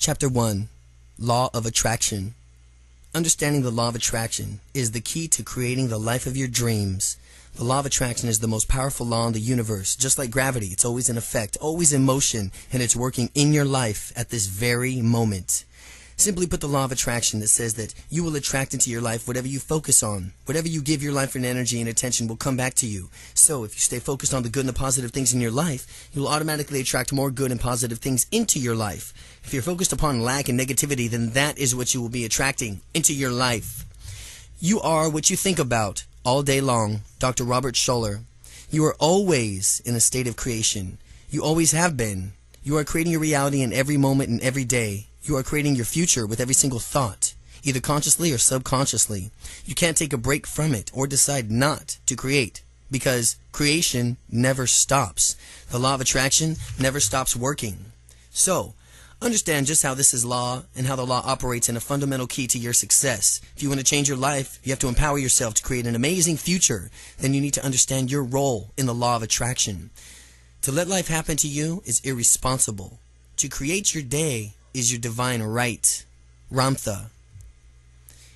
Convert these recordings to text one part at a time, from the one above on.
Chapter 1. Law of Attraction. Understanding the law of attraction is the key to creating the life of your dreams. The law of attraction is the most powerful law in the universe. Just like gravity, it's always in effect, always in motion, and it's working in your life at this very moment. Simply put, the law of attraction that says that you will attract into your life whatever you focus on. Whatever you give your life and energy and attention will come back to you. So if you stay focused on the good and the positive things in your life, you will automatically attract more good and positive things into your life. If you're focused upon lack and negativity, then that is what you will be attracting into your life. You are what you think about all day long. Dr. Robert Schuller. You are always in a state of creation. You always have been. You are creating your reality in every moment and every day. You are creating your future with every single thought, either consciously or subconsciously. You can't take a break from it or decide not to create, because creation never stops. The law of attraction never stops working. So, understand just how this is law and how the law operates in a fundamental key to your success. If you want to change your life, you have to empower yourself to create an amazing future. Then you need to understand your role in the law of attraction. To let life happen to you is irresponsible. To create your day is your divine right. Ramtha.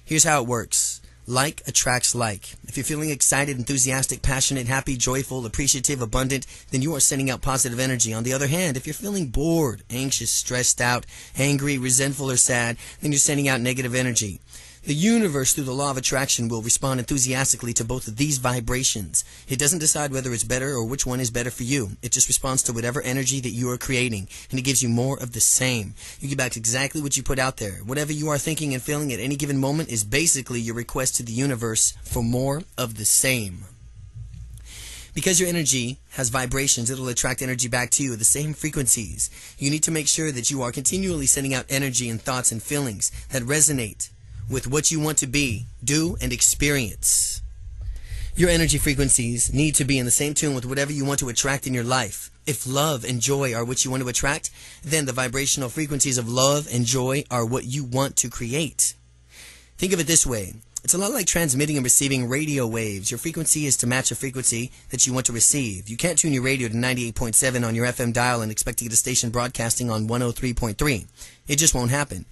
Here's how it works. Like attracts like. If you're feeling excited, enthusiastic, passionate, happy, joyful, appreciative, abundant, then you are sending out positive energy. On the other hand, if you're feeling bored, anxious, stressed out, angry, resentful, or sad, then you're sending out negative energy. The universe, through the law of attraction, will respond enthusiastically to both of these vibrations. It doesn't decide whether it's better or which one is better for you. It just responds to whatever energy that you are creating, and it gives you more of the same. You get back exactly what you put out there. Whatever you are thinking and feeling at any given moment is basically your request to the universe for more of the same. Because your energy has vibrations, it'll attract energy back to you at the same frequencies. You need to make sure that you are continually sending out energy and thoughts and feelings that resonate with what you want to be, do, and experience. Your energy frequencies need to be in the same tune with whatever you want to attract in your life. If love and joy are what you want to attract, then the vibrational frequencies of love and joy are what you want to create. Think of it this way. It's a lot like transmitting and receiving radio waves. Your frequency is to match a frequency that you want to receive. You can't tune your radio to 98.7 on your FM dial and expect to get a station broadcasting on 103.3. It just won't happen.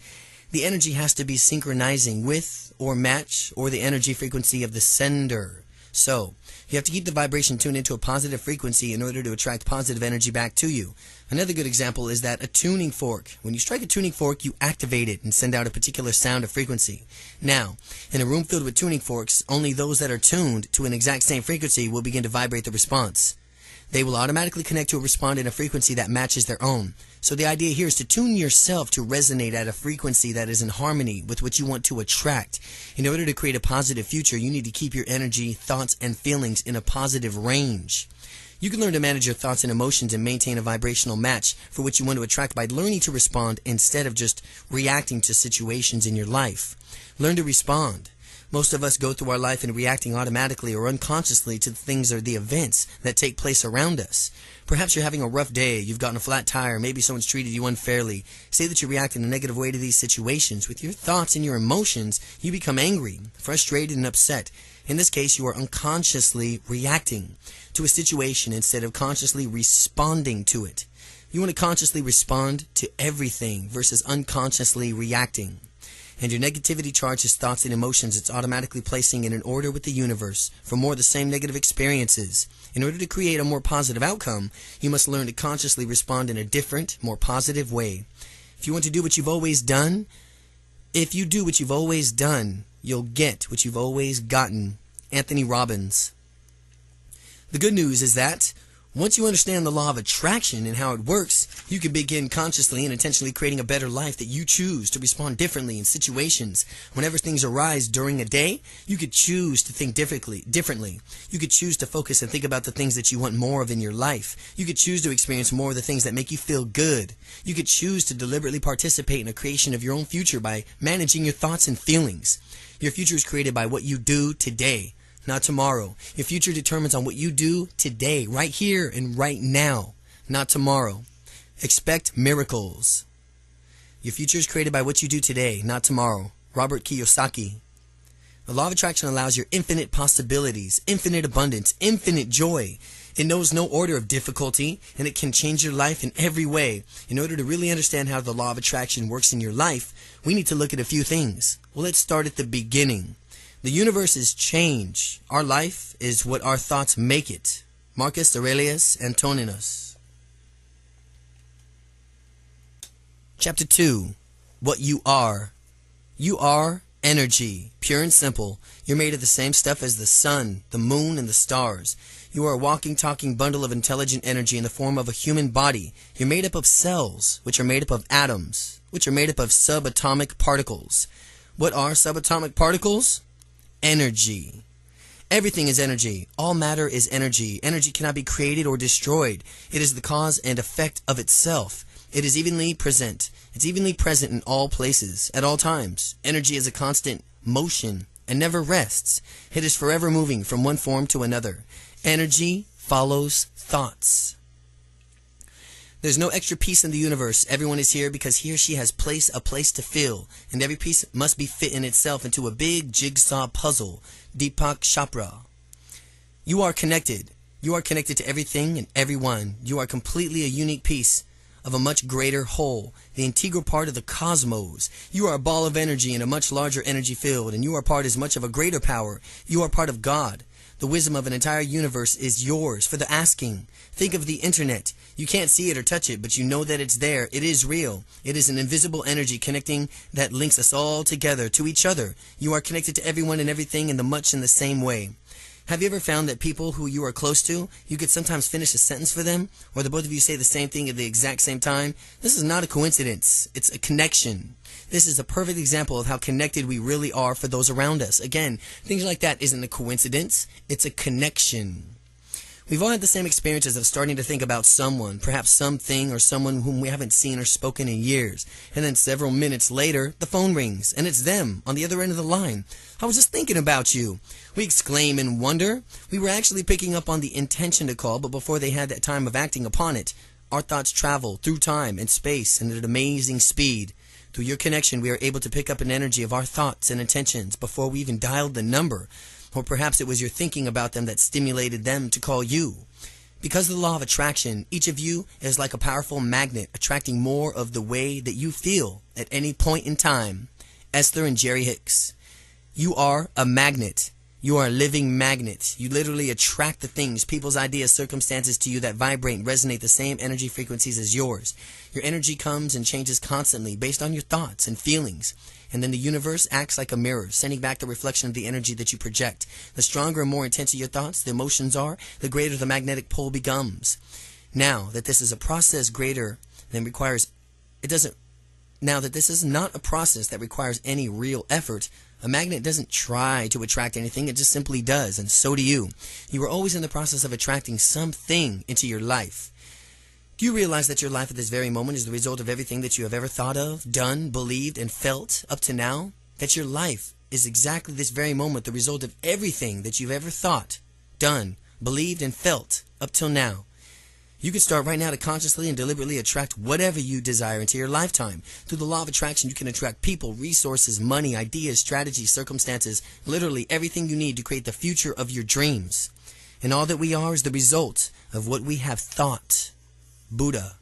The energy has to be synchronizing with or match or the energy frequency of the sender. So, you have to keep the vibration tuned into a positive frequency in order to attract positive energy back to you. Another good example is that a tuning fork. When you strike a tuning fork, you activate it and send out a particular sound or frequency. Now, in a room filled with tuning forks, only those that are tuned to an exact same frequency will begin to vibrate the response. They will automatically connect to a respond in a frequency that matches their own. So the idea here is to tune yourself to resonate at a frequency that is in harmony with what you want to attract. In order to create a positive future, you need to keep your energy, thoughts, and feelings in a positive range. You can learn to manage your thoughts and emotions and maintain a vibrational match for what you want to attract by learning to respond instead of just reacting to situations in your life. Learn to respond. Most of us go through our life and reacting automatically or unconsciously to the things or the events that take place around us. Perhaps you're having a rough day, you've gotten a flat tire, maybe someone's treated you unfairly. Say that you react in a negative way to these situations. With your thoughts and your emotions, you become angry, frustrated, and upset. In this case, you are unconsciously reacting to a situation instead of consciously responding to it. You want to consciously respond to everything versus unconsciously reacting. And your negativity charges thoughts and emotions it's automatically placing in an order with the universe for more of the same negative experiences. In order to create a more positive outcome, you must learn to consciously respond in a different, more positive way. If you want to do what you've always done, if you do what you've always done, you'll get what you've always gotten. Anthony Robbins. The good news is that once you understand the law of attraction and how it works, you can begin consciously and intentionally creating a better life that you choose to respond differently in situations. Whenever things arise during a day, you could choose to think differently. You could choose to focus and think about the things that you want more of in your life. You could choose to experience more of the things that make you feel good. You could choose to deliberately participate in the creation of your own future by managing your thoughts and feelings. Your future is created by what you do today, not tomorrow. Your future determines on what you do today, right here and right now, not tomorrow. Expect miracles. Your future is created by what you do today, not tomorrow. Robert Kiyosaki. The law of attraction allows your infinite possibilities, infinite abundance, infinite joy. It knows no order of difficulty, and it can change your life in every way. In order to really understand how the law of attraction works in your life, we need to look at a few things. Well, let's start at the beginning. The universe is change. Our life is what our thoughts make it. Marcus Aurelius Antoninus. Chapter 2. What you are. You are energy, pure and simple. You're made of the same stuff as the sun, the moon, and the stars. You are a walking, talking bundle of intelligent energy in the form of a human body. You're made up of cells, which are made up of atoms, which are made up of subatomic particles. What are subatomic particles? Energy. Everything is energy. All matter is energy. Energy cannot be created or destroyed. It is the cause and effect of itself. It is evenly present. It's evenly present in all places, at all times. Energy is a constant motion and never rests. It is forever moving from one form to another. Energy follows thoughts. There's no extra piece in the universe. Everyone is here because he or she has a place to fill, and every piece must be fit in itself into a big jigsaw puzzle. Deepak Chopra. You are connected. You are connected to everything and everyone. You are completely a unique piece of a much greater whole, the integral part of the cosmos. You are a ball of energy in a much larger energy field, and you are part as much of a greater power. You are part of God. The wisdom of an entire universe is yours for the asking. Think of the internet. You can't see it or touch it, but you know that it's there. It is real. It is an invisible energy connecting that links us all together to each other. You are connected to everyone and everything in the same way. Have you ever found that people who you are close to, you could sometimes finish a sentence for them, or the both of you say the same thing at the exact same time? This is not a coincidence. It's a connection. This is a perfect example of how connected we really are for those around us. Again, things like that isn't a coincidence. It's a connection. We've all had the same experiences of starting to think about someone, perhaps something or someone whom we haven't seen or spoken in years. And then several minutes later, the phone rings, and it's them on the other end of the line. I was just thinking about you. We exclaim in wonder. We were actually picking up on the intention to call, but before they had that time of acting upon it, our thoughts travel through time and space and at an amazing speed. Through your connection, we are able to pick up an energy of our thoughts and intentions before we even dialed the number. Or perhaps it was your thinking about them that stimulated them to call you. Because of the law of attraction, each of you is like a powerful magnet attracting more of the way that you feel at any point in time. Esther and Jerry Hicks. You are a magnet. You are a living magnet. You literally attract the things, people's ideas, circumstances to you that vibrate and resonate the same energy frequencies as yours. Your energy comes and changes constantly based on your thoughts and feelings. And then the universe acts like a mirror, sending back the reflection of the energy that you project. The stronger and more intense your thoughts, the emotions are, the greater the magnetic pull becomes. Now that this is a process greater than requires, now that this is not a process that requires any real effort, a magnet doesn't try to attract anything, it just simply does, and so do you. You are always in the process of attracting something into your life. Do you realize that your life at this very moment is the result of everything that you have ever thought of, done, believed, and felt up to now? That your life is exactly this very moment the result of everything that you've ever thought, done, believed, and felt up till now. You can start right now to consciously and deliberately attract whatever you desire into your lifetime. Through the law of attraction, you can attract people, resources, money, ideas, strategies, circumstances, literally everything you need to create the future of your dreams. And all that we are is the result of what we have thought. Buddha.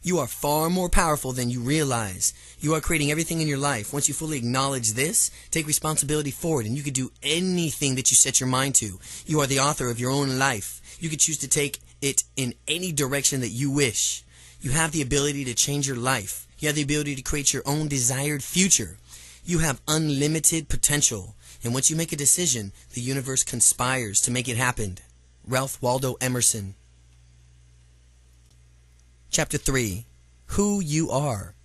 You are far more powerful than you realize. You are creating everything in your life. Once you fully acknowledge this, take responsibility for it, and you can do anything that you set your mind to. You are the author of your own life. You can choose to take it in any direction that you wish. You have the ability to change your life. You have the ability to create your own desired future. You have unlimited potential. And once you make a decision, the universe conspires to make it happen. Ralph Waldo Emerson. Chapter 3. Who you are.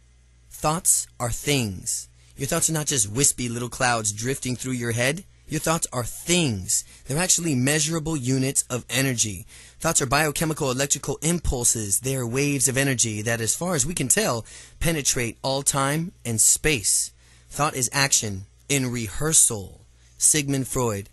Thoughts are things. Your thoughts are not just wispy little clouds drifting through your head. Your thoughts are things. They're actually measurable units of energy. Thoughts are biochemical electrical impulses. They are waves of energy that, as far as we can tell, penetrate all time and space. Thought is action in rehearsal. Sigmund Freud.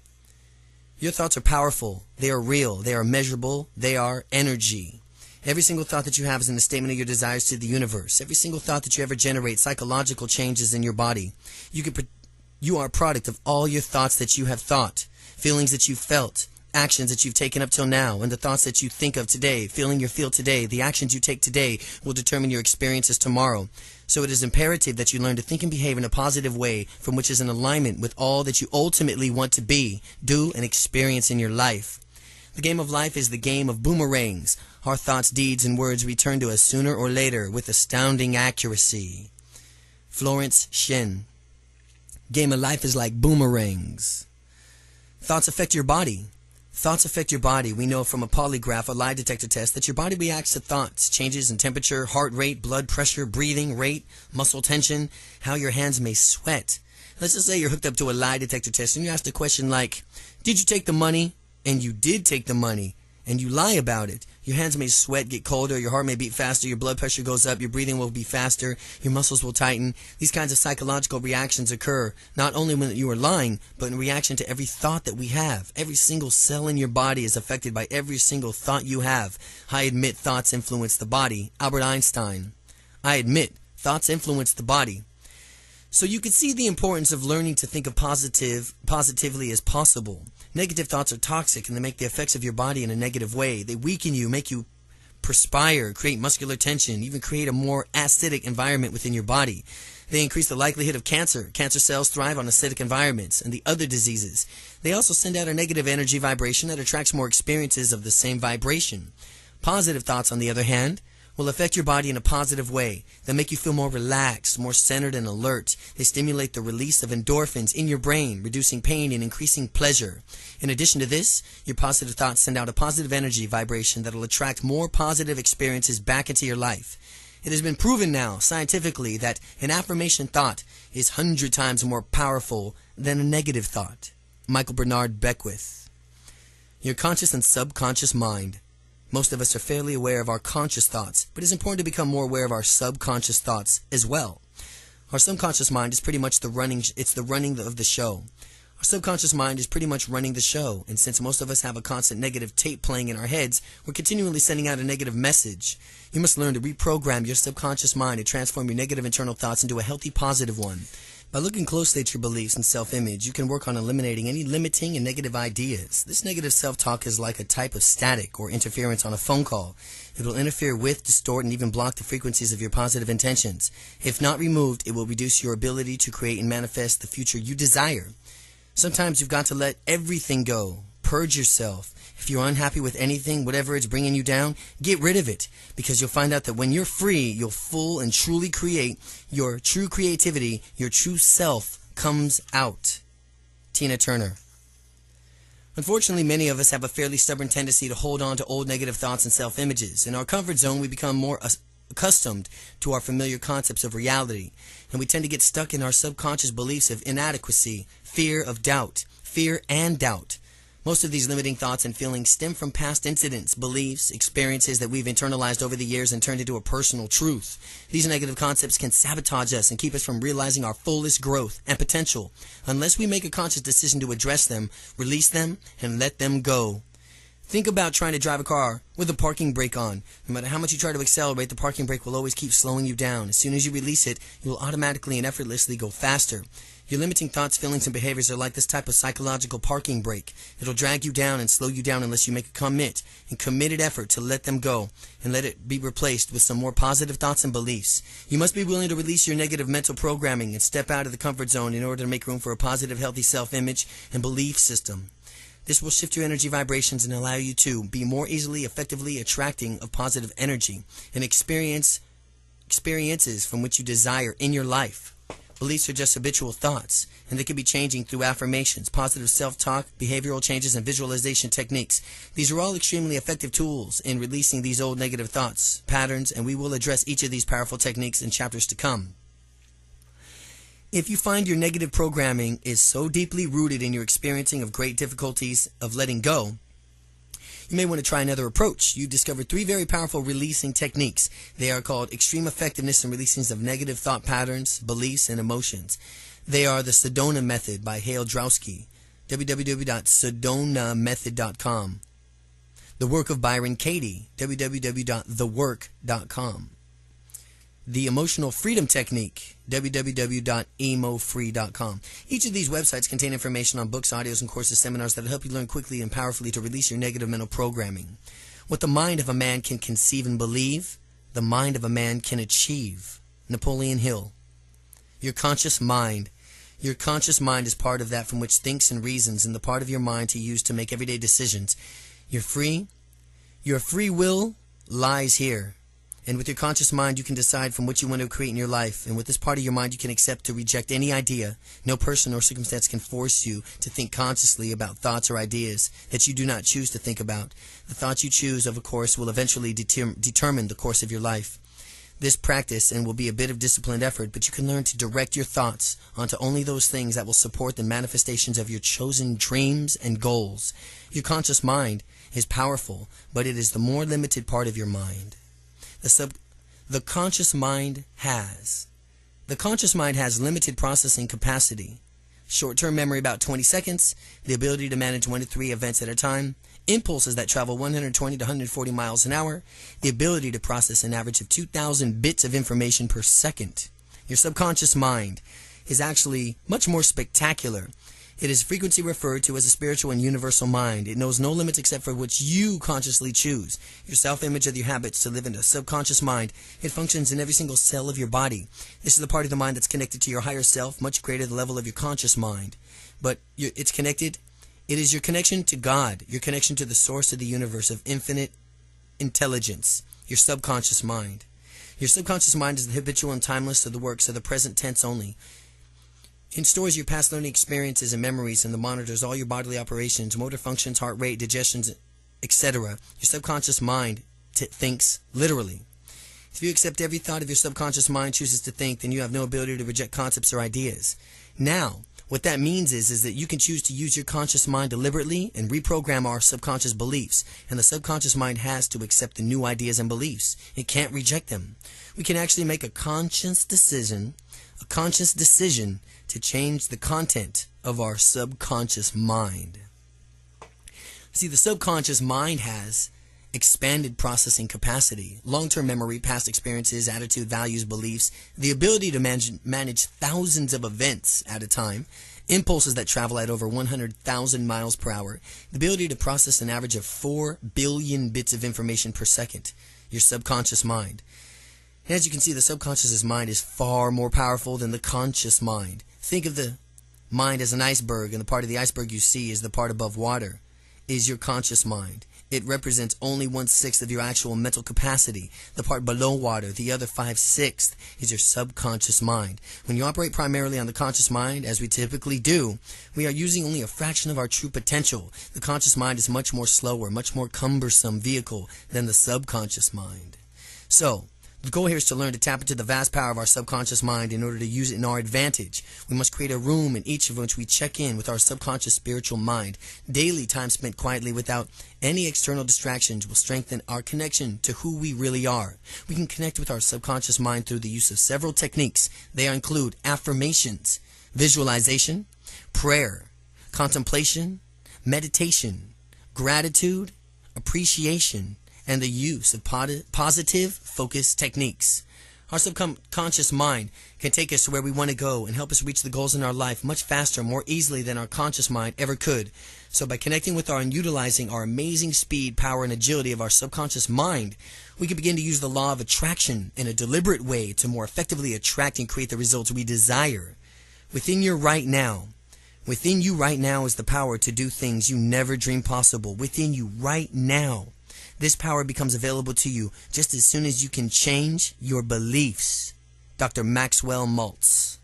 Your thoughts are powerful. They are real. They are measurable. They are energy. Every single thought that you have is in a statement of your desires to the universe. Every single thought that you ever generate, psychological changes in your body. You are a product of all your thoughts that you have thought, feelings that you felt, actions that you've taken up till now, and the thoughts that you think of today, feeling you feel today, the actions you take today will determine your experiences tomorrow. So it is imperative that you learn to think and behave in a positive way from which is in alignment with all that you ultimately want to be, do, and experience in your life. The game of life is the game of boomerangs. Our thoughts, deeds, and words return to us sooner or later with astounding accuracy. Florence Shin. Game of life is like boomerangs. Thoughts affect your body. Thoughts affect your body. We know from a polygraph, a lie detector test, that your body reacts to thoughts. Changes in temperature, heart rate, blood pressure, breathing rate, muscle tension, how your hands may sweat. Let's just say you're hooked up to a lie detector test and you ask a question like, did you take the money? And you did take the money, and you lie about it. Your hands may sweat, get colder, your heart may beat faster, your blood pressure goes up, your breathing will be faster, your muscles will tighten. These kinds of psychological reactions occur not only when you are lying, but in reaction to every thought that we have. Every single cell in your body is affected by every single thought you have. I admit thoughts influence the body. Albert Einstein. I admit thoughts influence the body. So you can see the importance of learning to think of positively as possible. Negative thoughts are toxic and they make the effects of your body in a negative way. They weaken you, make you perspire, create muscular tension, even create a more acidic environment within your body. They increase the likelihood of cancer. Cancer cells thrive on acidic environments and the other diseases. They also send out a negative energy vibration that attracts more experiences of the same vibration. Positive thoughts, on the other hand, will affect your body in a positive way. They'll make you feel more relaxed, more centered and alert. They stimulate the release of endorphins in your brain, reducing pain and increasing pleasure. In addition to this, your positive thoughts send out a positive energy vibration that will attract more positive experiences back into your life. It has been proven now, scientifically, that an affirmation thought is 100 times more powerful than a negative thought. Michael Bernard Beckwith. Your conscious and subconscious mind. Most of us are fairly aware of our conscious thoughts, but it's important to become more aware of our subconscious thoughts as well. Our subconscious mind is pretty much the running of the show. Our subconscious mind is pretty much running the show, and since most of us have a constant negative tape playing in our heads, we're continually sending out a negative message. You must learn to reprogram your subconscious mind and transform your negative internal thoughts into a healthy, positive one. By looking closely at your beliefs and self-image, you can work on eliminating any limiting and negative ideas. This negative self-talk is like a type of static or interference on a phone call. It will interfere with, distort, and even block the frequencies of your positive intentions. If not removed, it will reduce your ability to create and manifest the future you desire. Sometimes you've got to let everything go. Purge yourself. If you're unhappy with anything, whatever it's bringing you down, get rid of it. Because you'll find out that when you're free, you'll full and truly create. Your true creativity, your true self comes out. Tina Turner. Unfortunately, many of us have a fairly stubborn tendency to hold on to old negative thoughts and self-images. In our comfort zone, we become more accustomed to our familiar concepts of reality. And we tend to get stuck in our subconscious beliefs of inadequacy, fear and doubt. Most of these limiting thoughts and feelings stem from past incidents, beliefs, experiences that we've internalized over the years and turned into a personal truth. These negative concepts can sabotage us and keep us from realizing our fullest growth and potential. Unless we make a conscious decision to address them, release them, and let them go. Think about trying to drive a car with a parking brake on. No matter how much you try to accelerate, the parking brake will always keep slowing you down. As soon as you release it, you will automatically and effortlessly go faster. Your limiting thoughts, feelings, and behaviors are like this type of psychological parking brake. It'll drag you down and slow you down unless you make a committed effort to let them go and let it be replaced with some more positive thoughts and beliefs. You must be willing to release your negative mental programming and step out of the comfort zone in order to make room for a positive, healthy self-image and belief system. This will shift your energy vibrations and allow you to be more easily, effectively attracting of positive energy and experiences from which you desire in your life. Beliefs are just habitual thoughts, and they can be changing through affirmations, positive self-talk, behavioral changes, and visualization techniques. These are all extremely effective tools in releasing these old negative thoughts, patterns, and we will address each of these powerful techniques in chapters to come. If you find your negative programming is so deeply rooted in your experiencing of great difficulties of letting go, you may want to try another approach. You've discovered 3 very powerful releasing techniques. They are called extreme effectiveness in releasing of negative thought patterns, beliefs, and emotions. They are the Sedona Method by Hale Drowski, www.sedonamethod.com. The Work of Byron Katie, www.thework.com. the Emotional Freedom Technique, www.emofree.com. Each of these websites contain information on books, audios, and courses, seminars that will help you learn quickly and powerfully to release your negative mental programming. What the mind of a man can conceive and believe, the mind of a man can achieve. Napoleon Hill. Your conscious mind. Your conscious mind is part of that from which thinks and reasons, and the part of your mind to use to make everyday decisions. You're free. Your free will lies here. And with your conscious mind, you can decide from what you want to create in your life. And with this part of your mind, you can accept to reject any idea. No person or circumstance can force you to think consciously about thoughts or ideas that you do not choose to think about. The thoughts you choose, of course, will eventually determine the course of your life. This practice and will be a bit of disciplined effort, but you can learn to direct your thoughts onto only those things that will support the manifestations of your chosen dreams and goals. Your conscious mind is powerful, but it is the more limited part of your mind. The conscious mind has limited processing capacity, short-term memory about 20 seconds, the ability to manage 1 to 3 events at a time, impulses that travel 120 to 140 miles an hour, the ability to process an average of 2,000 bits of information per second. Your subconscious mind is actually much more spectacular. It is frequently referred to as a spiritual and universal mind. It knows no limits except for which you consciously choose. Your self-image of your habits to live in a subconscious mind. It functions in every single cell of your body. This is the part of the mind that's connected to your higher self, much greater than the level of your conscious mind. But it's connected. It is your connection to God, your connection to the source of the universe of infinite intelligence, your subconscious mind. Your subconscious mind is the habitual and timeless of the works of the present tense only. It stores your past learning experiences and memories, and monitors all your bodily operations, motor functions, heart rate, digestions, etc. Your subconscious mind thinks literally. If you accept every thought of your subconscious mind chooses to think, then you have no ability to reject concepts or ideas. Now, what that means is that you can choose to use your conscious mind deliberately and reprogram our subconscious beliefs. And the subconscious mind has to accept the new ideas and beliefs. It can't reject them. We can actually make a conscious decision to change the content of our subconscious mind. See, the subconscious mind has expanded processing capacity, long-term memory, past experiences, attitude, values, beliefs, the ability to manage thousands of events at a time, impulses that travel at over 100,000 miles per hour, the ability to process an average of 4 billion bits of information per second, your subconscious mind. And as you can see, the subconscious mind is far more powerful than the conscious mind. Think of the mind as an iceberg, and the part of the iceberg you see is the part above water, is your conscious mind. It represents only 1/6 of your actual mental capacity. The part below water, the other 5/6, is your subconscious mind. When you operate primarily on the conscious mind, as we typically do, we are using only a fraction of our true potential. The conscious mind is much more slower, much more cumbersome vehicle than the subconscious mind. So, the goal here is to learn to tap into the vast power of our subconscious mind in order to use it in our advantage. We must create a room in each of which we check in with our subconscious spiritual mind. Daily time spent quietly without any external distractions will strengthen our connection to who we really are. We can connect with our subconscious mind through the use of several techniques. They include affirmations, visualization, prayer, contemplation, meditation, gratitude, appreciation, and the use of positive focus techniques. Our subconscious mind can take us to where we want to go and help us reach the goals in our life much faster, more easily than our conscious mind ever could. So by connecting with and utilizing our amazing speed, power, and agility of our subconscious mind, we can begin to use the law of attraction in a deliberate way to more effectively attract and create the results we desire. Within you right now is the power to do things you never dreamed possible. Within you right now. This power becomes available to you just as soon as you can change your beliefs. Dr. Maxwell Maltz.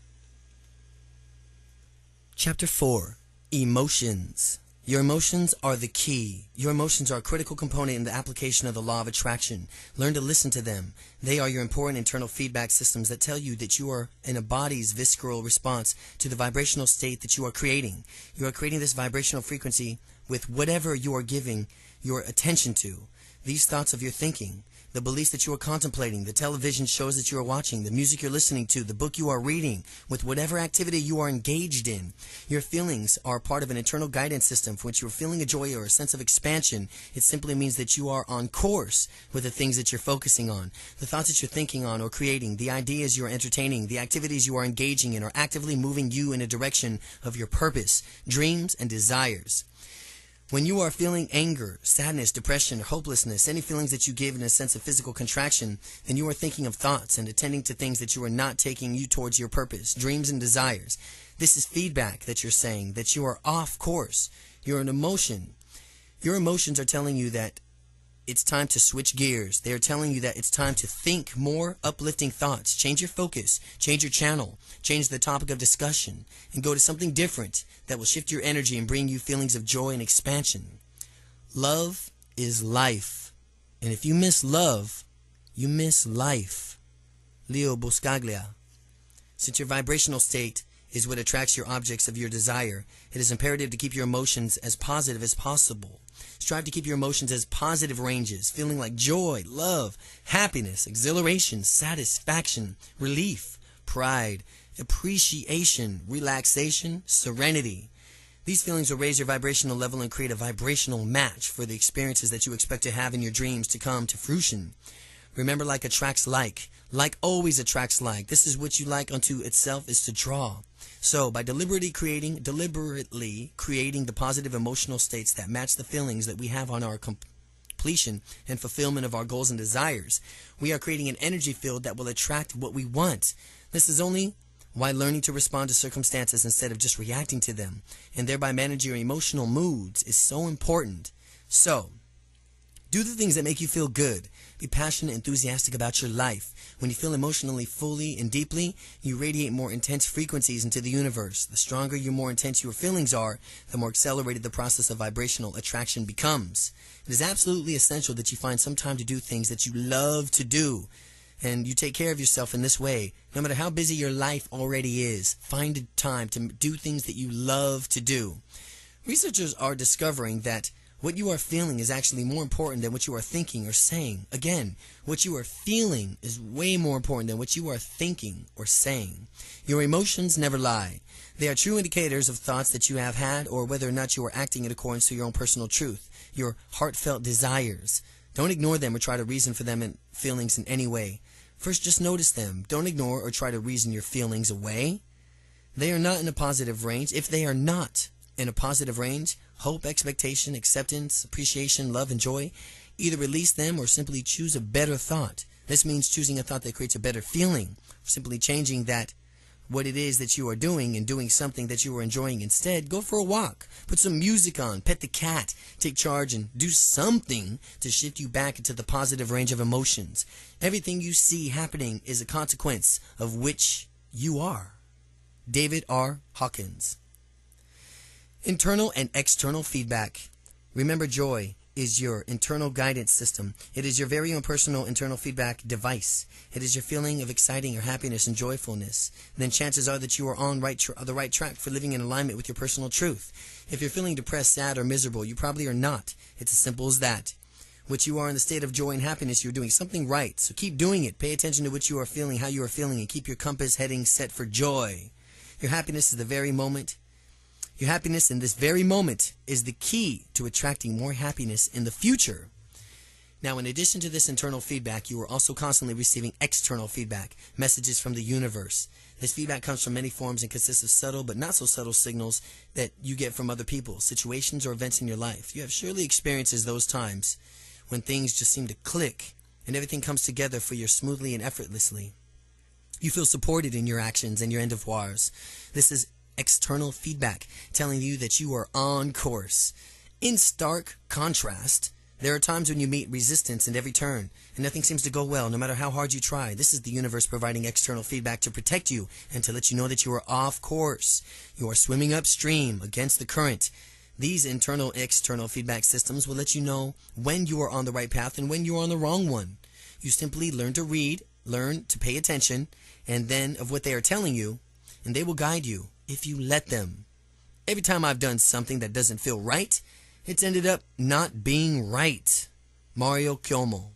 Chapter 4. Emotions. Your emotions are the key. Your emotions are a critical component in the application of the law of attraction. Learn to listen to them. They are your important internal feedback systems that tell you that you are in a body's visceral response to the vibrational state that you are creating. You are creating this vibrational frequency with whatever you are giving your attention to. These thoughts of your thinking, the beliefs that you are contemplating, the television shows that you are watching, the music you're listening to, the book you are reading, with whatever activity you are engaged in. Your feelings are part of an internal guidance system for which you are feeling a joy or a sense of expansion. It simply means that you are on course with the things that you're focusing on, the thoughts that you're thinking on or creating, the ideas you are entertaining, the activities you are engaging in are actively moving you in a direction of your purpose, dreams, and desires. When you are feeling anger, sadness, depression, or hopelessness, any feelings that you give in a sense of physical contraction, then you are thinking of thoughts and attending to things that you are not taking you towards your purpose, dreams, and desires. This is feedback that you're saying that you are off course. You're an emotion. Your emotions are telling you that it's time to switch gears. They are telling you that it's time to think more uplifting thoughts. Change your focus, change your channel, change the topic of discussion, and go to something different that will shift your energy and bring you feelings of joy and expansion. Love is life. And if you miss love, you miss life. Leo Buscaglia. Since your vibrational state is what attracts your objects of your desire, it is imperative to keep your emotions as positive as possible. Strive to keep your emotions as positive ranges, feeling like joy, love, happiness, exhilaration, satisfaction, relief, pride, appreciation, relaxation, serenity. These feelings will raise your vibrational level and create a vibrational match for the experiences that you expect to have in your dreams to come to fruition. Remember, like attracts like. Like always attracts like. This is what you like unto itself is to draw. So, by deliberately creating the positive emotional states that match the feelings that we have on our completion and fulfillment of our goals and desires, we are creating an energy field that will attract what we want. This is only why learning to respond to circumstances instead of just reacting to them, and thereby manage your emotional moods, is so important. So, do the things that make you feel good. Be passionate, enthusiastic about your life. When you feel emotionally fully and deeply, you radiate more intense frequencies into the universe. The stronger your more intense your feelings are, the more accelerated the process of vibrational attraction becomes. It is absolutely essential that you find some time to do things that you love to do. And you take care of yourself in this way. No matter how busy your life already is, find time to do things that you love to do. Researchers are discovering that what you are feeling is actually more important than what you are thinking or saying. Again, what you are feeling is way more important than what you are thinking or saying. Your emotions never lie. They are true indicators of thoughts that you have had or whether or not you are acting in accordance to your own personal truth, your heartfelt desires. Don't ignore them or try to reason for them and feelings in any way. First, just notice them. Don't ignore or try to reason your feelings away. They are not in a positive range. If they are not in a positive range, hope, expectation, acceptance, appreciation, love, and joy, either release them or simply choose a better thought. This means choosing a thought that creates a better feeling, simply changing that what it is that you are doing and doing something that you are enjoying instead. Go for a walk, put some music on, pet the cat, take charge, and do something to shift you back into the positive range of emotions. Everything you see happening is a consequence of which you are. David R. Hawkins. Internal and external feedback. Remember, joy is your internal guidance system. It is your very own personal internal feedback device. It is your feeling of exciting or happiness and joyfulness. Then chances are that you are on the right track for living in alignment with your personal truth. If you're feeling depressed, sad, or miserable, you probably are not. It's as simple as that. What you are in the state of joy and happiness, you're doing something right. So keep doing it. Pay attention to what you are feeling, how you are feeling, and keep your compass heading set for joy. Your happiness is the very moment. Your happiness in this very moment is the key to attracting more happiness in the future. Now, in addition to this internal feedback, you are also constantly receiving external feedback, messages from the universe. This feedback comes from many forms and consists of subtle but not so subtle signals that you get from other people, situations, or events in your life. You have surely experienced those times when things just seem to click and everything comes together for you smoothly and effortlessly. You feel supported in your actions and your endeavors. This is external feedback telling you that you are on course. In stark contrast, there are times when you meet resistance at every turn and nothing seems to go well no matter how hard you try. This is the universe providing external feedback to protect you and to let you know that you are off course. You are swimming upstream against the current. These internal and external feedback systems will let you know when you are on the right path and when you are on the wrong one. You simply learn to read, learn to pay attention, and then of what they are telling you, and they will guide you if you let them. Every time I've done something that doesn't feel right, it's ended up not being right. Mario Cuomo.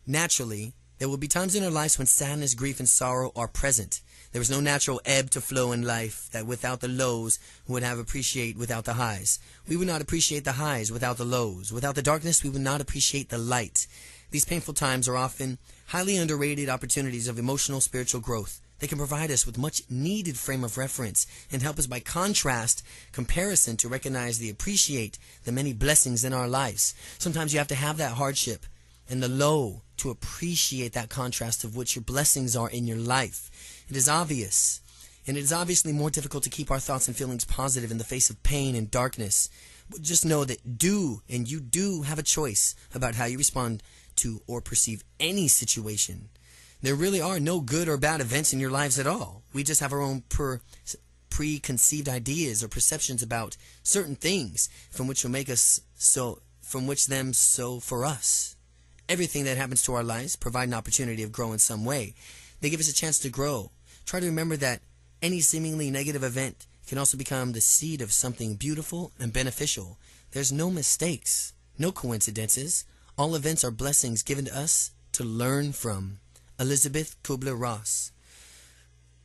Naturally, there will be times in our lives when sadness, grief, and sorrow are present. There is no natural ebb to flow in life that without the lows would have appreciate without the highs. We would not appreciate the highs without the lows. Without the darkness, we would not appreciate the light. These painful times are often highly underrated opportunities of emotional spiritual growth. They can provide us with much needed frame of reference and help us by comparison to recognize and appreciate the many blessings in our lives. Sometimes you have to have that hardship and the low to appreciate that contrast of what your blessings are in your life. It is obvious, and it is obviously more difficult to keep our thoughts and feelings positive in the face of pain and darkness. But just know that you do have a choice about how you respond to or perceive any situation. There really are no good or bad events in your lives at all. We just have our own preconceived ideas or perceptions about certain things from which will make us so for us. Everything that happens to our lives provide an opportunity of growing in some way. They give us a chance to grow. Try to remember that any seemingly negative event can also become the seed of something beautiful and beneficial. There's no mistakes, no coincidences. All events are blessings given to us to learn from. Elizabeth Kubler-Ross.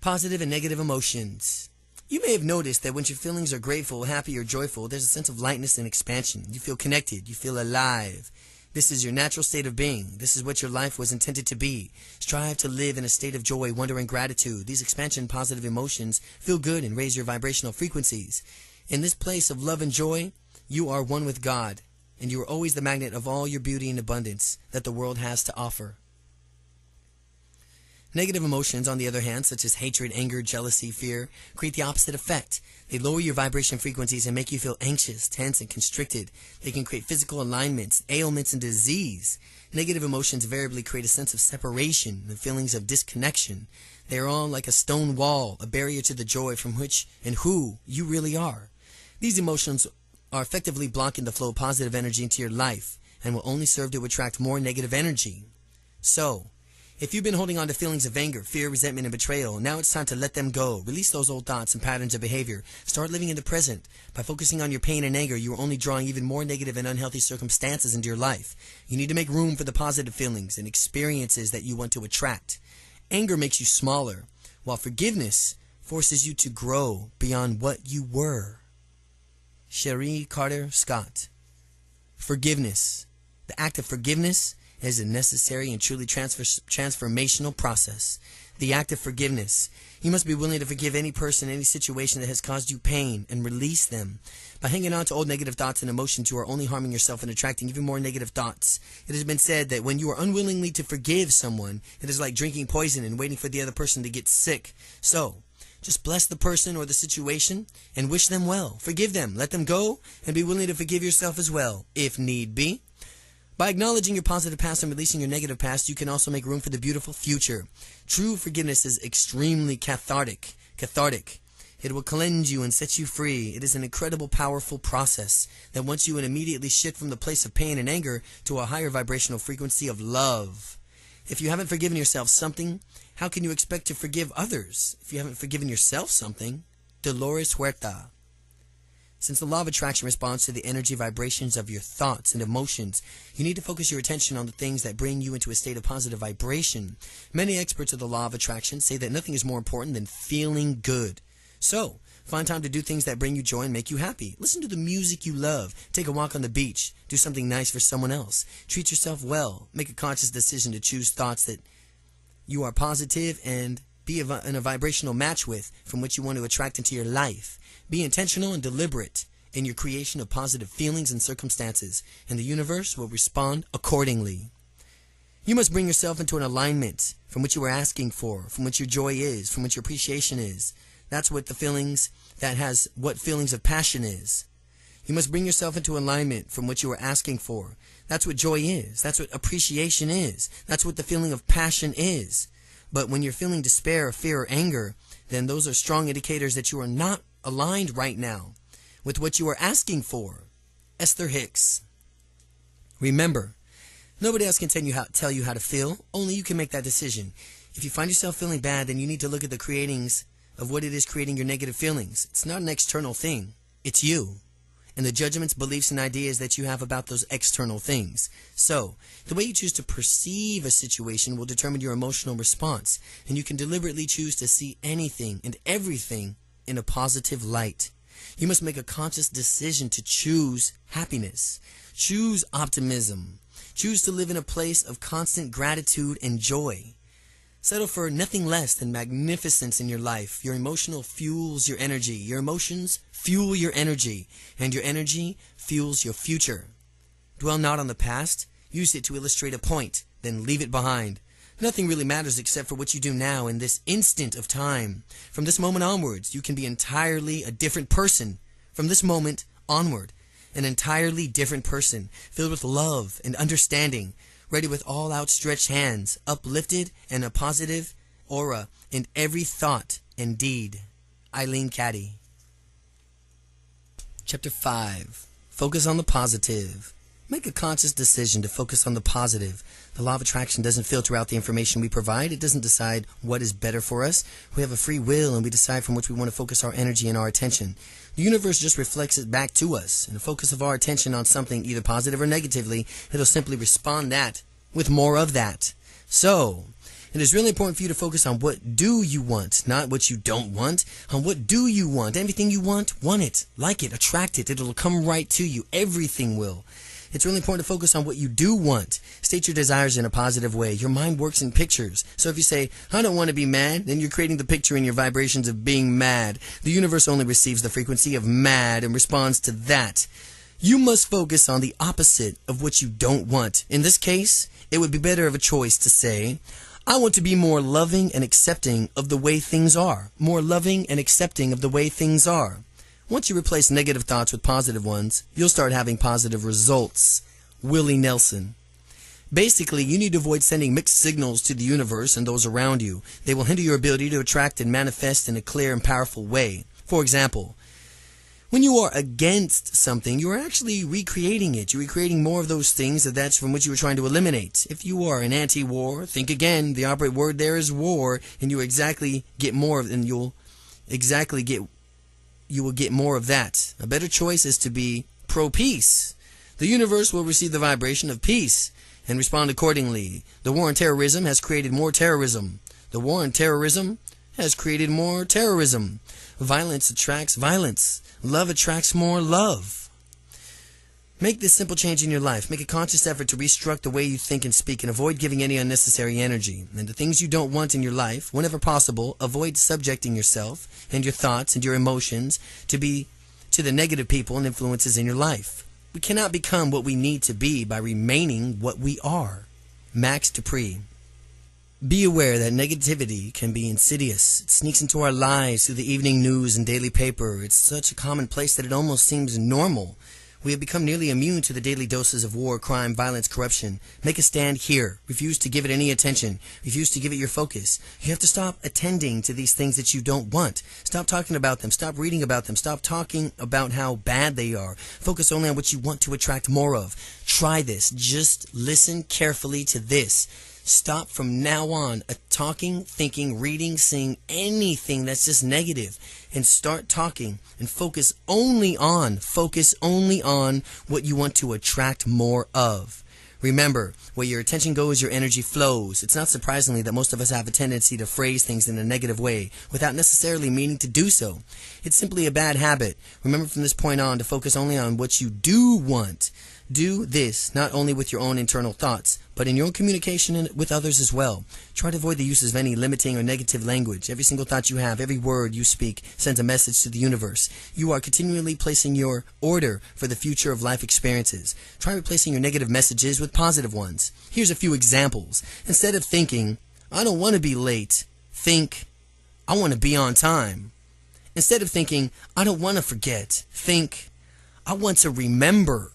Positive and negative emotions. You may have noticed that when your feelings are grateful, happy, or joyful, there's a sense of lightness and expansion. You feel connected. You feel alive. This is your natural state of being. This is what your life was intended to be. Strive to live in a state of joy, wonder, and gratitude. These expansion positive emotions feel good and raise your vibrational frequencies. In this place of love and joy, you are one with God, and you are always the magnet of all your beauty and abundance that the world has to offer. Negative emotions, on the other hand, such as hatred, anger, jealousy, fear, create the opposite effect. They lower your vibration frequencies and make you feel anxious, tense, and constricted. They can create physical alignments, ailments, and disease. Negative emotions invariably create a sense of separation and feelings of disconnection. They are all like a stone wall, a barrier to the joy from which and who you really are. These emotions are effectively blocking the flow of positive energy into your life and will only serve to attract more negative energy. So, if you've been holding on to feelings of anger, fear, resentment, and betrayal, now it's time to let them go. Release those old thoughts and patterns of behavior. Start living in the present. By focusing on your pain and anger, you are only drawing even more negative and unhealthy circumstances into your life. You need to make room for the positive feelings and experiences that you want to attract. Anger makes you smaller, while forgiveness forces you to grow beyond what you were. Cherie Carter Scott. Forgiveness. The act of forgiveness is a necessary and truly transformational process. The act of forgiveness. You must be willing to forgive any person, any situation that has caused you pain and release them. By hanging on to old negative thoughts and emotions, you are only harming yourself and attracting even more negative thoughts. It has been said that when you are unwillingly to forgive someone, it is like drinking poison and waiting for the other person to get sick. So, just bless the person or the situation and wish them well. Forgive them, let them go, and be willing to forgive yourself as well, if need be. By acknowledging your positive past and releasing your negative past, you can also make room for the beautiful future. True forgiveness is extremely cathartic. It will cleanse you and set you free. It is an incredible, powerful process that wants you to immediately shift from the place of pain and anger to a higher vibrational frequency of love. If you haven't forgiven yourself something, how can you expect to forgive others? If you haven't forgiven yourself something, Dolores Huerta. Since the law of attraction responds to the energy vibrations of your thoughts and emotions, you need to focus your attention on the things that bring you into a state of positive vibration. Many experts of the law of attraction say that nothing is more important than feeling good. So, find time to do things that bring you joy and make you happy. Listen to the music you love. Take a walk on the beach. Do something nice for someone else. Treat yourself well. Make a conscious decision to choose thoughts that you are positive and be in a vibrational match with, from which you want to attract into your life. Be intentional and deliberate in your creation of positive feelings and circumstances, and the universe will respond accordingly. You must bring yourself into an alignment from which you are asking for, from which your joy is, from which your appreciation is. That's what feelings of passion is. You must bring yourself into alignment from what you are asking for. That's what joy is. That's what appreciation is. That's what the feeling of passion is. But when you're feeling despair, fear, or anger, then those are strong indicators that you are not aligned right now with what you are asking for. Esther Hicks. Remember, nobody else can tell you how to feel. Only you can make that decision. If you find yourself feeling bad, then you need to look at the creatings of what it is creating your negative feelings. It's not an external thing. It's you. and the judgments, beliefs, and ideas that you have about those external things. So, the way you choose to perceive a situation will determine your emotional response, and you can deliberately choose to see anything and everything in a positive light. You must make a conscious decision to choose happiness, choose optimism, choose to live in a place of constant gratitude and joy. Settle for nothing less than magnificence in your life. Your emotional fuels your energy. Your emotions fuel your energy, and your energy fuels your future. Dwell not on the past. Use it to illustrate a point, then leave it behind. Nothing really matters except for what you do now in this instant of time. From this moment onwards, you can be entirely a different person. From this moment onward, an entirely different person, filled with love and understanding, ready with all outstretched hands, uplifted and a positive aura in every thought and deed. Eileen Caddy. Chapter 5. Focus on the positive. Make a conscious decision to focus on the positive. The law of attraction doesn't filter out the information we provide. It doesn't decide what is better for us. We have a free will, and we decide from which we want to focus our energy and our attention. The universe just reflects it back to us. And the focus of our attention on something, either positive or negatively, it'll simply respond that with more of that. So, it is really important for you to focus on what do you want, not what you don't want. On what do you want. Everything you want it, like it, attract it. It'll come right to you. Everything will. It's really important to focus on what you do want. State your desires in a positive way. Your mind works in pictures. So if you say, I don't want to be mad, then you're creating the picture in your vibrations of being mad. The universe only receives the frequency of mad and responds to that. You must focus on the opposite of what you don't want. In this case, it would be better of a choice to say, I want to be more loving and accepting of the way things are. More loving and accepting of the way things are. Once you replace negative thoughts with positive ones, you'll start having positive results. Willie Nelson. Basically, you need to avoid sending mixed signals to the universe and those around you. They will hinder your ability to attract and manifest in a clear and powerful way. For example, when you are against something, you are actually recreating it. You're recreating more of those things that's from which you were trying to eliminate. If you are an anti-war, think again. The operative word there is war, and you exactly get more, and you will get more of that. A better choice is to be pro-peace. The universe will receive the vibration of peace and respond accordingly. The war on terrorism has created more terrorism. The war on terrorism has created more terrorism. Violence attracts violence. Love attracts more love. Make this simple change in your life. Make a conscious effort to restructure the way you think and speak, and avoid giving any unnecessary energy. And the things you don't want in your life, whenever possible, avoid subjecting yourself and your thoughts and your emotions to the negative people and influences in your life. We cannot become what we need to be by remaining what we are. Max Dupree. Be aware that negativity can be insidious. It sneaks into our lives through the evening news and daily paper. It's such a commonplace that it almost seems normal. We have become nearly immune to the daily doses of war, crime, violence, corruption. Make a stand here. Refuse to give it any attention. Refuse to give it your focus. You have to stop attending to these things that you don't want. Stop talking about them. Stop reading about them. Stop talking about how bad they are. Focus only on what you want to attract more of. Try this. Just listen carefully to this. Stop from now on talking, thinking, reading, seeing anything that's just negative, and start talking and focus only on what you want to attract more of. Remember, where your attention goes, your energy flows. It's not surprisingly that most of us have a tendency to phrase things in a negative way without necessarily meaning to do so. It's simply a bad habit. Remember from this point on to focus only on what you do want. Do this not only with your own internal thoughts, but in your own communication with others as well. Try to avoid the uses of any limiting or negative language. Every single thought you have, every word you speak sends a message to the universe. You are continually placing your order for the future of life experiences. Try replacing your negative messages with positive ones. Here's a few examples. Instead of thinking, I don't want to be late, think, I want to be on time. Instead of thinking, I don't want to forget, think, I want to remember.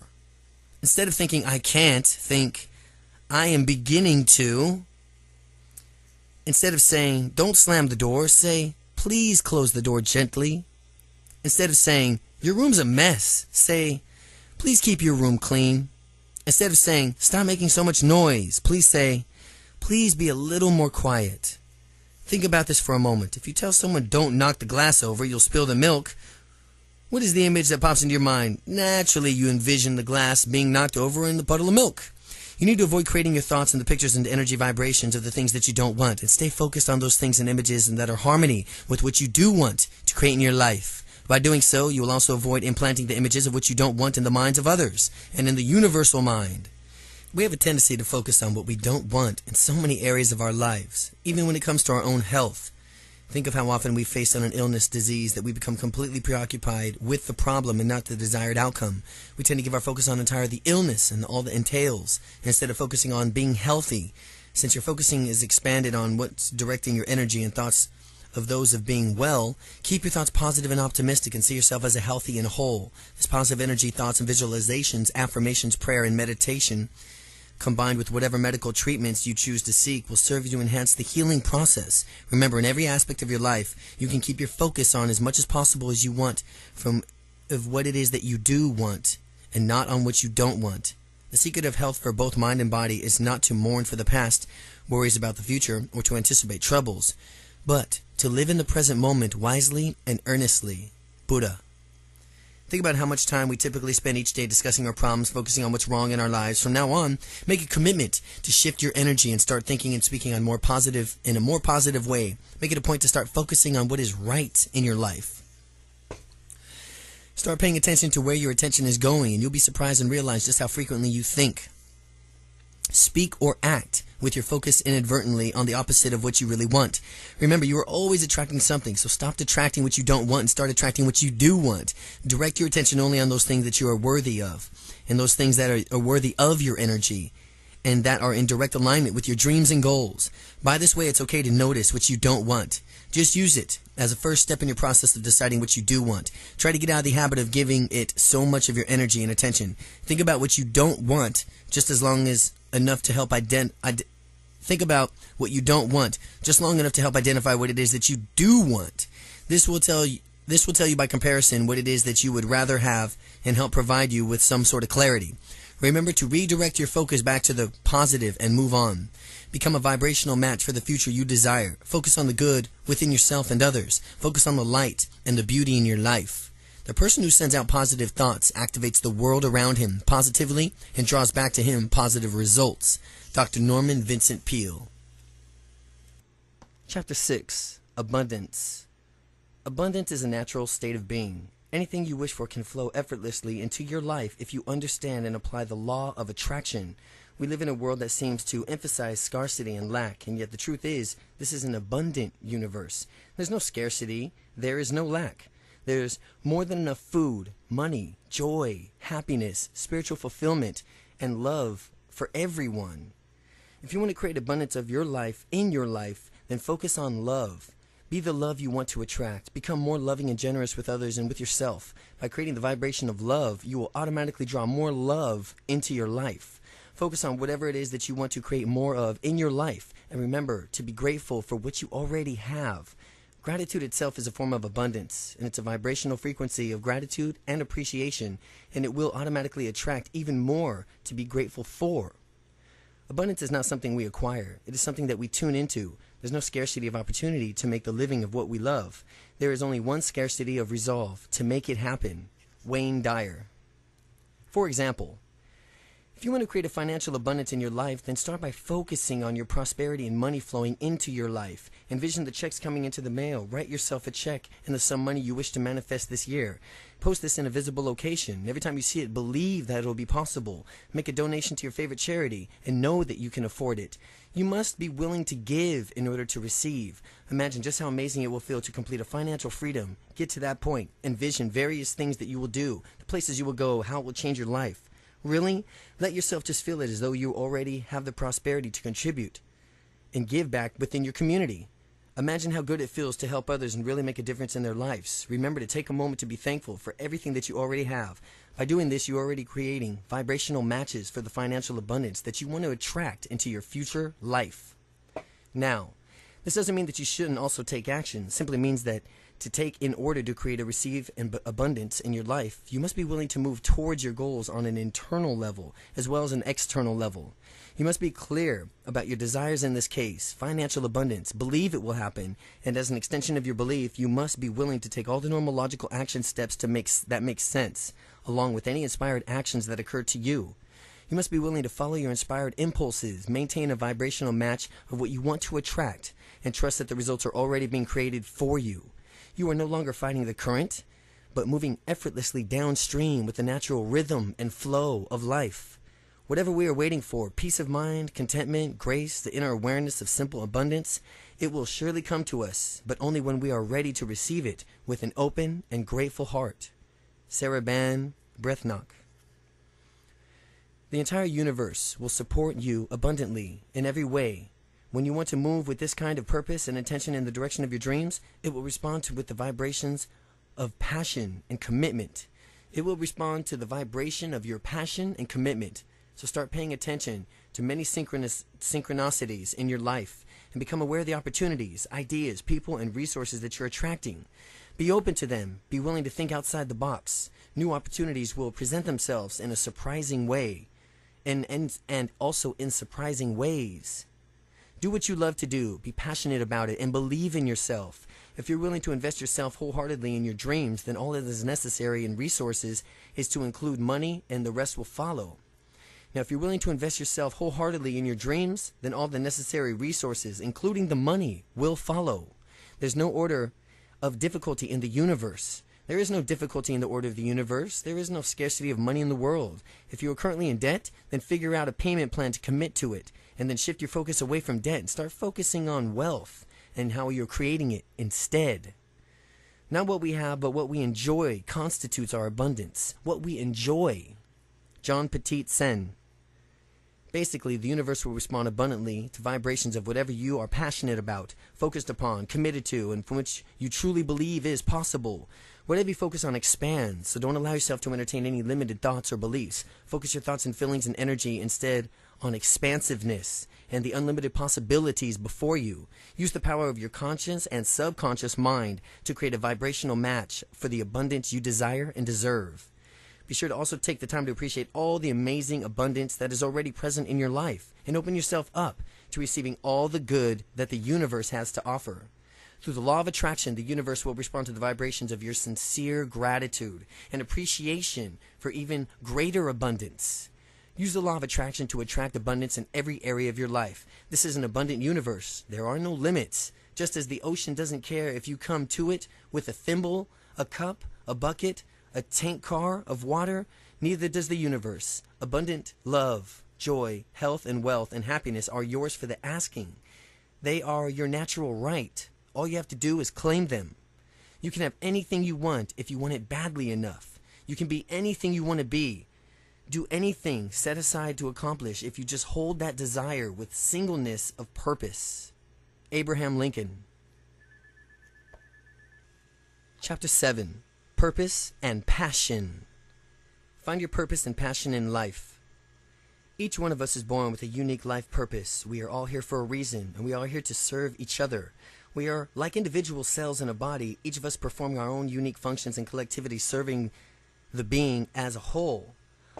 Instead of thinking, I can't, think, I am beginning to. Instead of saying, don't slam the door, say, please close the door gently. Instead of saying, your room's a mess, say, please keep your room clean. Instead of saying, stop making so much noise, please say, please be a little more quiet. Think about this for a moment. If you tell someone, don't knock the glass over, you'll spill the milk, What is the image that pops into your mind? Naturally, you envision the glass being knocked over in the puddle of milk. You need to avoid creating your thoughts and the pictures and energy vibrations of the things that you don't want, and stay focused on those things and images and that are harmony with what you do want to create in your life. By doing so, you will also avoid implanting the images of what you don't want in the minds of others and in the universal mind. We have a tendency to focus on what we don't want in so many areas of our lives, even when it comes to our own health. Think of how often we face on an illness, disease, that we become completely preoccupied with the problem and not the desired outcome. We tend to give our focus on entirely the illness and all that entails, instead of focusing on being healthy. Since your focusing is expanded on what's directing your energy and thoughts of those of being well, keep your thoughts positive and optimistic and see yourself as a healthy and whole. This positive energy, thoughts and visualizations, affirmations, prayer, and meditation, combined with whatever medical treatments you choose to seek, will serve you to enhance the healing process. Remember, in every aspect of your life, you can keep your focus on as much as possible as you want of what it is that you do want, and not on what you don't want. The secret of health for both mind and body is not to mourn for the past, worries about the future, or to anticipate troubles, but to live in the present moment wisely and earnestly. Buddha. Think about how much time we typically spend each day discussing our problems, focusing on what's wrong in our lives. From now on, make a commitment to shift your energy and start thinking and speaking in a more positive way. Make it a point to start focusing on what is right in your life. Start paying attention to where your attention is going, and you'll be surprised and realize just how frequently you think, speak, or act with your focus inadvertently on the opposite of what you really want. Remember, you are always attracting something, so stop attracting what you don't want and start attracting what you do want. Direct your attention only on those things that you are worthy of, and those things that are worthy of your energy, and that are in direct alignment with your dreams and goals. By this way, it's okay to notice what you don't want. Just use it as a first step in your process of deciding what you do want. Try to get out of the habit of giving it so much of your energy and attention. Think about what you don't want just as long as enough to help think about what you don't want just long enough to help identify what it is that you do want. This will tell you by comparison what it is that you would rather have and help provide you with some sort of clarity. Remember to redirect your focus back to the positive and move on. Become a vibrational match for the future you desire. Focus on the good within yourself and others. Focus on the light and the beauty in your life. The person who sends out positive thoughts activates the world around him positively and draws back to him positive results. Dr. Norman Vincent Peale. Chapter 6. Abundance. Abundance is a natural state of being. Anything you wish for can flow effortlessly into your life if you understand and apply the law of attraction. We live in a world that seems to emphasize scarcity and lack, and yet the truth is, this is an abundant universe. There's no scarcity, there is no lack. There's more than enough food, money, joy, happiness, spiritual fulfillment, and love for everyone. If you want to create abundance of your life, in your life, then focus on love. Be the love you want to attract. Become more loving and generous with others and with yourself. By creating the vibration of love, you will automatically draw more love into your life. Focus on whatever it is that you want to create more of in your life. And remember to be grateful for what you already have. Gratitude itself is a form of abundance, and it's a vibrational frequency of gratitude and appreciation, and it will automatically attract even more to be grateful for. Abundance is not something we acquire. It is something that we tune into. There's no scarcity of opportunity to make the living of what we love. There is only one scarcity of resolve to make it happen. Wayne Dyer. For example, if you want to create a financial abundance in your life, then start by focusing on your prosperity and money flowing into your life. Envision the checks coming into the mail. Write yourself a check and the sum money you wish to manifest this year. Post this in a visible location. Every time you see it, believe that it will be possible. Make a donation to your favorite charity and know that you can afford it. You must be willing to give in order to receive. Imagine just how amazing it will feel to complete a financial freedom. Get to that point. Envision various things that you will do, the places you will go, how it will change your life. Really? Let yourself just feel it as though you already have the prosperity to contribute and give back within your community. Imagine how good it feels to help others and really make a difference in their lives. Remember to take a moment to be thankful for everything that you already have. By doing this, you're already creating vibrational matches for the financial abundance that you want to attract into your future life. Now, this doesn't mean that you shouldn't also take action. It simply means that to take in order to create a receive abundance in your life. You must be willing to move towards your goals on an internal level as well as an external level. You must be clear about your desires in this case, financial abundance, believe it will happen, and as an extension of your belief, you must be willing to take all the normal logical action steps that make sense, along with any inspired actions that occur to you. You must be willing to follow your inspired impulses, maintain a vibrational match of what you want to attract, and trust that the results are already being created for you. You are no longer fighting the current, but moving effortlessly downstream with the natural rhythm and flow of life. Whatever we are waiting for, peace of mind, contentment, grace, the inner awareness of simple abundance, it will surely come to us, but only when we are ready to receive it with an open and grateful heart. Sarah Ban Breathnock. The entire universe will support you abundantly in every way. When you want to move with this kind of purpose and intention in the direction of your dreams, it will respond with the vibrations of passion and commitment. It will respond to the vibration of your passion and commitment. So start paying attention to many synchronicities in your life and become aware of the opportunities, ideas, people, and resources that you're attracting. Be open to them. Be willing to think outside the box. New opportunities will present themselves in a surprising way and also in surprising ways. Do what you love to do, be passionate about it, and believe in yourself. If you're willing to invest yourself wholeheartedly in your dreams, then all that is necessary in resources is to include money, and the rest will follow. Now, if you're willing to invest yourself wholeheartedly in your dreams, then all the necessary resources, including the money, will follow. There's no order of difficulty in the universe. There is no difficulty in the order of the universe. There is no scarcity of money in the world. If you are currently in debt, then figure out a payment plan to commit to it, and then shift your focus away from debt and start focusing on wealth and how you're creating it instead. Not what we have, but what we enjoy constitutes our abundance. What we enjoy. John Petit Sen. Basically, the universe will respond abundantly to vibrations of whatever you are passionate about, focused upon, committed to, and from which you truly believe is possible. Whatever you focus on expands, so don't allow yourself to entertain any limited thoughts or beliefs. Focus your thoughts and feelings and energy instead on expansiveness and the unlimited possibilities before you. Use the power of your conscious and subconscious mind to create a vibrational match for the abundance you desire and deserve. Be sure to also take the time to appreciate all the amazing abundance that is already present in your life and open yourself up to receiving all the good that the universe has to offer. Through the law of attraction, the universe will respond to the vibrations of your sincere gratitude and appreciation for even greater abundance. Use the law of attraction to attract abundance in every area of your life. This is an abundant universe. There are no limits. Just as the ocean doesn't care if you come to it with a thimble, a cup, a bucket, a tank car of water, neither does the universe. Abundant love, joy, health, and wealth and happiness are yours for the asking. They are your natural right. All you have to do is claim them. You can have anything you want if you want it badly enough. You can be anything you want to be. Do anything set aside to accomplish if you just hold that desire with singleness of purpose. Abraham Lincoln. Chapter 7. Purpose and passion. Find your purpose and passion in life. Each one of us is born with a unique life purpose. We are all here for a reason, and we are here to serve each other. We are like individual cells in a body, each of us performing our own unique functions and collectivity, serving the being as a whole.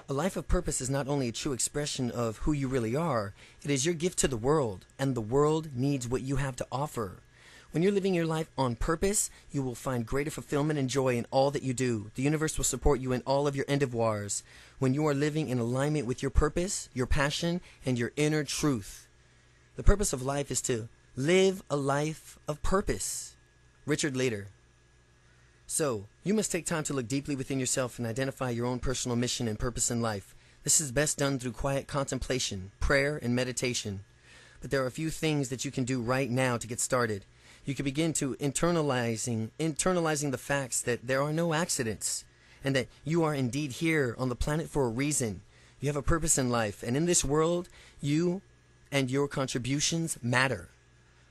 A life of purpose is not only a true expression of who you really are, it is your gift to the world, and the world needs what you have to offer. When you're living your life on purpose, you will find greater fulfillment and joy in all that you do. The universe will support you in all of your endeavors. When you are living in alignment with your purpose, your passion, and your inner truth. The purpose of life is to live a life of purpose. Richard Leader. So, you must take time to look deeply within yourself and identify your own personal mission and purpose in life. This is best done through quiet contemplation, prayer, and meditation. But there are a few things that you can do right now to get started. You can begin to internalizing the facts that there are no accidents and that you are indeed here on the planet for a reason. You have a purpose in life, and in this world, you and your contributions matter.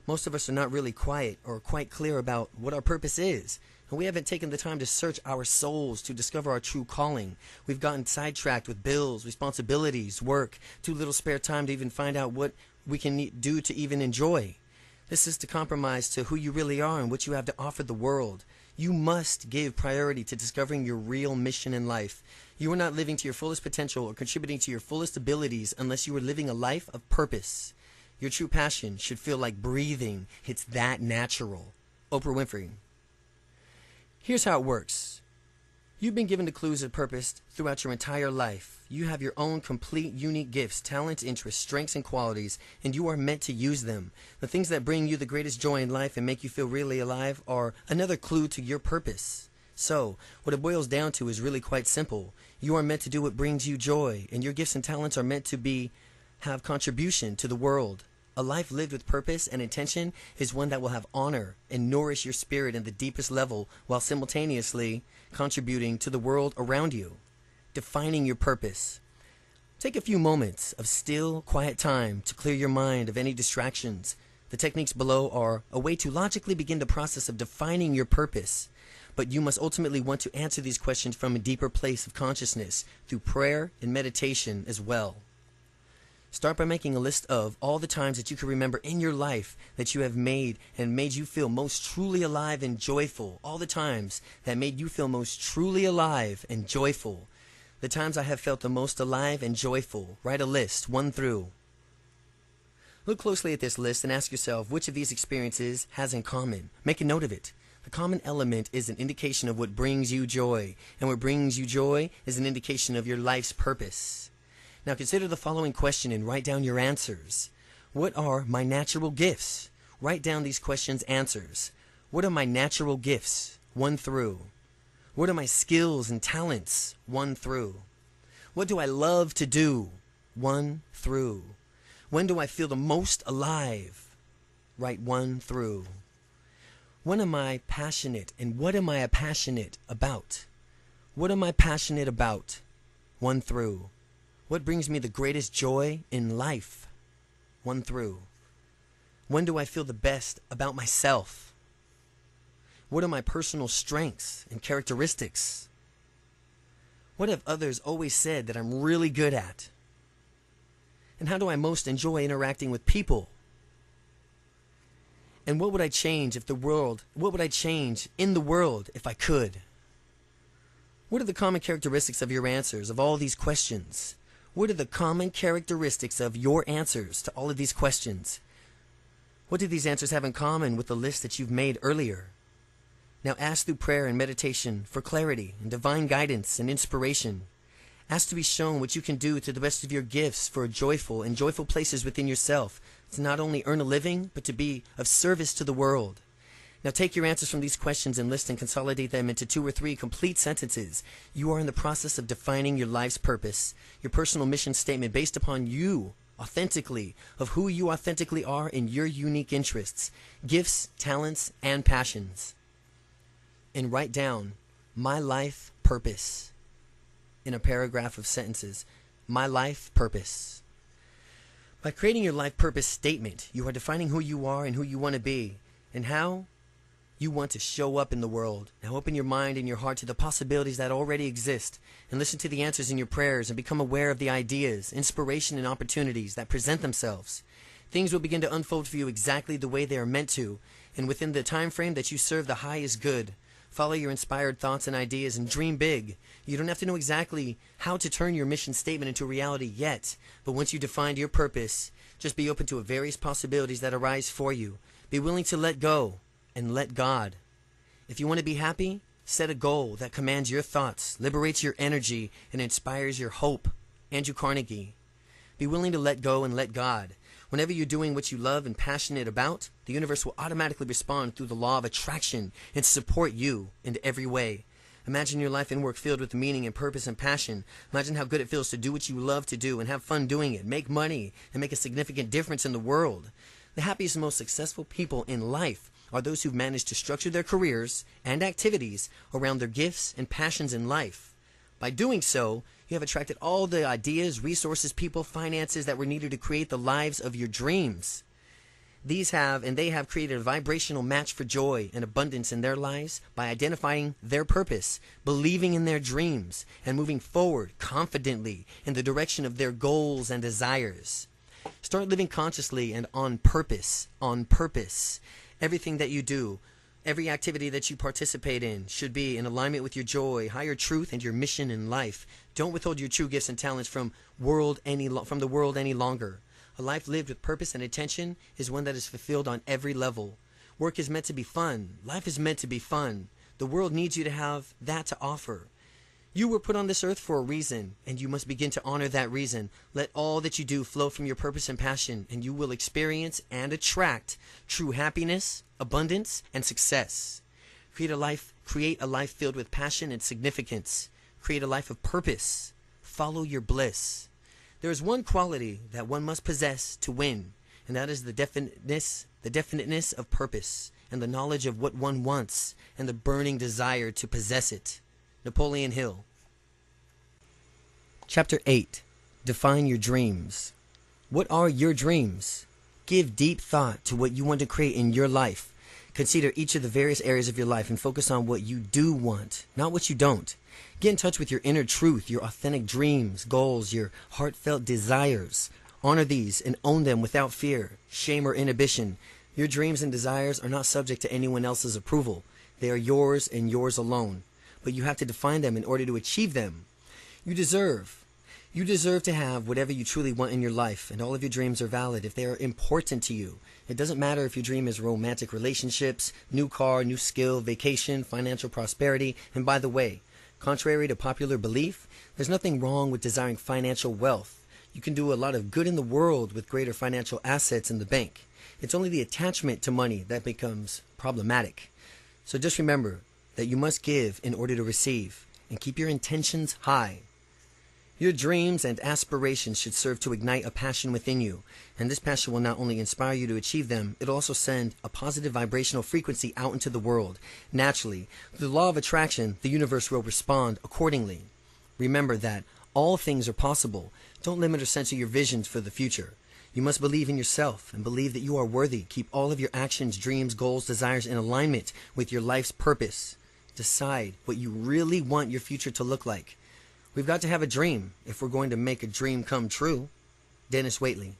Most of us are not really quiet or quite clear about what our purpose is, and we haven't taken the time to search our souls to discover our true calling. We've gotten sidetracked with bills, responsibilities, work, too little spare time to even find out what we can do to even enjoy. This is to compromise to who you really are and what you have to offer the world. You must give priority to discovering your real mission in life. You are not living to your fullest potential or contributing to your fullest abilities unless you are living a life of purpose. Your true passion should feel like breathing. It's that natural. Oprah Winfrey. Here's how it works. You've been given the clues of purpose throughout your entire life. You have your own complete, unique gifts, talents, interests, strengths, and qualities, and you are meant to use them. The things that bring you the greatest joy in life and make you feel really alive are another clue to your purpose. So, what it boils down to is really quite simple. You are meant to do what brings you joy, and your gifts and talents are meant to have contribution to the world. A life lived with purpose and intention is one that will have honor and nourish your spirit in the deepest level while simultaneously contributing to the world around you. Defining your purpose. Take a few moments of still, quiet time to clear your mind of any distractions. The techniques below are a way to logically begin the process of defining your purpose. But you must ultimately want to answer these questions from a deeper place of consciousness through prayer and meditation as well. Start by making a list of all the times that you can remember in your life that you have made you feel most truly alive and joyful. All the times that made you feel most truly alive and joyful. The times I have felt the most alive and joyful. Write a list, 1 through. Look closely at this list and ask yourself which of these experiences has in common. Make a note of it. The common element is an indication of what brings you joy, and what brings you joy is an indication of your life's purpose. Now consider the following question and write down your answers. What are my natural gifts? Write down these questions' answers. What are my natural gifts? 1 through. What are my skills and talents? 1 through. What do I love to do? 1 through. When do I feel the most alive? Write 1 through. When am I passionate, and what am I passionate about? What am I passionate about? 1 through. What brings me the greatest joy in life? 1 through. When do I feel the best about myself? What are my personal strengths and characteristics? What have others always said that I'm really good at? And how do I most enjoy interacting with people? And what would I change in the world if I could? What are the common characteristics of your answers of all these questions? What are the common characteristics of your answers to all of these questions? What do these answers have in common with the list that you've made earlier? Now ask through prayer and meditation for clarity and divine guidance and inspiration. Ask to be shown what you can do to the best of your gifts for joyful places within yourself, to not only earn a living, but to be of service to the world. Now take your answers from these questions and list and consolidate them into 2 or 3 complete sentences. You are in the process of defining your life's purpose, your personal mission statement based upon you, authentically, of who you authentically are in your unique interests, gifts, talents, and passions. And write down, my life purpose, in a paragraph of sentences. My life purpose. By creating your life purpose statement, you are defining who you are and who you want to be, and how you want to show up in the world. Now open your mind and your heart to the possibilities that already exist, and listen to the answers in your prayers, and become aware of the ideas, inspiration, and opportunities that present themselves. Things will begin to unfold for you exactly the way they are meant to, and within the time frame that you serve the highest good. Follow your inspired thoughts and ideas and dream big. You don't have to know exactly how to turn your mission statement into reality yet, but once you defined your purpose, just be open to various possibilities that arise for you. Be willing to let go and let God. If you want to be happy, set a goal that commands your thoughts, liberates your energy, and inspires your hope. Andrew Carnegie. Be willing to let go and let God. Whenever you're doing what you love and passionate about, the universe will automatically respond through the law of attraction and support you in every way. Imagine your life and work filled with meaning and purpose and passion. Imagine how good it feels to do what you love to do and have fun doing it, make money, and make a significant difference in the world. The happiest and most successful people in life are those who've managed to structure their careers and activities around their gifts and passions in life. By doing so, you have attracted all the ideas, resources, people, finances that were needed to create the lives of your dreams. They have created a vibrational match for joy and abundance in their lives by identifying their purpose, believing in their dreams, and moving forward confidently in the direction of their goals and desires. Start living consciously and on purpose. On purpose. Everything that you do, every activity that you participate in should be in alignment with your joy, higher truth, and your mission in life. Don't withhold your true gifts and talents from the world any longer. A life lived with purpose and intention is one that is fulfilled on every level. Work is meant to be fun. Life is meant to be fun. The world needs you to have that to offer. You were put on this earth for a reason, and you must begin to honor that reason. Let all that you do flow from your purpose and passion, and you will experience and attract true happiness, abundance, and success. Create a life filled with passion and significance. Create a life of purpose. Follow your bliss. There is one quality that one must possess to win, and that is the definiteness of purpose, and the knowledge of what one wants, and the burning desire to possess it. Napoleon Hill. Chapter 8. Define your dreams. What are your dreams? Give deep thought to what you want to create in your life. Consider each of the various areas of your life and focus on what you do want, not what you don't. Get in touch with your inner truth, your authentic dreams, goals, your heartfelt desires. Honor these and own them without fear, shame, or inhibition. Your dreams and desires are not subject to anyone else's approval. They are yours and yours alone. But you have to define them in order to achieve them. You deserve to have whatever you truly want in your life, and all of your dreams are valid if they are important to you. It doesn't matter if your dream is romantic relationships, new car, new skill, vacation, financial prosperity. And by the way, contrary to popular belief, there's nothing wrong with desiring financial wealth. You can do a lot of good in the world with greater financial assets in the bank. It's only the attachment to money that becomes problematic. So just remember that you must give in order to receive, and keep your intentions high. Your dreams and aspirations should serve to ignite a passion within you, and this passion will not only inspire you to achieve them, it'll also send a positive vibrational frequency out into the world. Naturally, through the law of attraction, the universe will respond accordingly. Remember that all things are possible. Don't limit or censor your visions for the future. You must believe in yourself and believe that you are worthy. Keep all of your actions, dreams, goals, desires in alignment with your life's purpose. Decide what you really want your future to look like. We've got to have a dream if we're going to make a dream come true. Dennis Waitley.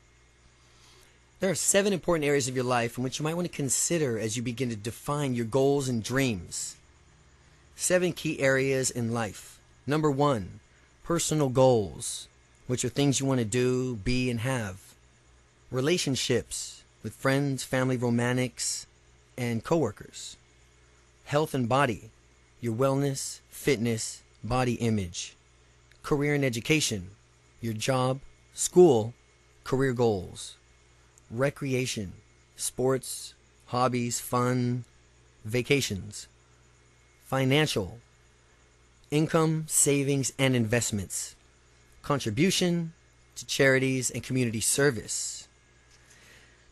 There are 7 important areas of your life in which you might want to consider as you begin to define your goals and dreams. 7 key areas in life. Number 1, personal goals, which are things you want to do, be, and have. Relationships with friends, family, romantics, and coworkers. Health and body, your wellness, fitness, body image. Career and education, your job, school, career goals. Recreation, sports, hobbies, fun, vacations. Financial, income, savings, and investments. Contribution to charities and community service.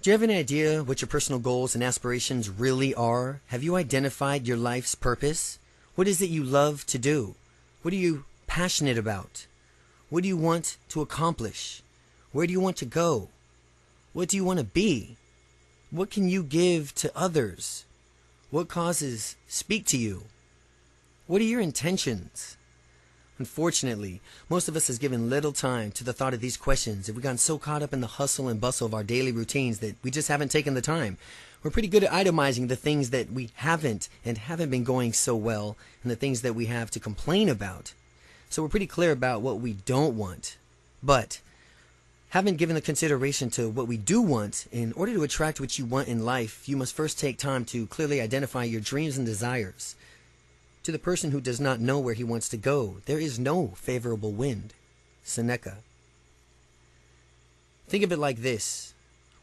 Do you have any idea what your personal goals and aspirations really are? Have you identified your life's purpose? What is it you love to do? What are you passionate about? What do you want to accomplish? Where do you want to go? What do you want to be? What can you give to others? What causes speak to you? What are your intentions? Unfortunately, most of us has given little time to the thought of these questions, and we've gotten so caught up in the hustle and bustle of our daily routines that we just haven't taken the time. We're pretty good at itemizing the things that we haven't been going so well, and the things that we have to complain about. So we're pretty clear about what we don't want. But having given the consideration to what we do want, in order to attract what you want in life, you must first take time to clearly identify your dreams and desires. To the person who does not know where he wants to go, there is no favorable wind. Seneca. Think of it like this.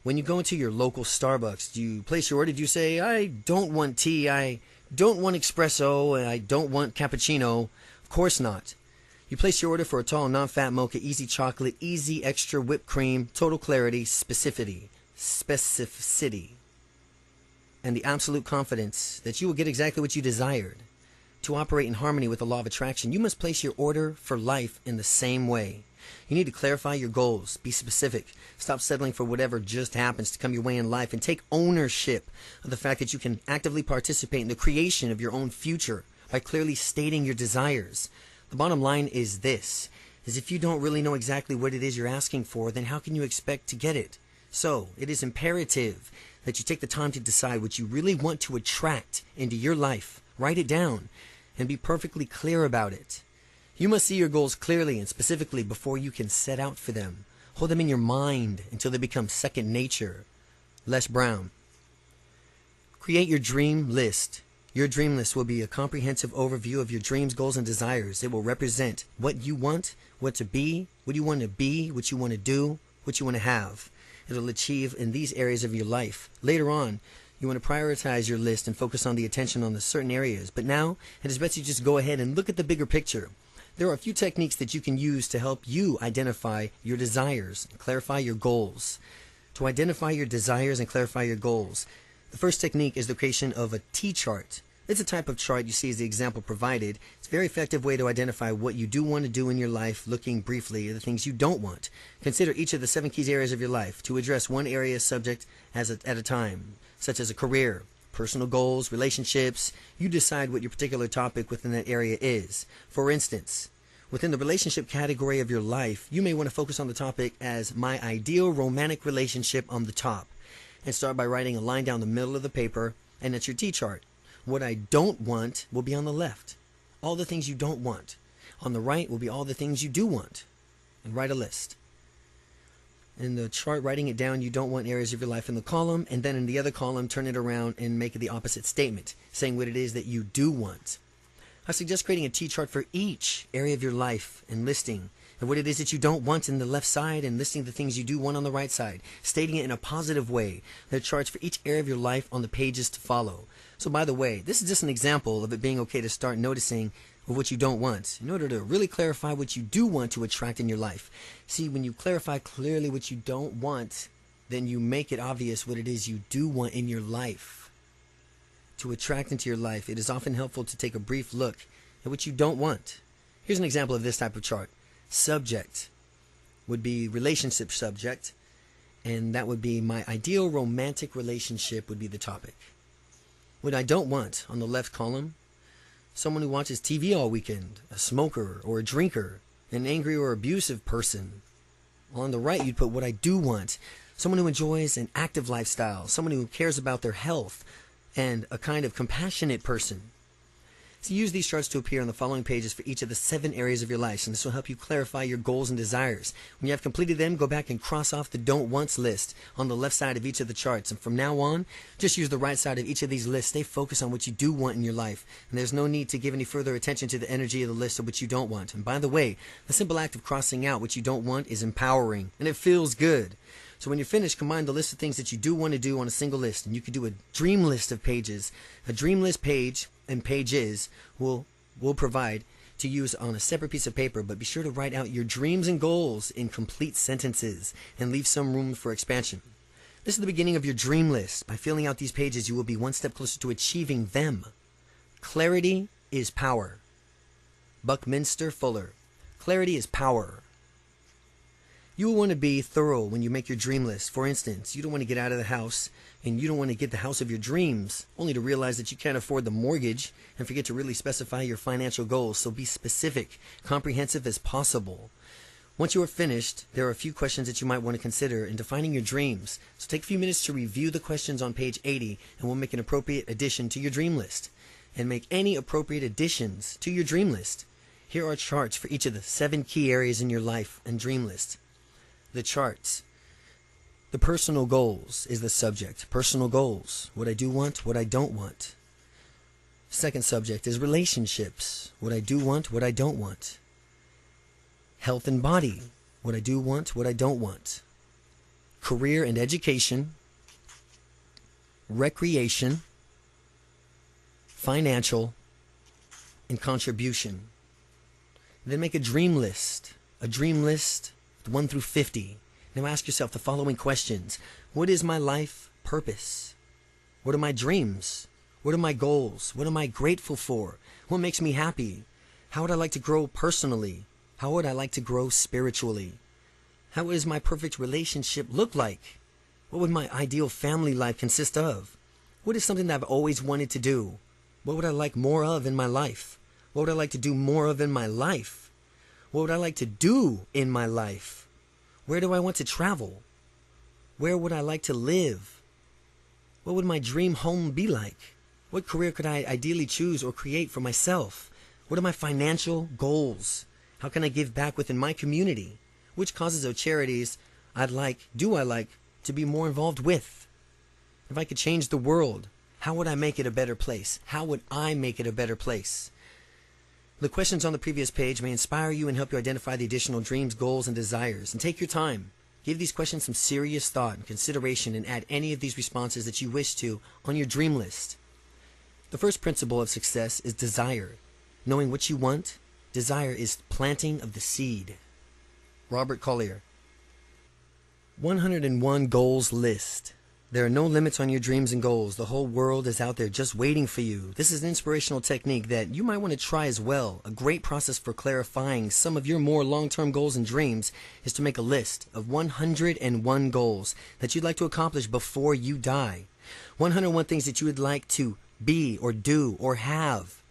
When you go into your local Starbucks, do you place your order? Do you say, I don't want tea, I don't want espresso, and I don't want cappuccino? Of course not. You place your order for a tall, non-fat mocha, easy chocolate, easy extra whipped cream, total clarity, specificity, and the absolute confidence that you will get exactly what you desired. To operate in harmony with the law of attraction, you must place your order for life in the same way. You need to clarify your goals, be specific, stop settling for whatever just happens to come your way in life, and take ownership of the fact that you can actively participate in the creation of your own future by clearly stating your desires. The bottom line is this: is if you don't really know exactly what it is you're asking for, then how can you expect to get it? So, it is imperative that you take the time to decide what you really want to attract into your life. Write it down and be perfectly clear about it. You must see your goals clearly and specifically before you can set out for them. Hold them in your mind until they become second nature. Les Brown. Create your dream list. Your dream list will be a comprehensive overview of your dreams, goals, and desires. It will represent what you want, what to be, what you want to be, what you want to do, what you want to have. It will achieve in these areas of your life. Later on, you want to prioritize your list and focus on the attention on the certain areas. But now, it is best you just go ahead and look at the bigger picture. There are a few techniques that you can use to help you identify your desires and clarify your goals. To identify your desires and clarify your goals, the first technique is the creation of a T-chart. It's a type of chart you see as the example provided. It's a very effective way to identify what you do want to do in your life, looking briefly at the things you don't want. Consider each of the 7 key areas of your life to address one area subject at a time, such as a career, personal goals, relationships. You decide what your particular topic within that area is. For instance, within the relationship category of your life, you may want to focus on the topic as my ideal romantic relationship on the top. And start by writing a line down the middle of the paper, and that's your T-chart. What I don't want will be on the left. All the things you don't want. On the right will be all the things you do want. And write a list. In the chart, writing it down, you don't want areas of your life in the column, and then in the other column, turn it around and make it the opposite statement, saying what it is that you do want. I suggest creating a T-chart for each area of your life and listing and what it is that you don't want in the left side and listing the things you do want on the right side, stating it in a positive way. There are charts for each area of your life on the pages to follow. So by the way, this is just an example of it being okay to start noticing what you don't want in order to really clarify what you do want to attract in your life. See, when you clarify clearly what you don't want, then you make it obvious what it is you do want in your life. To attract into your life, it is often helpful to take a brief look at what you don't want. Here's an example of this type of chart. Subject would be relationship subject, and that would be my ideal romantic relationship would be the topic. What I don't want on the left column, someone who watches TV all weekend, a smoker or a drinker, an angry or abusive person. On the right, you'd put what I do want, someone who enjoys an active lifestyle, someone who cares about their health, and a kind of compassionate person. So use these charts to appear on the following pages for each of the 7 areas of your life, and this will help you clarify your goals and desires. When you have completed them, go back and cross off the don't wants list on the left side of each of the charts. And from now on, just use the right side of each of these lists. Stay focused on what you do want in your life. And there's no need to give any further attention to the energy of the list of what you don't want. And by the way, the simple act of crossing out what you don't want is empowering, and it feels good. So when you're finished, combine the list of things that you do want to do on a single list, and you can do a dream list of pages. A dream list page and pages will provide to use on a separate piece of paper, but be sure to write out your dreams and goals in complete sentences and leave some room for expansion. This is the beginning of your dream list. By filling out these pages, you will be one step closer to achieving them. Clarity is power. Buckminster Fuller. Clarity is power. You will want to be thorough when you make your dream list. For instance, you don't want to get out of the house and you don't want to get the house of your dreams only to realize that you can't afford the mortgage and forget to really specify your financial goals. So be specific, comprehensive as possible. Once you are finished, there are a few questions that you might want to consider in defining your dreams. So take a few minutes to review the questions on page 80 and we'll make an appropriate addition to your dream list. And make any appropriate additions to your dream list. Here are charts for each of the 7 key areas in your life and dream list. The charts. The personal goals is the subject. Personal goals. What I do want, what I don't want. Second subject is relationships. What I do want, what I don't want. Health and body. What I do want, what I don't want. Career and education. Recreation. Financial. And contribution. Then make a dream list. A dream list 1 through 50. Now ask yourself the following questions. What is my life purpose? What are my dreams? What are my goals? What am I grateful for? What makes me happy? How would I like to grow personally? How would I like to grow spiritually? How does my perfect relationship look like? What would my ideal family life consist of? What is something that I've always wanted to do? What would I like more of in my life? What would I like to do more of in my life? What would I like to do in my life? Where do I want to travel? Where would I like to live? What would my dream home be like? What career could I ideally choose or create for myself? What are my financial goals? How can I give back within my community? Which causes or charities I like to be more involved with? If I could change the world, how would I make it a better place? How would I make it a better place? The questions on the previous page may inspire you and help you identify the additional dreams, goals, and desires. And take your time. Give these questions some serious thought and consideration and add any of these responses that you wish to on your dream list. The first principle of success is desire. Knowing what you want, desire is planting of the seed. Robert Collier. 101 Goals List. There are no limits on your dreams and goals. The whole world is out there just waiting for you. This is an inspirational technique that you might want to try as well. A great process for clarifying some of your more long-term goals and dreams is to make a list of 101 goals that you'd like to accomplish before you die. 101 things that you would like to be or do or have.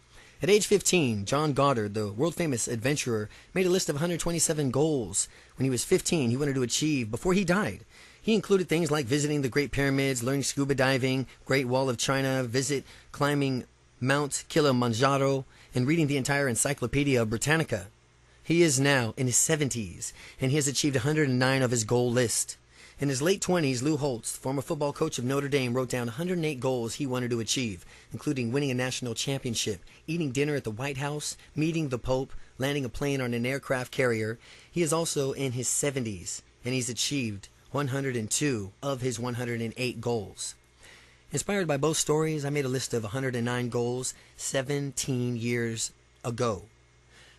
At age 15, John Goddard, the world-famous adventurer, made a list of 127 goals when he was 15 he wanted to achieve before he died. He included things like visiting the Great Pyramids, learning scuba diving, Great Wall of China, climbing Mount Kilimanjaro, and reading the entire Encyclopedia Britannica. He is now in his 70s, and he has achieved 109 of his goal list. In his late 20s, Lou Holtz, former football coach of Notre Dame, wrote down 108 goals he wanted to achieve, including winning a national championship, eating dinner at the White House, meeting the Pope, landing a plane on an aircraft carrier. He is also in his 70s, and he's achieved 102 of his 108 goals. Inspired by both stories, I made a list of 109 goals 17 years ago.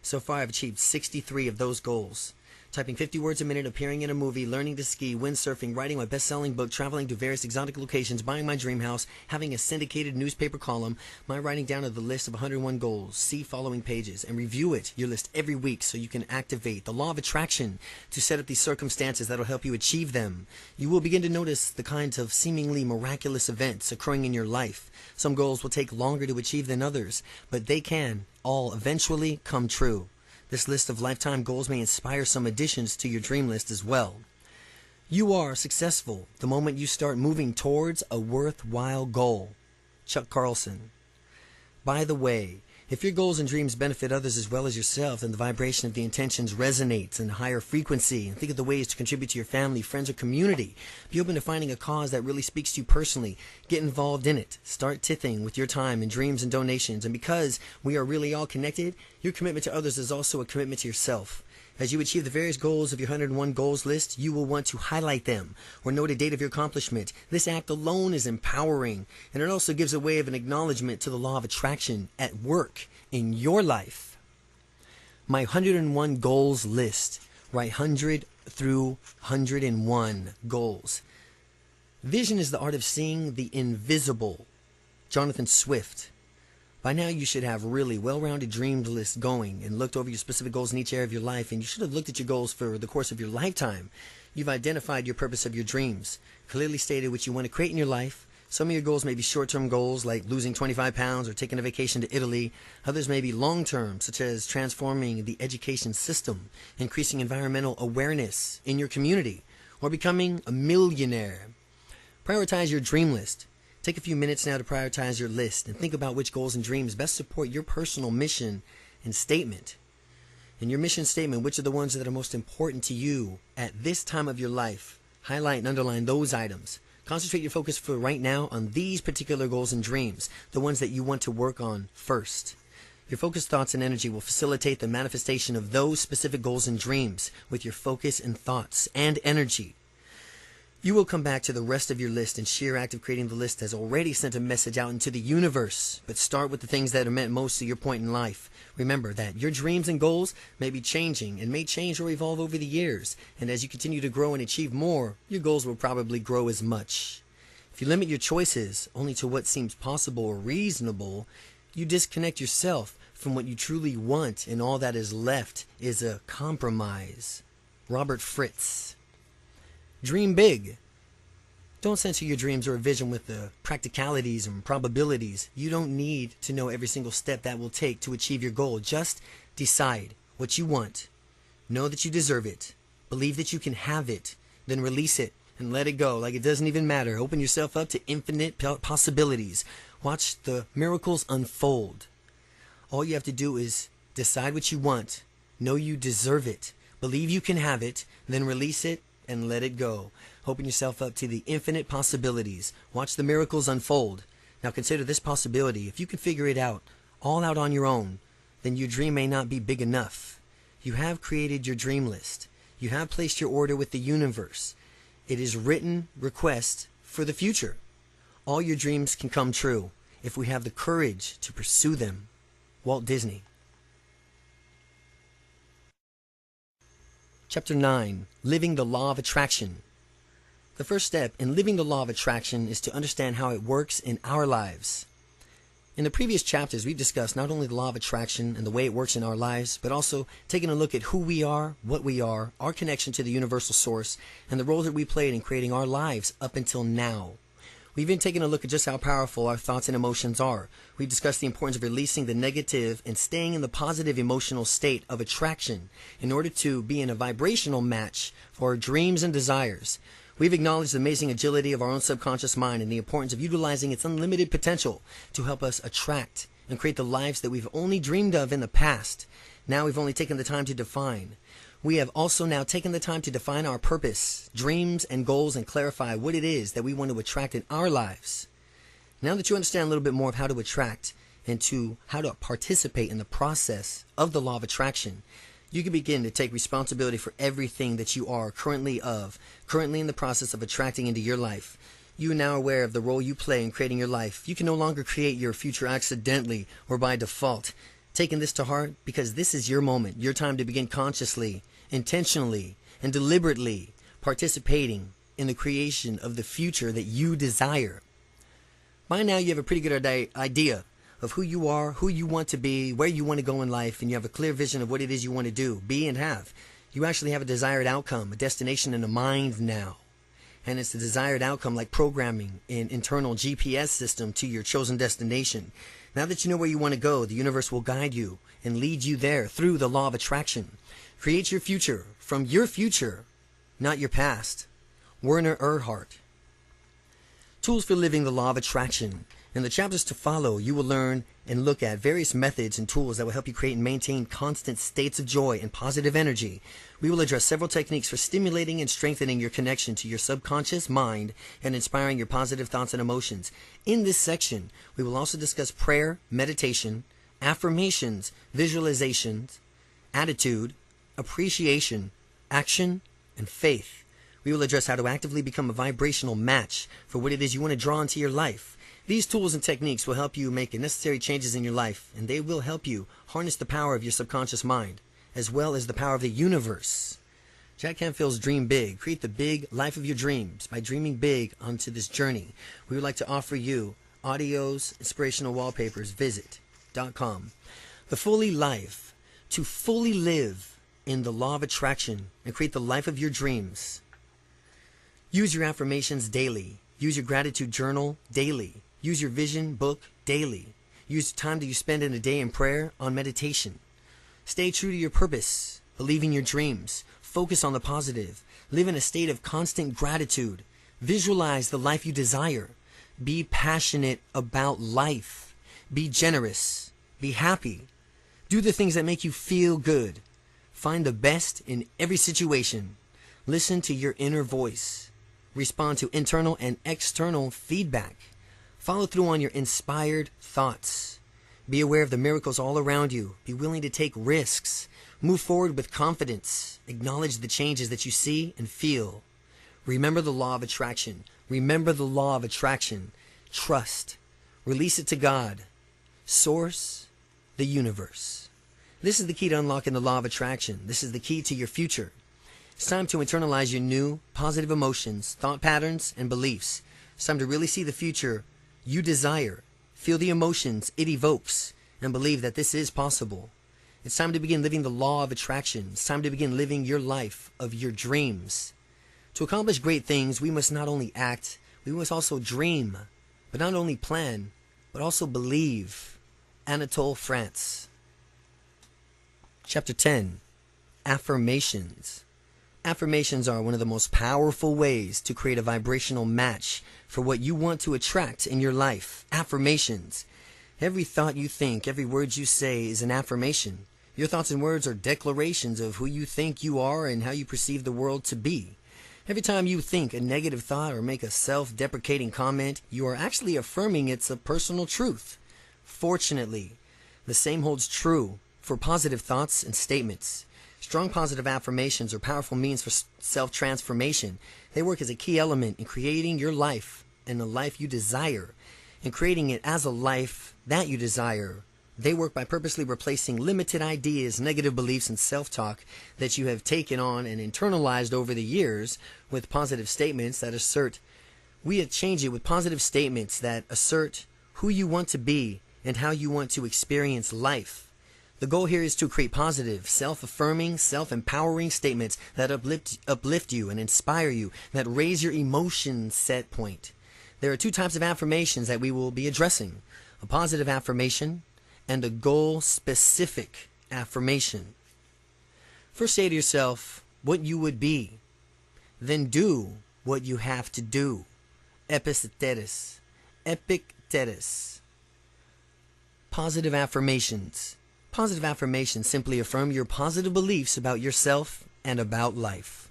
So far, I've achieved 63 of those goals. Typing 50 words a minute, appearing in a movie, learning to ski, windsurfing, writing my best-selling book, traveling to various exotic locations, buying my dream house, having a syndicated newspaper column, my writing down of the list of 101 goals. See following pages and review your list every week so you can activate the law of attraction to set up these circumstances that will help you achieve them. You will begin to notice the kinds of seemingly miraculous events occurring in your life. Some goals will take longer to achieve than others, but they can all eventually come true. This list of lifetime goals may inspire some additions to your dream list as well. You are successful the moment you start moving towards a worthwhile goal. Chuck Carlson. By the way, if your goals and dreams benefit others as well as yourself, then the vibration of the intentions resonates in a higher frequency. And think of the ways to contribute to your family, friends, or community. Be open to finding a cause that really speaks to you personally. Get involved in it. Start tithing with your time and dreams and donations. And because we are really all connected, your commitment to others is also a commitment to yourself. As you achieve the various goals of your 101 goals list, you will want to highlight them or note a date of your accomplishment. This act alone is empowering, and it also gives a way of an acknowledgement to the law of attraction at work in your life. My 101 goals list. Write 100 through 101 goals. Vision is the art of seeing the invisible. Jonathan Swift. By now you should have really well-rounded dream list going and looked over your specific goals in each area of your life, and you should have looked at your goals for the course of your lifetime. You've identified your purpose of your dreams, clearly stated what you want to create in your life. Some of your goals may be short-term goals like losing 25 pounds or taking a vacation to Italy. Others may be long-term, such as transforming the education system, increasing environmental awareness in your community, or becoming a millionaire. Prioritize your dream list. Take a few minutes now to prioritize your list and think about which goals and dreams best support your personal mission and statement. In your mission statement, which are the ones that are most important to you at this time of your life? Highlight and underline those items. Concentrate your focus for right now on these particular goals and dreams, the ones that you want to work on first. Your focused thoughts and energy will facilitate the manifestation of those specific goals and dreams with your focus and thoughts and energy. You will come back to the rest of your list, and sheer act of creating the list has already sent a message out into the universe. But start with the things that are meant most to your point in life. Remember that your dreams and goals may be changing and may change or evolve over the years. And as you continue to grow and achieve more, your goals will probably grow as much. If you limit your choices only to what seems possible or reasonable, you disconnect yourself from what you truly want, and all that is left is a compromise. Robert Fritz. Dream big. Don't censor your dreams or a vision with the practicalities and probabilities. You don't need to know every single step that will take to achieve your goal. Just decide what you want Know that you deserve it. Believe that you can have it. Then release it and let it go like it doesn't even matter. Open yourself up to infinite possibilities. Watch the miracles unfold. All you have to do is decide what you want. Know you deserve it. Believe you can have it. Then release it and let it go. Open yourself up to the infinite possibilities. Watch the miracles unfold. Now consider this possibility. If you can figure it out, all out on your own, then your dream may not be big enough. You have created your dream list. You have placed your order with the universe. It is written request for the future. All your dreams can come true if we have the courage to pursue them. Walt Disney. Chapter 9. Living the Law of Attraction. The first step in living the law of attraction is to understand how it works in our lives. In the previous chapters, we've discussed not only the law of attraction and the way it works in our lives, but also taking a look at who we are, what we are, our connection to the universal source, and the role that we played in creating our lives up until now. We've even taken a look at just how powerful our thoughts and emotions are. We've discussed the importance of releasing the negative and staying in the positive emotional state of attraction in order to be in a vibrational match for our dreams and desires. We've acknowledged the amazing agility of our own subconscious mind and the importance of utilizing its unlimited potential to help us attract and create the lives that we've only dreamed of in the past. Now we've only taken the time to define. We have also now taken the time to define our purpose, dreams, and goals and clarify what it is that we want to attract in our lives. Now that you understand a little bit more of how to attract and to how to participate in the process of the law of attraction, you can begin to take responsibility for everything that you are currently in the process of attracting into your life. You are now aware of the role you play in creating your life. You can no longer create your future accidentally or by default. Taking this to heart because this is your moment, your time to begin consciously, intentionally, and deliberately participating in the creation of the future that you desire. By now you have a pretty good idea of who you are, who you want to be, where you want to go in life, and you have a clear vision of what it is you want to do, be, and have. You actually have a desired outcome, a destination in the mind now. And it's the desired outcome like programming an internal GPS system to your chosen destination. Now that you know where you want to go, the universe will guide you and lead you there through the law of attraction. Create your future from your future, not your past. Werner Erhard. Tools for living the law of attraction. In the chapters to follow, you will learn and look at various methods and tools that will help you create and maintain constant states of joy and positive energy. We will address several techniques for stimulating and strengthening your connection to your subconscious mind and inspiring your positive thoughts and emotions. In this section, we will also discuss prayer, meditation, affirmations, visualizations, attitude, appreciation, action, and faith. We will address how to actively become a vibrational match for what it is you want to draw into your life. These tools and techniques will help you make the necessary changes in your life, and they will help you harness the power of your subconscious mind, as well as the power of the universe. Jack Canfield's Dream Big. Create the big life of your dreams by dreaming big onto this journey. We would like to offer you audios, inspirational wallpapers. Visit.com. The Fully Life. To fully live in the law of attraction and create the life of your dreams. Use your affirmations daily. Use your gratitude journal daily. Use your vision book daily. Use the time that you spend in a day in prayer on meditation. Stay true to your purpose. Believe in your dreams. Focus on the positive. Live in a state of constant gratitude. Visualize the life you desire. Be passionate about life. Be generous. Be happy. Do the things that make you feel good. Find the best in every situation. Listen to your inner voice. Respond to internal and external feedback. Follow through on your inspired thoughts. Be aware of the miracles all around you. Be willing to take risks. Move forward with confidence. Acknowledge the changes that you see and feel. Remember the law of attraction. Remember the law of attraction. Trust. Release it to God. Source. The universe. This is the key to unlocking the law of attraction. This is the key to your future. It's time to internalize your new positive emotions, thought patterns, and beliefs. It's time to really see the future you desire, feel the emotions it evokes, and believe that this is possible. It's time to begin living the law of attraction. It's time to begin living your life of your dreams. To accomplish great things, we must not only act, we must also dream, but not only plan, but also believe. Anatole France. Chapter 10. Affirmations. Affirmations are one of the most powerful ways to create a vibrational match for what you want to attract in your life. Affirmations. Every thought you think, every word you say is an affirmation. Your thoughts and words are declarations of who you think you are and how you perceive the world to be. Every time you think a negative thought or make a self-deprecating comment, you are actually affirming it's a personal truth. Fortunately, the same holds true for positive thoughts and statements. Strong positive affirmations are powerful means for self-transformation. They work as a key element in creating your life and the life you desire, and creating it as a life that you desire. They work by purposely replacing limited ideas, negative beliefs, and self-talk that you have taken on and internalized over the years with positive statements that assert. We change it with positive statements that assert who you want to be and how you want to experience life. The goal here is to create positive, self-affirming, self-empowering statements that uplift you and inspire you, that raise your emotion set point. There are two types of affirmations that we will be addressing: a positive affirmation and a goal-specific affirmation. First, say to yourself what you would be, then do what you have to do. Epictetus. Positive affirmations. Positive affirmations simply affirm your positive beliefs about yourself and about life.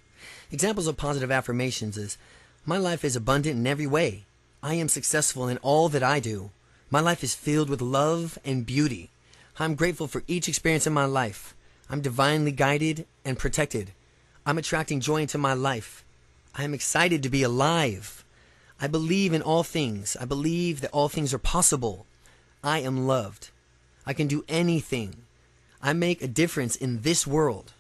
Examples of positive affirmations is: my life is abundant in every way. I am successful in all that I do. My life is filled with love and beauty. I'm grateful for each experience in my life. I'm divinely guided and protected. I'm attracting joy into my life. I am excited to be alive. I believe in all things. I believe that all things are possible. I am loved. I can do anything. I make a difference in this world.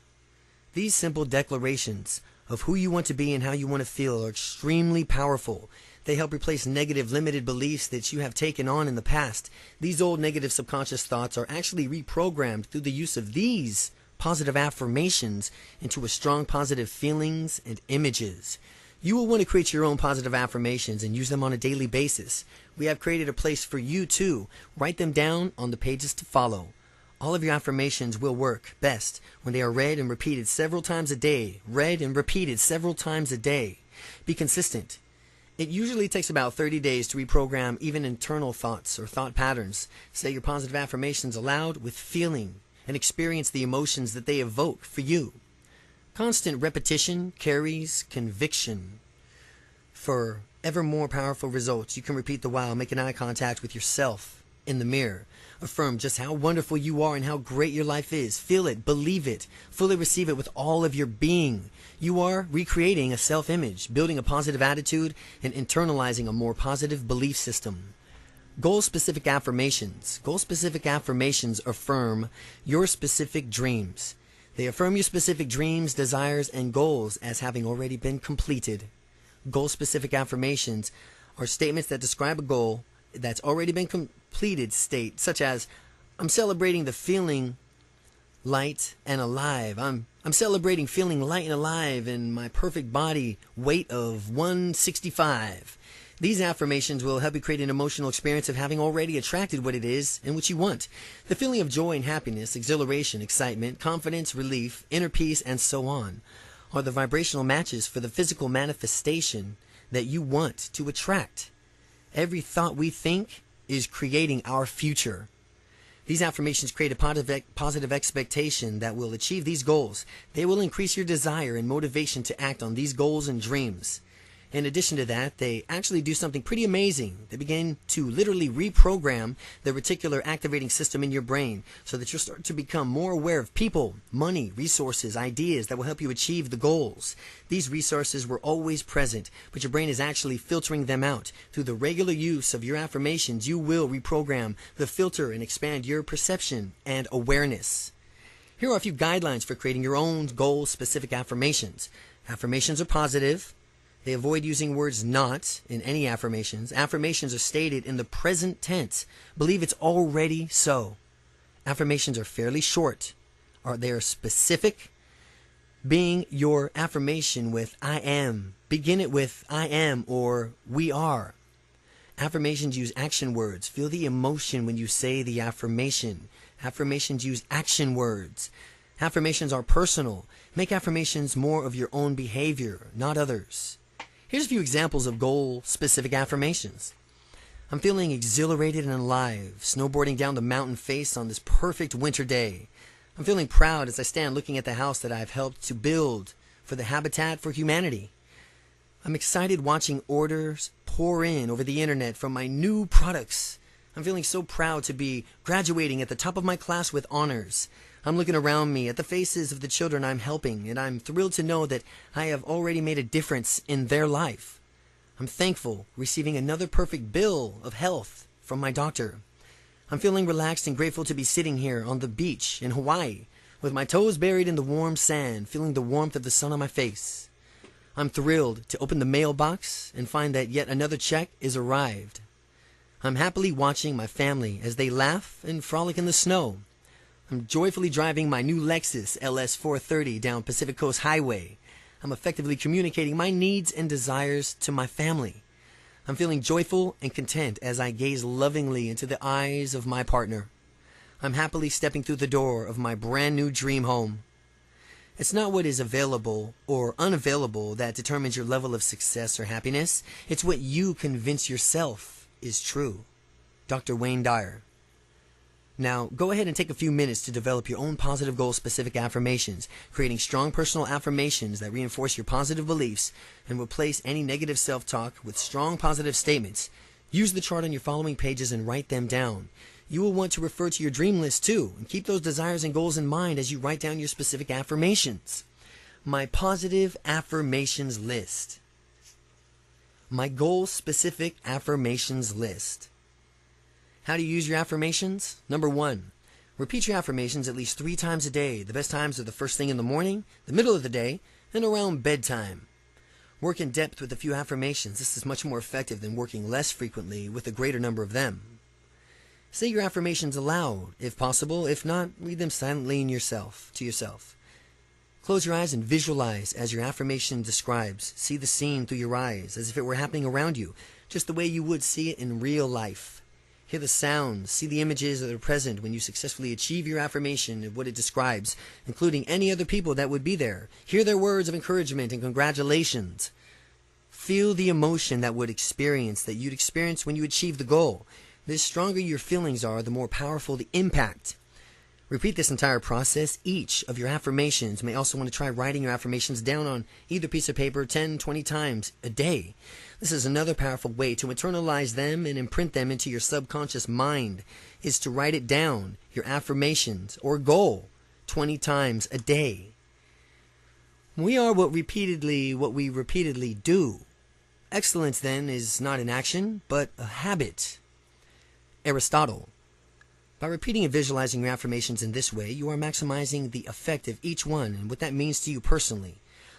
These simple declarations of who you want to be and how you want to feel are extremely powerful. They help replace negative, limited beliefs that you have taken on in the past. These old negative subconscious thoughts are actually reprogrammed through the use of these positive affirmations into a strong positive feelings and images. You will want to create your own positive affirmations and use them on a daily basis. We have created a place for you to write them down on the pages to follow. All of your affirmations will work best when they are read and repeated several times a day. Read and repeated several times a day. Be consistent. It usually takes about 30 days to reprogram even internal thoughts or thought patterns. Say your positive affirmations aloud with feeling and experience the emotions that they evoke for you. Constant repetition carries conviction. For ever more powerful results, you can repeat the while making eye contact with yourself in the mirror. Affirm just how wonderful you are and how great your life is. Feel it, believe it, fully receive it with all of your being. You are recreating a self-image, building a positive attitude, and internalizing a more positive belief system. Goal-specific affirmations. Goal-specific affirmations affirm your specific dreams. They affirm your specific dreams, desires, and goals as having already been completed. Goal-specific affirmations are statements that describe a goal that's already been completed state, such as, I'm celebrating the feeling light and alive. I'm celebrating feeling light and alive in my perfect body weight of 165. These affirmations will help you create an emotional experience of having already attracted what it is and what you want. The feeling of joy and happiness, exhilaration, excitement, confidence, relief, inner peace, and so on are the vibrational matches for the physical manifestation that you want to attract. Every thought we think is creating our future. These affirmations create a positive expectation that will achieve these goals. They will increase your desire and motivation to act on these goals and dreams. In addition to that, they actually do something pretty amazing. They begin to literally reprogram the reticular activating system in your brain so that you'll start to become more aware of people, money, resources, ideas that will help you achieve the goals. These resources were always present, but your brain is actually filtering them out. Through the regular use of your affirmations, you will reprogram the filter and expand your perception and awareness. Here are a few guidelines for creating your own goal-specific affirmations. Affirmations are positive. They avoid using words not in any affirmations. Affirmations are stated in the present tense. Believe it's already so. Affirmations are fairly short. They are specific. Being your affirmation with I am. Begin it with I am or we are. Affirmations use action words. Feel the emotion when you say the affirmation. Affirmations use action words. Affirmations are personal. Make affirmations more of your own behavior, not others. Here's a few examples of goal-specific affirmations. I'm feeling exhilarated and alive, snowboarding down the mountain face on this perfect winter day. I'm feeling proud as I stand looking at the house that I've helped to build for the Habitat for Humanity. I'm excited watching orders pour in over the internet from my new products. I'm feeling so proud to be graduating at the top of my class with honors. I'm looking around me at the faces of the children I'm helping, and I'm thrilled to know that I have already made a difference in their life. I'm thankful receiving another perfect bill of health from my doctor. I'm feeling relaxed and grateful to be sitting here on the beach in Hawaii with my toes buried in the warm sand, feeling the warmth of the sun on my face. I'm thrilled to open the mailbox and find that yet another check is arrived. I'm happily watching my family as they laugh and frolic in the snow. I'm joyfully driving my new Lexus LS 430 down Pacific Coast Highway. I'm effectively communicating my needs and desires to my family. I'm feeling joyful and content as I gaze lovingly into the eyes of my partner. I'm happily stepping through the door of my brand new dream home. It's not what is available or unavailable that determines your level of success or happiness. It's what you convince yourself is true. Dr. Wayne Dyer. Now, go ahead and take a few minutes to develop your own positive goal-specific affirmations, creating strong personal affirmations that reinforce your positive beliefs and replace any negative self-talk with strong positive statements. Use the chart on your following pages and write them down. You will want to refer to your dream list too, and keep those desires and goals in mind as you write down your specific affirmations. My positive affirmations list. My goal-specific affirmations list. How do you use your affirmations? Number 1, repeat your affirmations at least 3 times a day. The best times are the first thing in the morning, the middle of the day, and around bedtime. Work in depth with a few affirmations. This is much more effective than working less frequently with a greater number of them. Say your affirmations aloud, if possible. If not, read them silently to yourself. Close your eyes and visualize as your affirmation describes. See the scene through your eyes as if it were happening around you, just the way you would see it in real life. Hear the sounds, see the images that are present when you successfully achieve your affirmation and what it describes, including any other people that would be there. Hear their words of encouragement and congratulations. Feel the emotion that you'd experience when you achieve the goal. The stronger your feelings are, the more powerful the impact. Repeat this entire process. Each of your affirmations. You may also want to try writing your affirmations down on either piece of paper 10, 20 times a day. This is another powerful way to internalize them and imprint them into your subconscious mind, is to write it down, your affirmations or goal, 20 times a day. We are what we repeatedly do. Excellence, then, is not an action, but a habit. Aristotle. By repeating and visualizing your affirmations in this way, you are maximizing the effect of each one and what that means to you personally.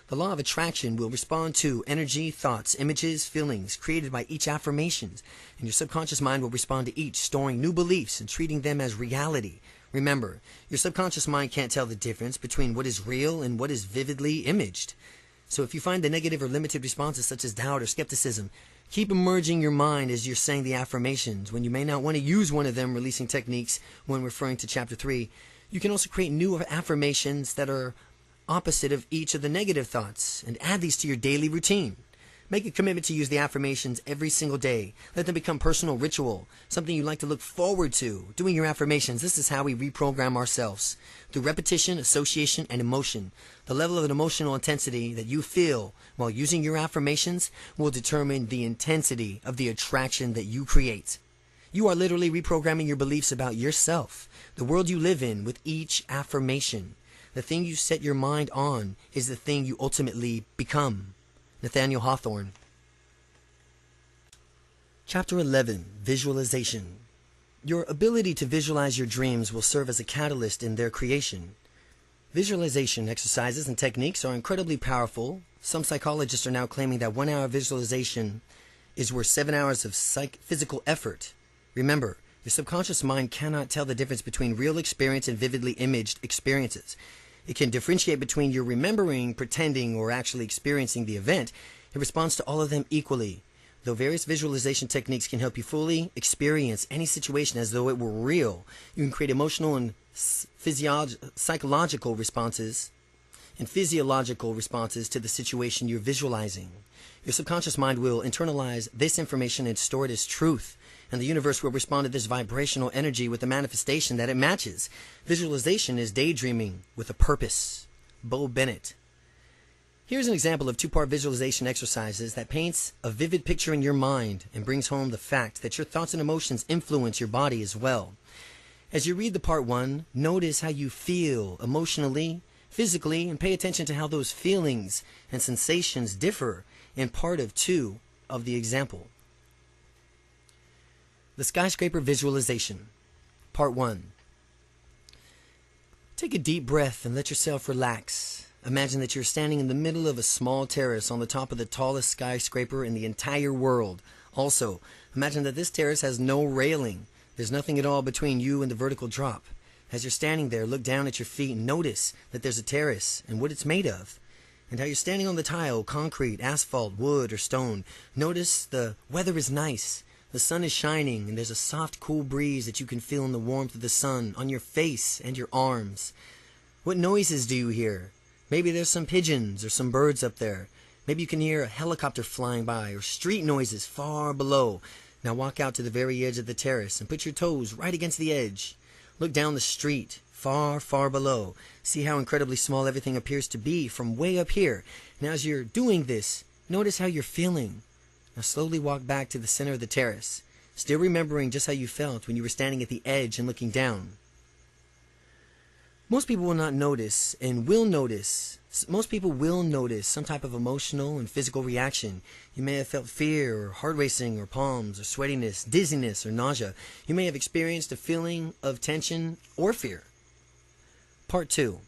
The law of attraction will respond to energy, thoughts, images, feelings created by each affirmation, and your subconscious mind will respond to each, storing new beliefs and treating them as reality. Remember, your subconscious mind can't tell the difference between what is real and what is vividly imaged. So if you find the negative or limited responses such as doubt or skepticism, keep immersing your mind as you're saying the affirmations. When you may not want to use one of them, releasing techniques when referring to Chapter 3, you can also create new affirmations that are opposite of each of the negative thoughts and add these to your daily routine. Make a commitment to use the affirmations every single day. Let them become personal ritual, something you like to look forward to. Doing your affirmations, this is how we reprogram ourselves. Through repetition, association, and emotion. The level of an emotional intensity that you feel while using your affirmations will determine the intensity of the attraction that you create. You are literally reprogramming your beliefs about yourself, the world you live in, with each affirmation. The thing you set your mind on is the thing you ultimately become. Nathaniel Hawthorne. Chapter 11. Visualization. Your ability to visualize your dreams will serve as a catalyst in their creation. Visualization exercises and techniques are incredibly powerful. Some psychologists are now claiming that 1 hour visualization is worth 7 hours of physical effort. Remember, your subconscious mind cannot tell the difference between real experience and vividly imaged experiences. It can differentiate between your remembering, pretending, or actually experiencing the event. It responds to all of them equally. Though various visualization techniques can help you fully experience any situation as though it were real, you can create emotional and psychological responses and physiological responses to the situation you're visualizing. Your subconscious mind will internalize this information and store it as truth, and the universe will respond to this vibrational energy with a manifestation that it matches. Visualization is daydreaming with a purpose. Bo Bennett. Here's an example of two-part visualization exercises that paints a vivid picture in your mind and brings home the fact that your thoughts and emotions influence your body as well. As you read the part 1, notice how you feel emotionally, physically, and pay attention to how those feelings and sensations differ in part 2 of the example. The skyscraper visualization. Part 1. Take a deep breath and let yourself relax. Imagine that you're standing in the middle of a small terrace on the top of the tallest skyscraper in the entire world. Also, imagine that this terrace has no railing. There's nothing at all between you and the vertical drop. As you're standing there, look down at your feet and notice that there's a terrace and what it's made of, and how you're standing on the tile, concrete, asphalt, wood, or stone. Notice the weather is nice. The sun is shining, and there's a soft, cool breeze that you can feel in the warmth of the sun on your face and your arms. What noises do you hear? Maybe there's some pigeons or some birds up there. Maybe you can hear a helicopter flying by or street noises far below. Now walk out to the very edge of the terrace and put your toes right against the edge. Look down the street, far, far below. See how incredibly small everything appears to be from way up here. Now as you're doing this, notice how you're feeling. Now slowly walk back to the center of the terrace, still remembering just how you felt when you were standing at the edge and looking down. Most people will not notice and will notice. Most people will notice some type of emotional and physical reaction. You may have felt fear or heart racing or palms or sweatiness, dizziness or nausea. You may have experienced a feeling of tension or fear. Part 2.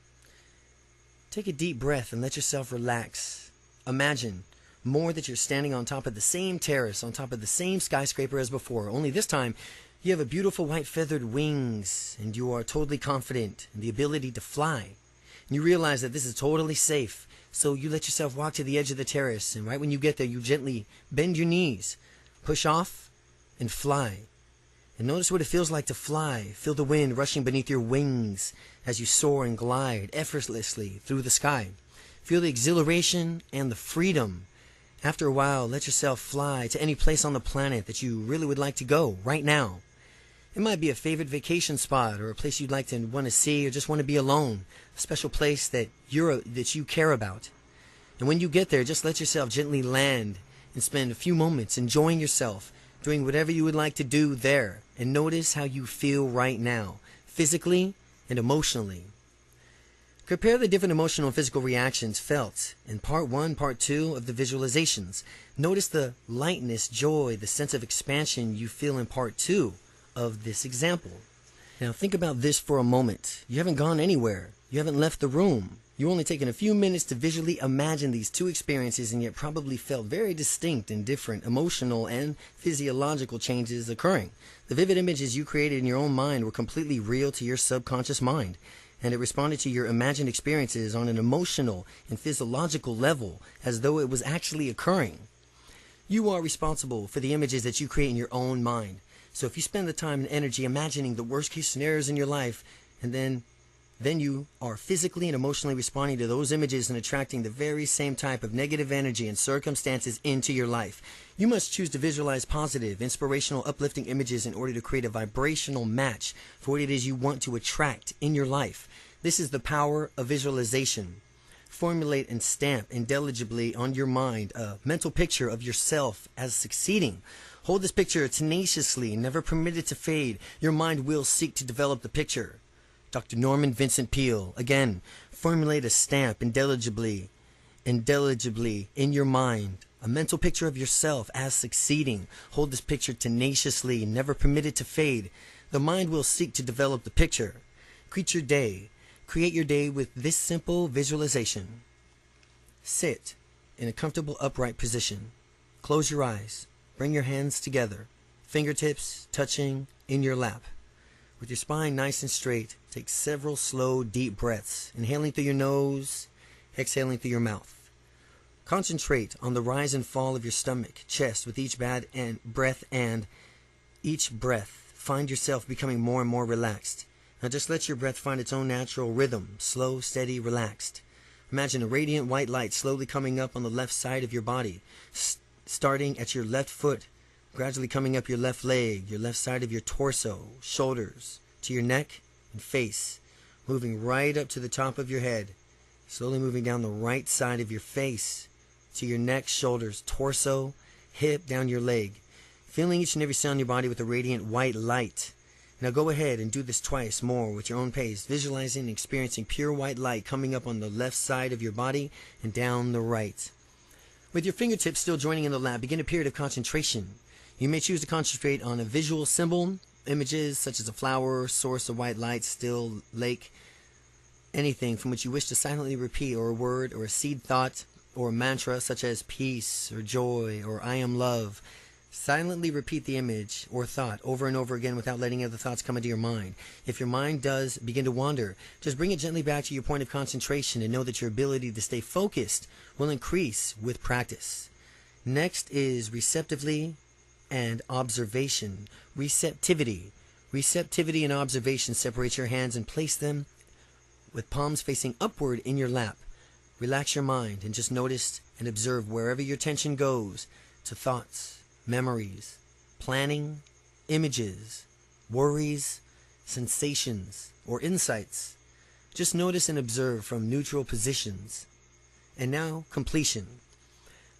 Take a deep breath and let yourself relax. Imagine more that you're standing on top of the same terrace, on top of the same skyscraper as before, only this time you have a beautiful white feathered wings, and you are totally confident in the ability to fly. And you realize that this is totally safe, so you let yourself walk to the edge of the terrace, and right when you get there, you gently bend your knees, push off, and fly. And notice what it feels like to fly. Feel the wind rushing beneath your wings as you soar and glide effortlessly through the sky. Feel the exhilaration and the freedom. After a while, let yourself fly to any place on the planet that you really would like to go right now. It might be a favorite vacation spot or a place you'd like to want to see or just want to be alone, a special place that you care about. And when you get there, just let yourself gently land and spend a few moments enjoying yourself, doing whatever you would like to do there, and notice how you feel right now, physically and emotionally. Compare the different emotional and physical reactions felt in part 1, part 2 of the visualizations. Notice the lightness, joy, the sense of expansion you feel in part 2 of this example. Now think about this for a moment. You haven't gone anywhere. You haven't left the room. You've only taken a few minutes to visually imagine these two experiences, and yet probably felt very distinct and different emotional and physiological changes occurring. The vivid images you created in your own mind were completely real to your subconscious mind, and it responded to your imagined experiences on an emotional and physiological level as though it was actually occurring. You are responsible for the images that you create in your own mind. So if you spend the time and energy imagining the worst case scenarios in your life, and then you are physically and emotionally responding to those images and attracting the very same type of negative energy and circumstances into your life. You must choose to visualize positive, inspirational, uplifting images in order to create a vibrational match for what it is you want to attract in your life. This is the power of visualization. Formulate and stamp indelibly on your mind a mental picture of yourself as succeeding. Hold this picture tenaciously, never permit it to fade. Your mind will seek to develop the picture. Dr. Norman Vincent Peale. Again, formulate a stamp indelibly in your mind. A mental picture of yourself as succeeding. Hold this picture tenaciously, never permit it to fade. The mind will seek to develop the picture. Create your day. Create your day with this simple visualization. Sit in a comfortable upright position. Close your eyes. Bring your hands together, fingertips touching in your lap. With your spine nice and straight, take several slow, deep breaths, inhaling through your nose, exhaling through your mouth. Concentrate on the rise and fall of your stomach, chest with each breath, and each breath find yourself becoming more and more relaxed. Now just let your breath find its own natural rhythm, slow, steady, relaxed. Imagine a radiant white light slowly coming up on the left side of your body, starting at your left foot, gradually coming up your left leg, your left side of your torso, shoulders, to your neck and face, moving right up to the top of your head, slowly moving down the right side of your face, to your neck, shoulders, torso, hip, down your leg, feeling each and every cell in your body with a radiant white light. Now go ahead and do this twice more with your own pace, visualizing and experiencing pure white light coming up on the left side of your body and down the right. With your fingertips still joining in the lap, begin a period of concentration. You may choose to concentrate on a visual symbol, images such as a flower, source of white light, still, lake, anything from which you wish to silently repeat, or a word or a seed thought or a mantra such as peace or joy or I am love. Silently repeat the image or thought over and over again without letting other thoughts come into your mind. If your mind does begin to wander, just bring it gently back to your point of concentration and know that your ability to stay focused will increase with practice. Next is receptively and observation. Receptivity. Receptivity and observation. Separate your hands and place them with palms facing upward in your lap. Relax your mind and just notice and observe wherever your attention goes, to thoughts, memories, planning, images, worries, sensations, or insights. Just notice and observe from neutral positions. And now, completion.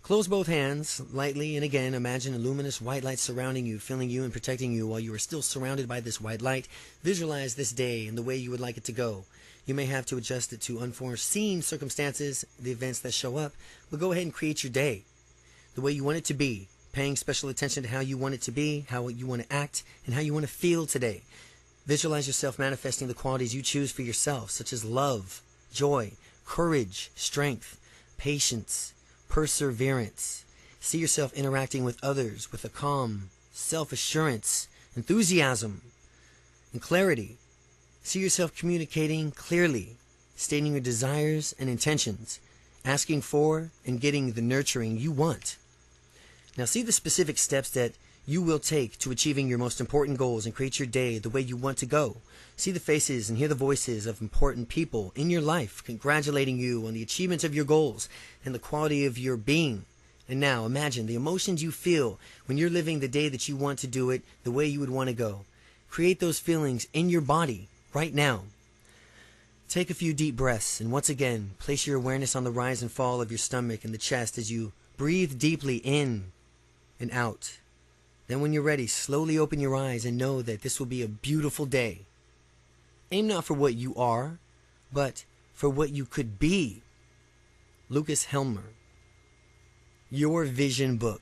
Close both hands lightly and again imagine a luminous white light surrounding you, filling you and protecting you while you are still surrounded by this white light. Visualize this day in the way you would like it to go. You may have to adjust it to unforeseen circumstances, the events that show up, but go ahead and create your day the way you want it to be, paying special attention to how you want it to be, how you want to act, and how you want to feel today. Visualize yourself manifesting the qualities you choose for yourself, such as love, joy, courage, strength, patience, perseverance. See yourself interacting with others with a calm, self-assurance, enthusiasm, and clarity. See yourself communicating clearly, stating your desires and intentions, asking for and getting the nurturing you want. Now see the specific steps that you will take to achieving your most important goals and create your day the way you want to go. See the faces and hear the voices of important people in your life congratulating you on the achievements of your goals and the quality of your being. And now imagine the emotions you feel when you're living the day that you want to do it the way you would want to go. Create those feelings in your body right now. Take a few deep breaths and once again place your awareness on the rise and fall of your stomach and the chest as you breathe deeply in and out. Then when you're ready, slowly open your eyes and know that this will be a beautiful day. Aim not for what you are, but for what you could be. Lucas Helmer. Your vision book.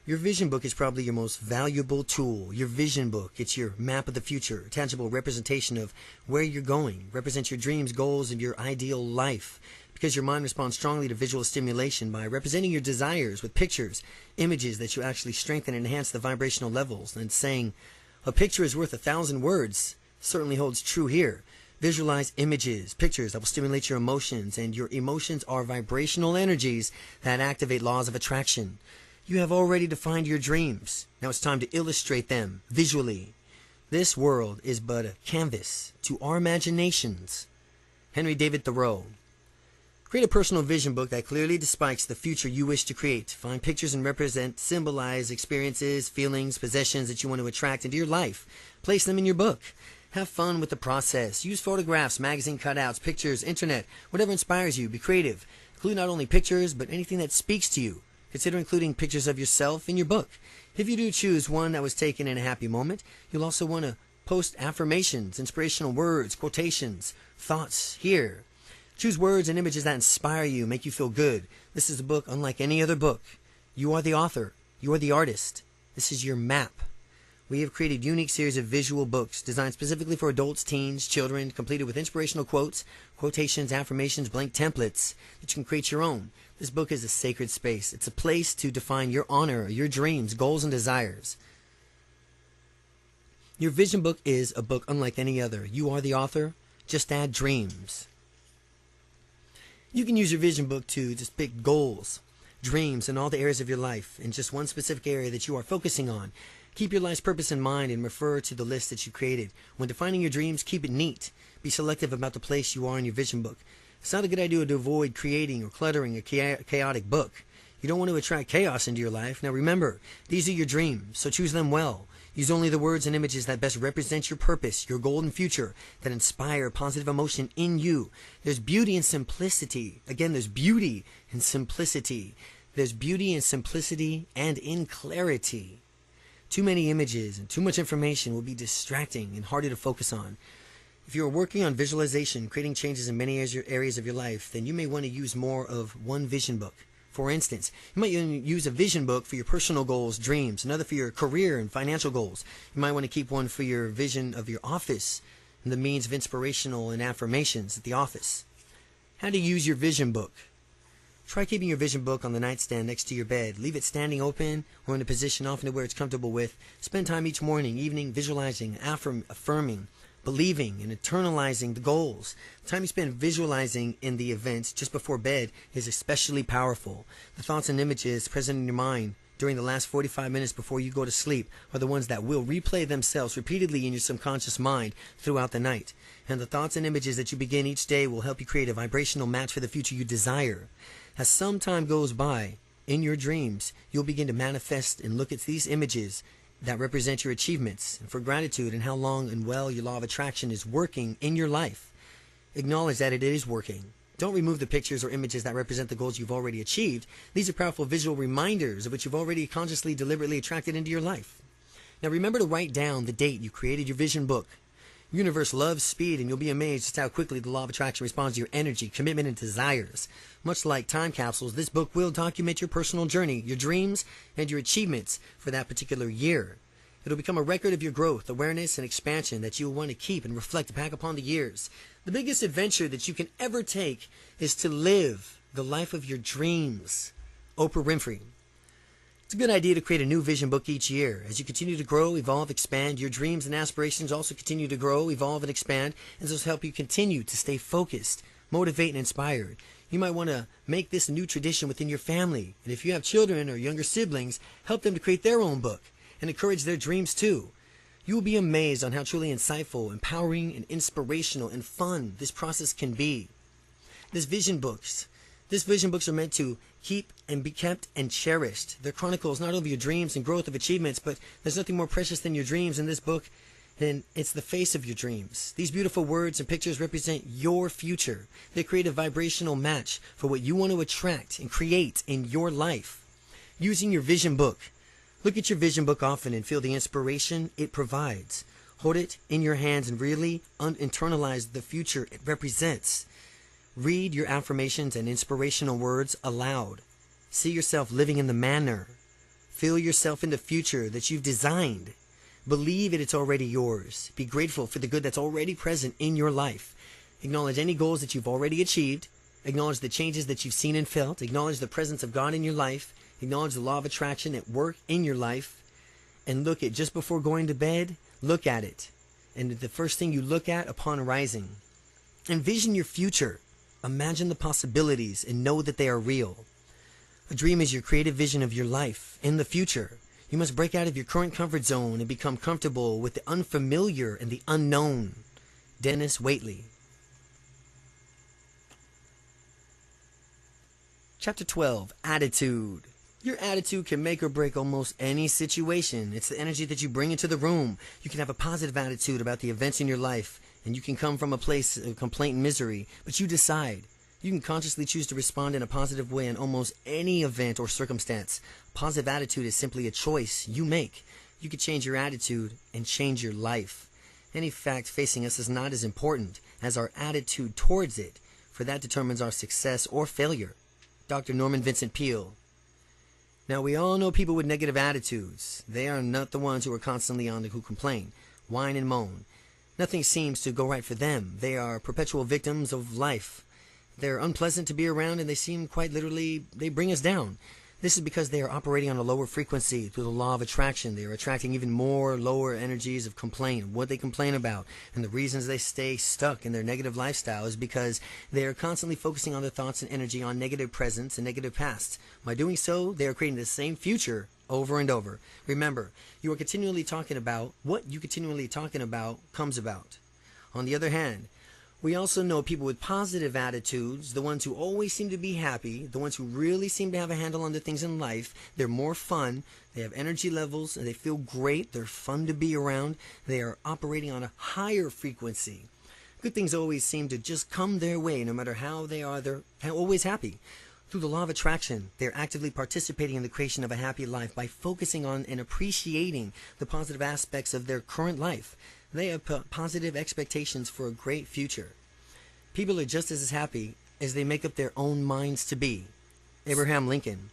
Your vision book is probably your most valuable tool. Your vision book, it's your map of the future, a tangible representation of where you're going, represents your dreams, goals, and your ideal life. Because your mind responds strongly to visual stimulation by representing your desires with pictures, images that you actually strengthen and enhance the vibrational levels. And saying, a picture is worth 1,000 words, certainly holds true here. Visualize images, pictures that will stimulate your emotions, and your emotions are vibrational energies that activate laws of attraction. You have already defined your dreams. Now it's time to illustrate them visually. This world is but a canvas to our imaginations. Henry David Thoreau. Create a personal vision book that clearly depicts the future you wish to create. Find pictures and represent, symbolize experiences, feelings, possessions that you want to attract into your life. Place them in your book. Have fun with the process. Use photographs, magazine cutouts, pictures, internet, whatever inspires you. Be creative. Include not only pictures, but anything that speaks to you. Consider including pictures of yourself in your book. If you do choose one that was taken in a happy moment, you'll also want to post affirmations, inspirational words, quotations, thoughts here. Choose words and images that inspire you, make you feel good. This is a book unlike any other book. You are the author. You are the artist. This is your map. We have created a unique series of visual books designed specifically for adults, teens, children, completed with inspirational quotes, quotations, affirmations, blank templates that you can create your own. This book is a sacred space. It's a place to define your honor, your dreams, goals, and desires. Your vision book is a book unlike any other. You are the author. Just add dreams. You can use your vision book to just pick goals, dreams, and all the areas of your life in just one specific area that you are focusing on. Keep your life's purpose in mind and refer to the list that you created. When defining your dreams, keep it neat. Be selective about the place you are in your vision book. It's not a good idea to avoid creating or cluttering a chaotic book. You don't want to attract chaos into your life. Now remember, these are your dreams, so choose them well. Use only the words and images that best represent your purpose, your golden future, that inspire positive emotion in you. There's beauty in simplicity. Again, there's beauty in simplicity. There's beauty in simplicity and in clarity. Too many images and too much information will be distracting and harder to focus on. If you are working on visualization, creating changes in many areas of your life, then you may want to use more of one vision book. For instance, you might use a vision book for your personal goals, dreams, another for your career and financial goals. You might want to keep one for your vision of your office and the means of inspirational and affirmations at the office. How to use your vision book. Try keeping your vision book on the nightstand next to your bed. Leave it standing open or in a position often to where it's comfortable with. Spend time each morning, evening, visualizing, affirming, believing, and internalizing the goals. The time you spend visualizing in the events just before bed is especially powerful. The thoughts and images present in your mind during the last 45 minutes before you go to sleep are the ones that will replay themselves repeatedly in your subconscious mind throughout the night. And the thoughts and images that you begin each day will help you create a vibrational match for the future you desire. As some time goes by in your dreams, you'll begin to manifest and look at these images that represent your achievements and for gratitude and how long and well your law of attraction is working in your life. Acknowledge that it is working. Don't remove the pictures or images that represent the goals you've already achieved. These are powerful visual reminders of what you've already consciously, deliberately attracted into your life. Now remember to write down the date you created your vision book. The universe loves speed, and you'll be amazed just how quickly the law of attraction responds to your energy, commitment, and desires. Much like time capsules, this book will document your personal journey, your dreams, and your achievements for that particular year. It'll become a record of your growth, awareness, and expansion that you'll want to keep and reflect back upon the years. The biggest adventure that you can ever take is to live the life of your dreams. Oprah Winfrey. It's a good idea to create a new vision book each year. As you continue to grow, evolve, expand, your dreams and aspirations also continue to grow, evolve, and expand, and this will help you continue to stay focused, motivate, and inspired. You might want to make this a new tradition within your family, and if you have children or younger siblings, help them to create their own book and encourage their dreams too. You will be amazed on how truly insightful, empowering, and inspirational and fun this process can be. These vision books are meant to keep and be kept and cherished. They're chronicles not only of your dreams and growth of achievements, but there's nothing more precious than your dreams in this book. Then it's the face of your dreams. These beautiful words and pictures represent your future. They create a vibrational match for what you want to attract and create in your life. Using your vision book. Look at your vision book often and feel the inspiration it provides. Hold it in your hands and really internalize the future it represents. Read your affirmations and inspirational words aloud. See yourself living in the manner. Feel yourself in the future that you've designed. Believe it's already yours. Be grateful for the good that's already present in your life. Acknowledge any goals that you've already achieved. Acknowledge the changes that you've seen and felt. Acknowledge the presence of God in your life. Acknowledge the law of attraction at work in your life. And look at, just before going to bed, look at it. And the first thing you look at upon rising. Envision your future. Imagine the possibilities and know that they are real. A dream is your creative vision of your life in the future. You must break out of your current comfort zone and become comfortable with the unfamiliar and the unknown. Dennis Waitley. Chapter 12. Attitude. Your attitude can make or break almost any situation. It's the energy that you bring into the room. You can have a positive attitude about the events in your life, and you can come from a place of complaint and misery, but you decide. You can consciously choose to respond in a positive way in almost any event or circumstance. Positive attitude is simply a choice you make. You can change your attitude and change your life. Any fact facing us is not as important as our attitude towards it, for that determines our success or failure. Dr. Norman Vincent Peale. Now, we all know people with negative attitudes. They are not the ones who are constantly on who complain, whine, and moan. Nothing seems to go right for them. They are perpetual victims of life. They're unpleasant to be around, and they seem quite literally, they bring us down. This is because they are operating on a lower frequency through the law of attraction. They are attracting even more lower energies of complaint, what they complain about, and the reasons they stay stuck in their negative lifestyle is because they are constantly focusing on their thoughts and energy on negative presents and negative pasts. By doing so, they are creating the same future over and over. Remember, you are continually talking about what you continually talking about comes about. On the other hand, we also know people with positive attitudes, the ones who always seem to be happy, the ones who really seem to have a handle on the things in life. They're more fun, they have energy levels, and they feel great, they're fun to be around, they are operating on a higher frequency. Good things always seem to just come their way, no matter how they are, they're always happy. Through the law of attraction, they're actively participating in the creation of a happy life by focusing on and appreciating the positive aspects of their current life. They have positive expectations for a great future. People are just as happy as they make up their own minds to be. Abraham Lincoln.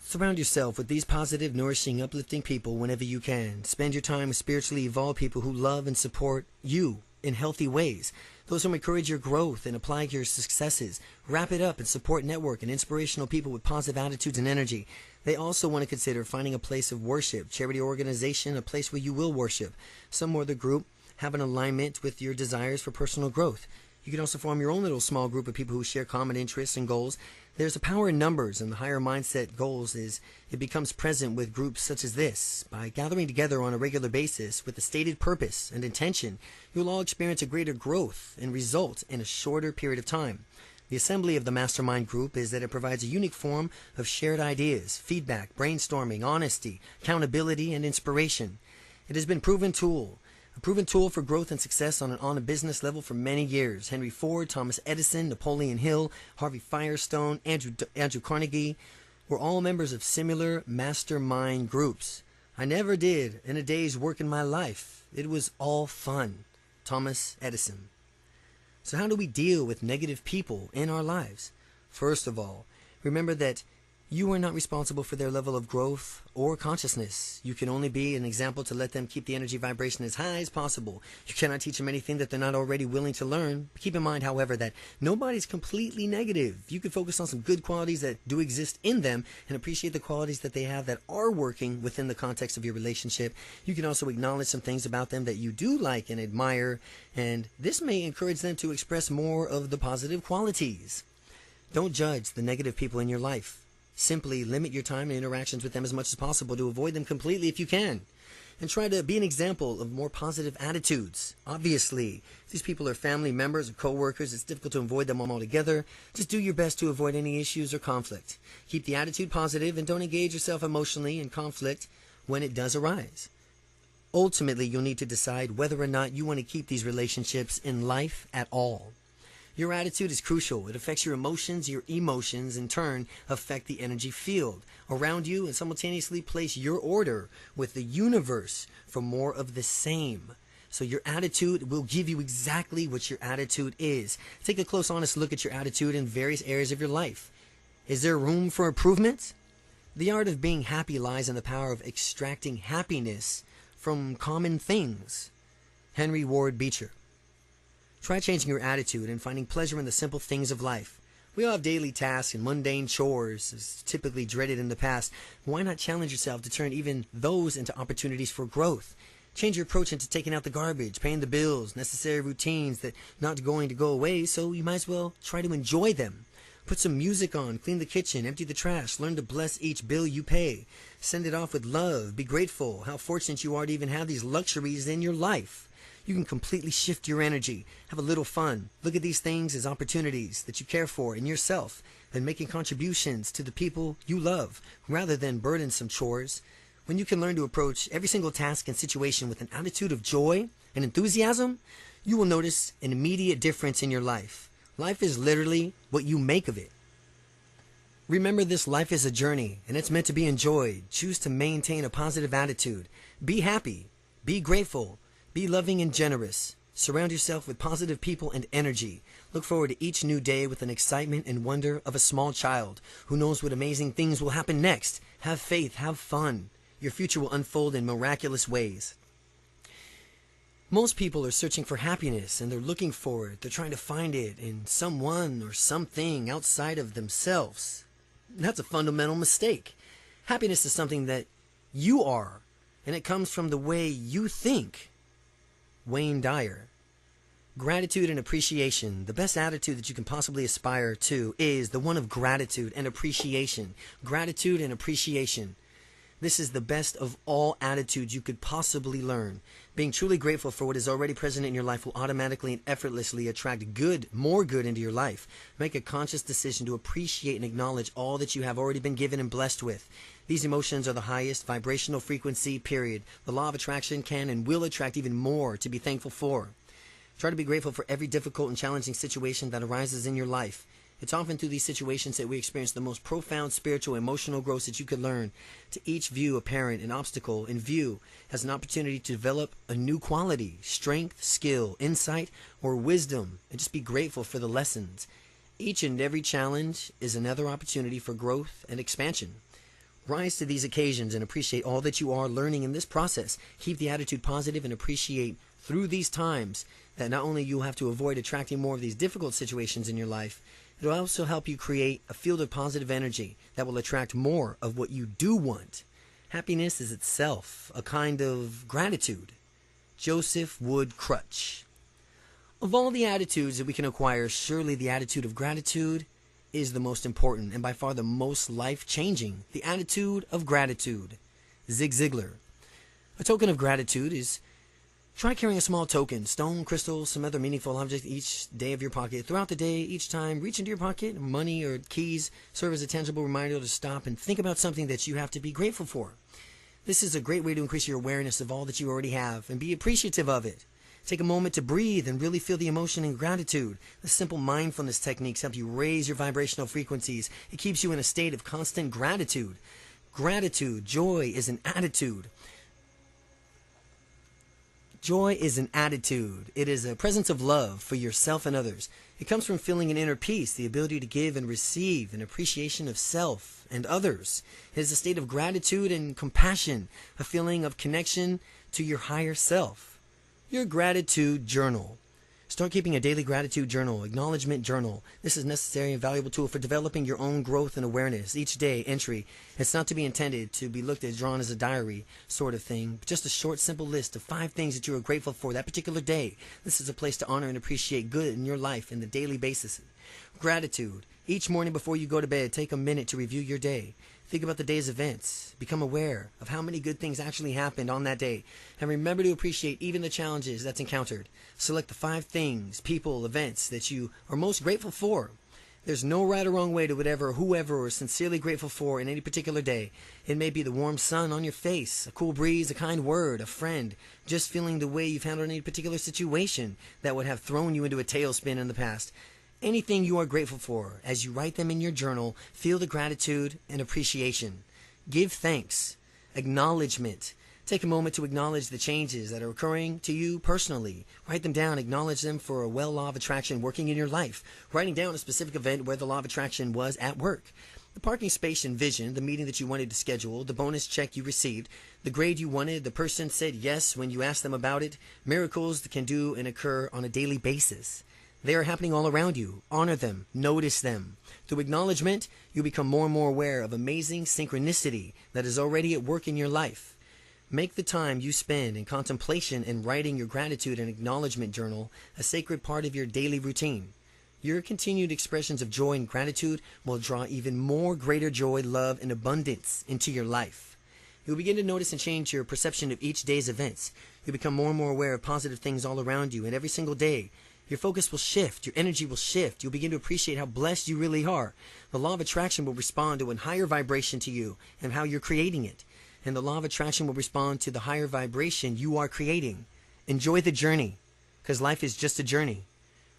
Surround yourself with these positive, nourishing, uplifting people whenever you can. Spend your time with spiritually evolved people who love and support you in healthy ways. Those who encourage your growth and apply your successes. Wrap it up and support network and inspirational people with positive attitudes and energy. They also want to consider finding a place of worship, charity organization, a place where you will worship. Some other group have an alignment with your desires for personal growth. You can also form your own little small group of people who share common interests and goals. There's a power in numbers, and the higher mindset goals is it becomes present with groups such as this. By gathering together on a regular basis with a stated purpose and intention, you'll all experience a greater growth and result in a shorter period of time. The assembly of the mastermind group is that it provides a unique form of shared ideas, feedback, brainstorming, honesty, accountability, and inspiration. It has been a proven tool for growth and success on a business level for many years. Henry Ford, Thomas Edison, Napoleon Hill, Harvey Firestone, Andrew Carnegie were all members of similar mastermind groups. I never did in a day's work in my life. It was all fun. Thomas Edison. So how do we deal with negative people in our lives? First of all, remember that you are not responsible for their level of growth or consciousness. You can only be an example to let them keep the energy vibration as high as possible. You cannot teach them anything that they're not already willing to learn. Keep in mind, however, that nobody's completely negative. You can focus on some good qualities that do exist in them and appreciate the qualities that they have that are working within the context of your relationship. You can also acknowledge some things about them that you do like and admire, and this may encourage them to express more of the positive qualities. Don't judge the negative people in your life. Simply limit your time and interactions with them as much as possible to avoid them completely if you can. And try to be an example of more positive attitudes. Obviously, if these people are family members or co-workers, it's difficult to avoid them altogether. Just do your best to avoid any issues or conflict. Keep the attitude positive and don't engage yourself emotionally in conflict when it does arise. Ultimately, you'll need to decide whether or not you want to keep these relationships in life at all. Your attitude is crucial. It affects your emotions in turn affect the energy field around you and simultaneously place your order with the universe for more of the same. So your attitude will give you exactly what your attitude is. Take a close, honest look at your attitude in various areas of your life. Is there room for improvement? The art of being happy lies in the power of extracting happiness from common things. Henry Ward Beecher. Try changing your attitude and finding pleasure in the simple things of life. We all have daily tasks and mundane chores, as typically dreaded in the past. Why not challenge yourself to turn even those into opportunities for growth? Change your approach into taking out the garbage, paying the bills, necessary routines that not going to go away, so you might as well try to enjoy them. Put some music on, clean the kitchen, empty the trash, learn to bless each bill you pay. Send it off with love, be grateful how fortunate you are to even have these luxuries in your life. You can completely shift your energy, have a little fun. Look at these things as opportunities that you care for in yourself and making contributions to the people you love rather than burdensome chores. When you can learn to approach every single task and situation with an attitude of joy and enthusiasm, you will notice an immediate difference in your life. Life is literally what you make of it. Remember, this life is a journey and it's meant to be enjoyed. Choose to maintain a positive attitude. Be happy. Be grateful. Be loving and generous. Surround yourself with positive people and energy. Look forward to each new day with an excitement and wonder of a small child who knows what amazing things will happen next. Have faith, have fun. Your future will unfold in miraculous ways. Most people are searching for happiness and they're looking for it. They're trying to find it in someone or something outside of themselves. That's a fundamental mistake. Happiness is something that you are, and it comes from the way you think. Wayne Dyer. Gratitude and appreciation. The best attitude that you can possibly aspire to is the one of gratitude and appreciation. Gratitude and appreciation. This is the best of all attitudes you could possibly learn. Being truly grateful for what is already present in your life will automatically and effortlessly attract good, more good into your life. Make a conscious decision to appreciate and acknowledge all that you have already been given and blessed with. These emotions are the highest vibrational frequency, period. The law of attraction can and will attract even more to be thankful for. Try to be grateful for every difficult and challenging situation that arises in your life. It's often through these situations that we experience the most profound spiritual, emotional growth that you could learn. To each view apparent, an obstacle in view as an opportunity to develop a new quality, strength, skill, insight, or wisdom, and just be grateful for the lessons. Each and every challenge is another opportunity for growth and expansion. Rise to these occasions and appreciate all that you are learning in this process. Keep the attitude positive and appreciate through these times that not only you'll have to avoid attracting more of these difficult situations in your life, it will also help you create a field of positive energy that will attract more of what you do want. Happiness is itself a kind of gratitude. Joseph Wood Crutch. Of all the attitudes that we can acquire, surely the attitude of gratitude is the most important and by far the most life-changing. The attitude of gratitude. Zig Ziglar. A token of gratitude is try carrying a small token, stone, crystal, some other meaningful object each day of your pocket. Throughout the day, each time, reach into your pocket. Money or keys serve as a tangible reminder to stop and think about something that you have to be grateful for. This is a great way to increase your awareness of all that you already have and be appreciative of it. Take a moment to breathe and really feel the emotion and gratitude. The simple mindfulness techniques help you raise your vibrational frequencies. It keeps you in a state of constant gratitude. Gratitude, joy is an attitude. Joy is an attitude. It is a presence of love for yourself and others. It comes from feeling an inner peace, the ability to give and receive, an appreciation of self and others. It is a state of gratitude and compassion, a feeling of connection to your higher self. Your gratitude journal. Start keeping a daily gratitude journal, acknowledgement journal. This is a necessary and valuable tool for developing your own growth and awareness. Each day entry. It's not to be intended to be looked at, drawn as a diary sort of thing, but just a short, simple list of 5 things that you are grateful for that particular day. This is a place to honor and appreciate good in your life on the daily basis. Gratitude. Each morning before you go to bed, take a minute to review your day. Think about the day's events. Become aware of how many good things actually happened on that day. And remember to appreciate even the challenges that's encountered. Select the 5 things, people, events that you are most grateful for. There's no right or wrong way to whatever, whoever is sincerely grateful for in any particular day. It may be the warm sun on your face, a cool breeze, a kind word, a friend, just feeling the way you've handled any particular situation that would have thrown you into a tailspin in the past. Anything you are grateful for, as you write them in your journal, feel the gratitude and appreciation. Give thanks. Acknowledgement. Take a moment to acknowledge the changes that are occurring to you personally. Write them down. Acknowledge them for a law of attraction working in your life. Writing down a specific event where the law of attraction was at work. The parking space envisioned, the meeting that you wanted to schedule, the bonus check you received, the grade you wanted, the person said yes when you asked them about it. Miracles that can do and occur on a daily basis. They are happening all around you. Honor them. Notice them. Through acknowledgement, you become more and more aware of amazing synchronicity that is already at work in your life. Make the time you spend in contemplation and writing your gratitude and acknowledgement journal a sacred part of your daily routine. Your continued expressions of joy and gratitude will draw even more greater joy, love, and abundance into your life. You'll begin to notice and change your perception of each day's events. You'll become more and more aware of positive things all around you, and every single day, your focus will shift. Your energy will shift. You'll begin to appreciate how blessed you really are. The law of attraction will respond to a higher vibration to you and how you're creating it. And the law of attraction will respond to the higher vibration you are creating. Enjoy the journey, because life is just a journey.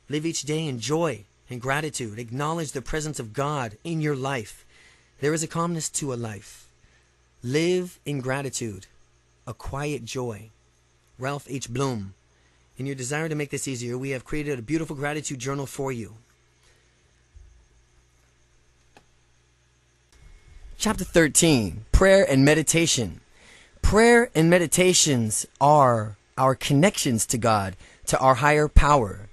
Live each day in joy and gratitude. Acknowledge the presence of God in your life. There is a calmness to a life. Live in gratitude, a quiet joy. Ralph H. Bloom. In your desire to make this easier, we have created a beautiful gratitude journal for you. Chapter 13, Prayer and Meditation. Prayer and meditations are our connections to God, to our higher power.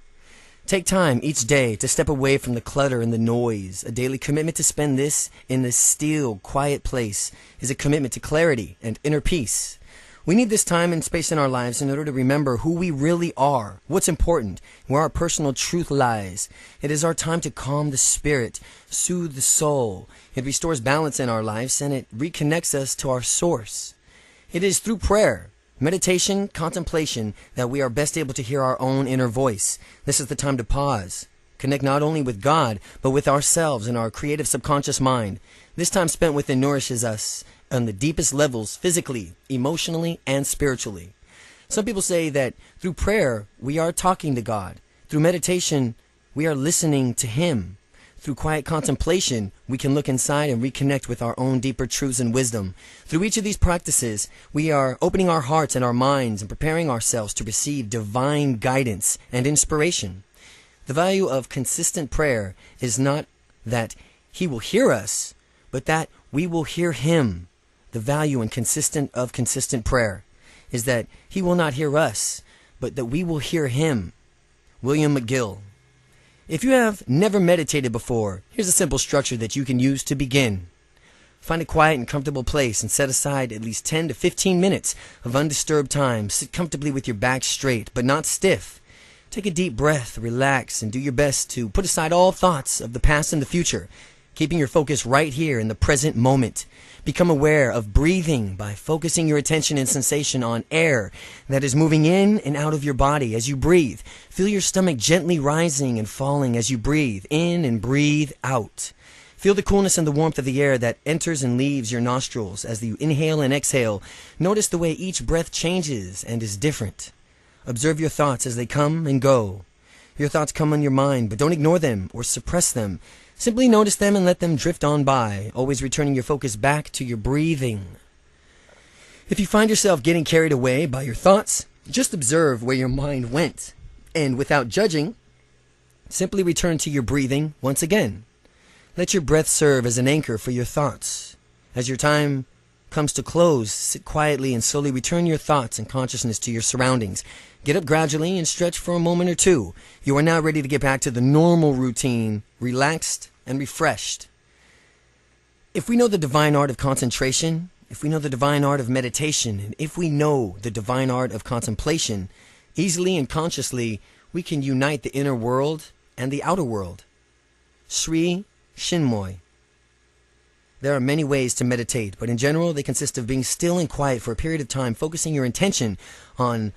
Take time each day to step away from the clutter and the noise. A daily commitment to spend this in this still, quiet place is a commitment to clarity and inner peace. We need this time and space in our lives in order to remember who we really are, what's important, where our personal truth lies. It is our time to calm the spirit, soothe the soul. It restores balance in our lives and it reconnects us to our source. It is through prayer, meditation, contemplation that we are best able to hear our own inner voice. This is the time to pause, connect not only with God, but with ourselves and our creative subconscious mind. This time spent within nourishes us on the deepest levels, physically, emotionally, and spiritually. Some people say that through prayer, we are talking to God. Through meditation, we are listening to Him. Through quiet contemplation, we can look inside and reconnect with our own deeper truths and wisdom. Through each of these practices, we are opening our hearts and our minds and preparing ourselves to receive divine guidance and inspiration. The value of consistent prayer is not that He will hear us, but that we will hear Him. The value and consistent prayer is that He will not hear us, but that we will hear Him. William McGill. If you have never meditated before, here's a simple structure that you can use to begin. Find a quiet and comfortable place and set aside at least 10 to 15 minutes of undisturbed time. Sit comfortably with your back straight, but not stiff. Take a deep breath, relax, and do your best to put aside all thoughts of the past and the future, keeping your focus right here in the present moment. Become aware of breathing by focusing your attention and sensation on air that is moving in and out of your body as you breathe. Feel your stomach gently rising and falling as you breathe in and breathe out. Feel the coolness and the warmth of the air that enters and leaves your nostrils as you inhale and exhale. Notice the way each breath changes and is different. Observe your thoughts as they come and go. Your thoughts come on your mind, but don't ignore them or suppress them. Simply notice them and let them drift on by, always returning your focus back to your breathing. If you find yourself getting carried away by your thoughts, just observe where your mind went, and without judging, simply return to your breathing once again. Let your breath serve as an anchor for your thoughts. As your time comes to close, sit quietly and slowly return your thoughts and consciousness to your surroundings. Get up gradually and stretch for a moment or two. You are now ready to get back to the normal routine, relaxed and refreshed. If we know the divine art of concentration, if we know the divine art of meditation, and if we know the divine art of contemplation, easily and consciously we can unite the inner world and the outer world. Sri Chinmoy. There are many ways to meditate, but in general they consist of being still and quiet for a period of time, focusing your attention on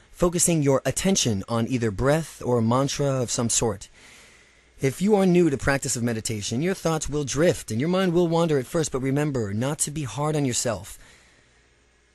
either breath or a mantra of some sort. If you are new to practice of meditation, your thoughts will drift and your mind will wander at first, but remember not to be hard on yourself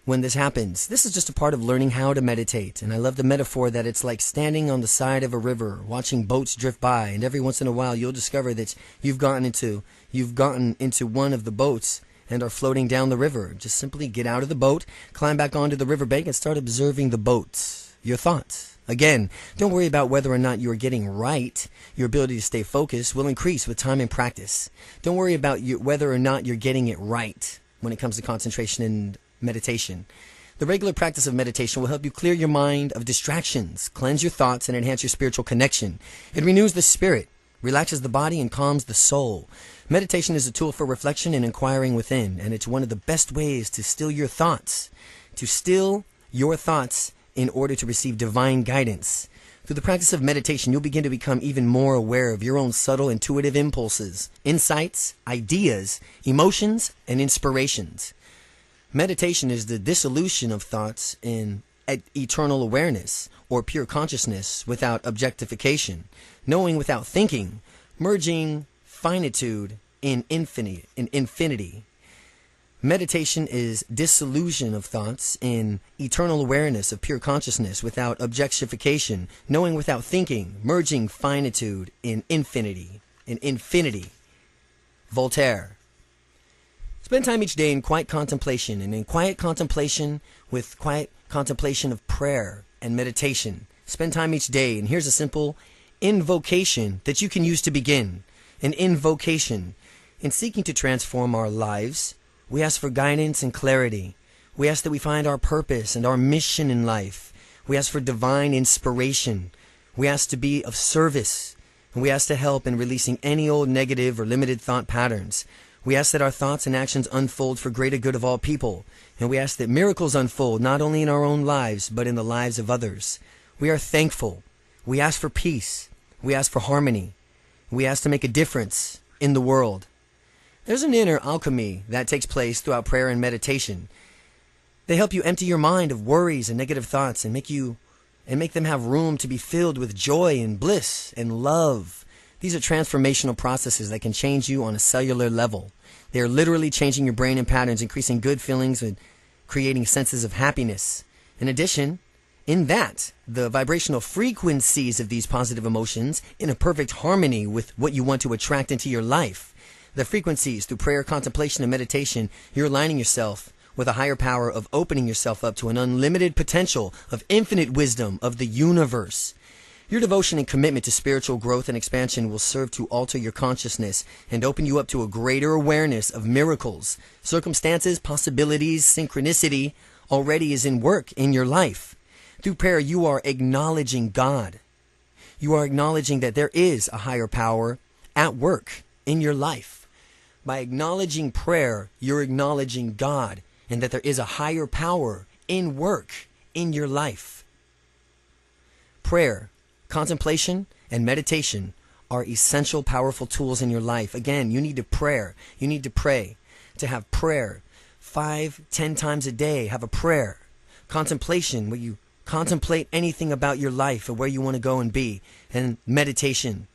when this happens. This is just a part of learning how to meditate, and I love the metaphor that it's like standing on the side of a river, watching boats drift by, and every once in a while you'll discover that you've gotten into one of the boats and are floating down the river. Just simply get out of the boat, climb back onto the riverbank, and start observing the boats, your thoughts. Again, don't worry about whether or not you are getting right. Your ability to stay focused will increase with time and practice. Don't worry about whether or not you're getting it right when it comes to concentration and meditation. The regular practice of meditation will help you clear your mind of distractions, cleanse your thoughts, and enhance your spiritual connection. It renews the spirit, relaxes the body, and calms the soul. Meditation is a tool for reflection and inquiring within, and it's one of the best ways to still your thoughts. To still your thoughts in order to receive divine guidance. Through the practice of meditation, you'll begin to become even more aware of your own subtle intuitive impulses, insights, ideas, emotions, and inspirations. Meditation is the dissolution of thoughts in eternal awareness, or pure consciousness without objectification, knowing without thinking, merging finitude in infinity. Meditation is dissolution of thoughts in eternal awareness of pure consciousness without objectification, knowing without thinking, merging finitude in infinity. Voltaire. Spend time each day in quiet contemplation, and in quiet contemplation with quiet contemplation of prayer and meditation. Spend time each day, and here's a simple invocation that you can use to begin. An invocation. In seeking to transform our lives, we ask for guidance and clarity. We ask that we find our purpose and our mission in life. We ask for divine inspiration. We ask to be of service. And we ask to help in releasing any old negative or limited thought patterns. We ask that our thoughts and actions unfold for greater good of all people. And we ask that miracles unfold not only in our own lives, but in the lives of others. We are thankful. We ask for peace. We ask for harmony. We ask to make a difference in the world. There's an inner alchemy that takes place throughout prayer and meditation. They help you empty your mind of worries and negative thoughts and make them have room to be filled with joy and bliss and love. These are transformational processes that can change you on a cellular level. They are literally changing your brain and patterns, increasing good feelings and creating senses of happiness. In addition, in that, the vibrational frequencies of these positive emotions in a perfect harmony with what you want to attract into your life. The frequencies through prayer, contemplation, and meditation, you're aligning yourself with a higher power of opening yourself up to an unlimited potential of infinite wisdom of the universe. Your devotion and commitment to spiritual growth and expansion will serve to alter your consciousness and open you up to a greater awareness of miracles, circumstances, possibilities, synchronicity already is in work in your life. Through prayer, you are acknowledging God. You are acknowledging that there is a higher power at work in your life. By acknowledging prayer, you're acknowledging God, and that there is a higher power in work in your life. Prayer, contemplation, and meditation are essential, powerful tools in your life. Again, you need to pray. You need to pray. To have prayer 5-10 times a day, have a prayer. Contemplation, where you contemplate anything about your life or where you want to go and be. And meditation.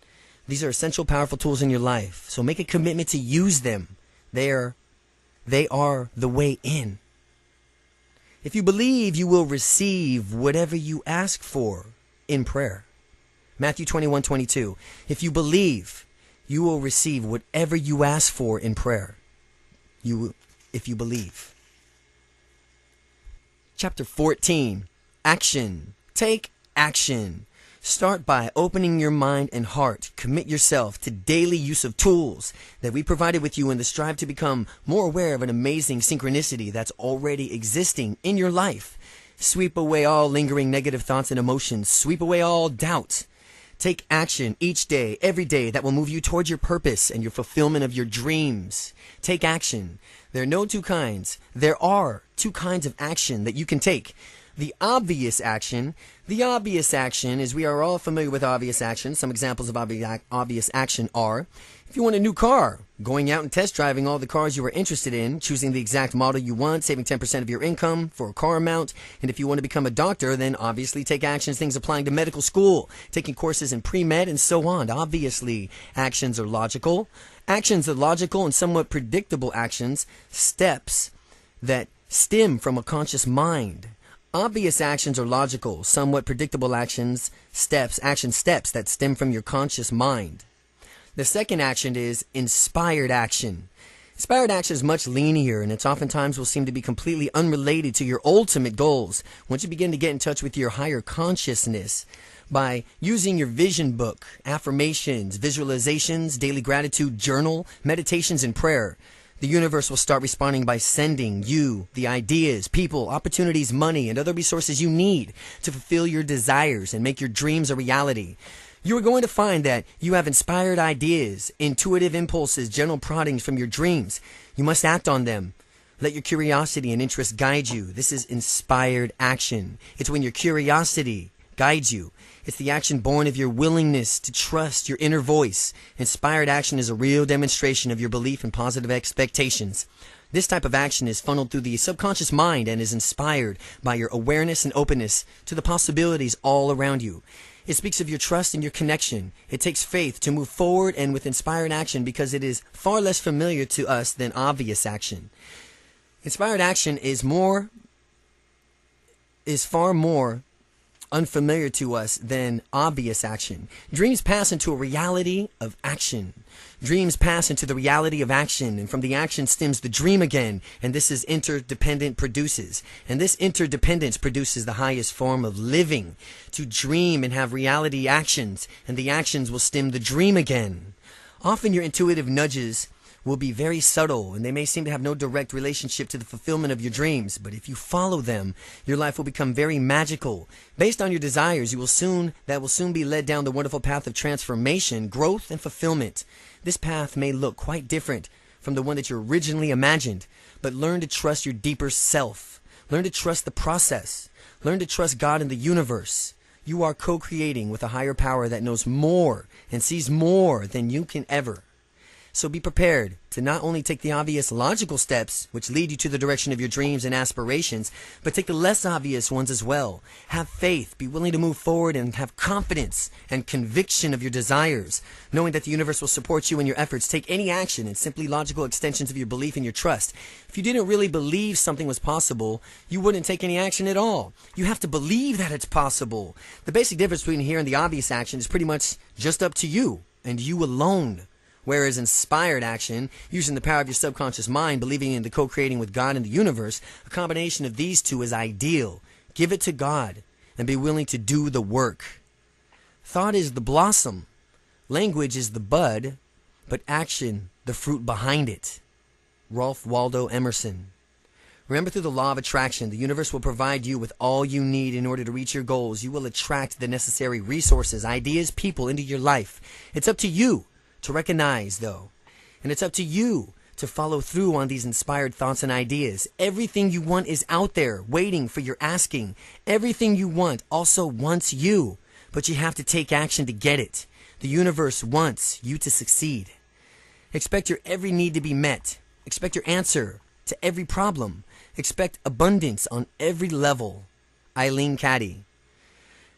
These are essential, powerful tools in your life. So make a commitment to use them. They are the way in. If you believe, you will receive whatever you ask for in prayer. Matthew 21:22. If you believe, you will receive whatever you ask for in prayer. If you believe. Chapter 14. Action. Take action. Start by opening your mind and heart. Commit yourself to daily use of tools that we provided with you in the strive to become more aware of an amazing synchronicity that's already existing in your life. Sweep away all lingering negative thoughts and emotions. Sweep away all doubt. Take action each day, every day that will move you towards your purpose and your fulfillment of your dreams. Take action. There are no two kinds. There are two kinds of action that you can take. The obvious action is, we are all familiar with obvious action. Some examples of obvious action are, if you want a new car, going out and test driving all the cars you are interested in, choosing the exact model you want, saving 10% of your income for a car amount. And if you want to become a doctor, then obviously take actions, things applying to medical school, taking courses in pre-med and so on. Obviously, actions are logical. Actions are logical and somewhat predictable actions, steps that stem from a conscious mind. Obvious actions are logical, somewhat predictable action steps that stem from your conscious mind. The second action is inspired action. Inspired action is much linear, and it oftentimes will seem to be completely unrelated to your ultimate goals. Once you begin to get in touch with your higher consciousness by using your vision book, affirmations, visualizations, daily gratitude journal, meditations, and prayer, the universe will start responding by sending you the ideas, people, opportunities, money, and other resources you need to fulfill your desires and make your dreams a reality. You are going to find that you have inspired ideas, intuitive impulses, gentle proddings from your dreams. You must act on them. Let your curiosity and interest guide you. This is inspired action. It's when your curiosity guides you. It's the action born of your willingness to trust your inner voice. Inspired action is a real demonstration of your belief in positive expectations. This type of action is funneled through the subconscious mind and is inspired by your awareness and openness to the possibilities all around you. It speaks of your trust and your connection. It takes faith to move forward and with inspired action because it is far less familiar to us than obvious action. Inspired action is far more unfamiliar to us than obvious action. Dreams pass into a reality of action. Dreams pass into the reality of action, and from the action stems the dream again, and this is interdependent produces. And this interdependence produces the highest form of living. To dream and have reality actions, and the actions will stem the dream again. Often your intuitive nudges will be very subtle, and they may seem to have no direct relationship to the fulfillment of your dreams. But if you follow them, your life will become very magical. Based on your desires, that will soon be led down the wonderful path of transformation, growth, and fulfillment. This path may look quite different from the one that you originally imagined, but learn to trust your deeper self. Learn to trust the process. Learn to trust God and the universe. You are co-creating with a higher power that knows more and sees more than you can ever. So be prepared to not only take the obvious logical steps, which lead you to the direction of your dreams and aspirations, but take the less obvious ones as well. Have faith, be willing to move forward, and have confidence and conviction of your desires, knowing that the universe will support you in your efforts. Take any action and simply logical extensions of your belief and your trust. If you didn't really believe something was possible, you wouldn't take any action at all. You have to believe that it's possible. The basic difference between here and the obvious action is pretty much just up to you and you alone. Whereas inspired action, using the power of your subconscious mind, believing in the co-creating with God and the universe, a combination of these two is ideal. Give it to God and be willing to do the work. Thought is the blossom, language is the bud, but action, the fruit behind it. Ralph Waldo Emerson. Remember, through the law of attraction, the universe will provide you with all you need in order to reach your goals. You will attract the necessary resources, ideas, people into your life. It's up to you to recognize, though, and it's up to you to follow through on these inspired thoughts and ideas. Everything you want is out there waiting for your asking. Everything you want also wants you, but you have to take action to get it. The universe wants you to succeed. Expect your every need to be met. Expect your answer to every problem. Expect abundance on every level. Eileen Caddy.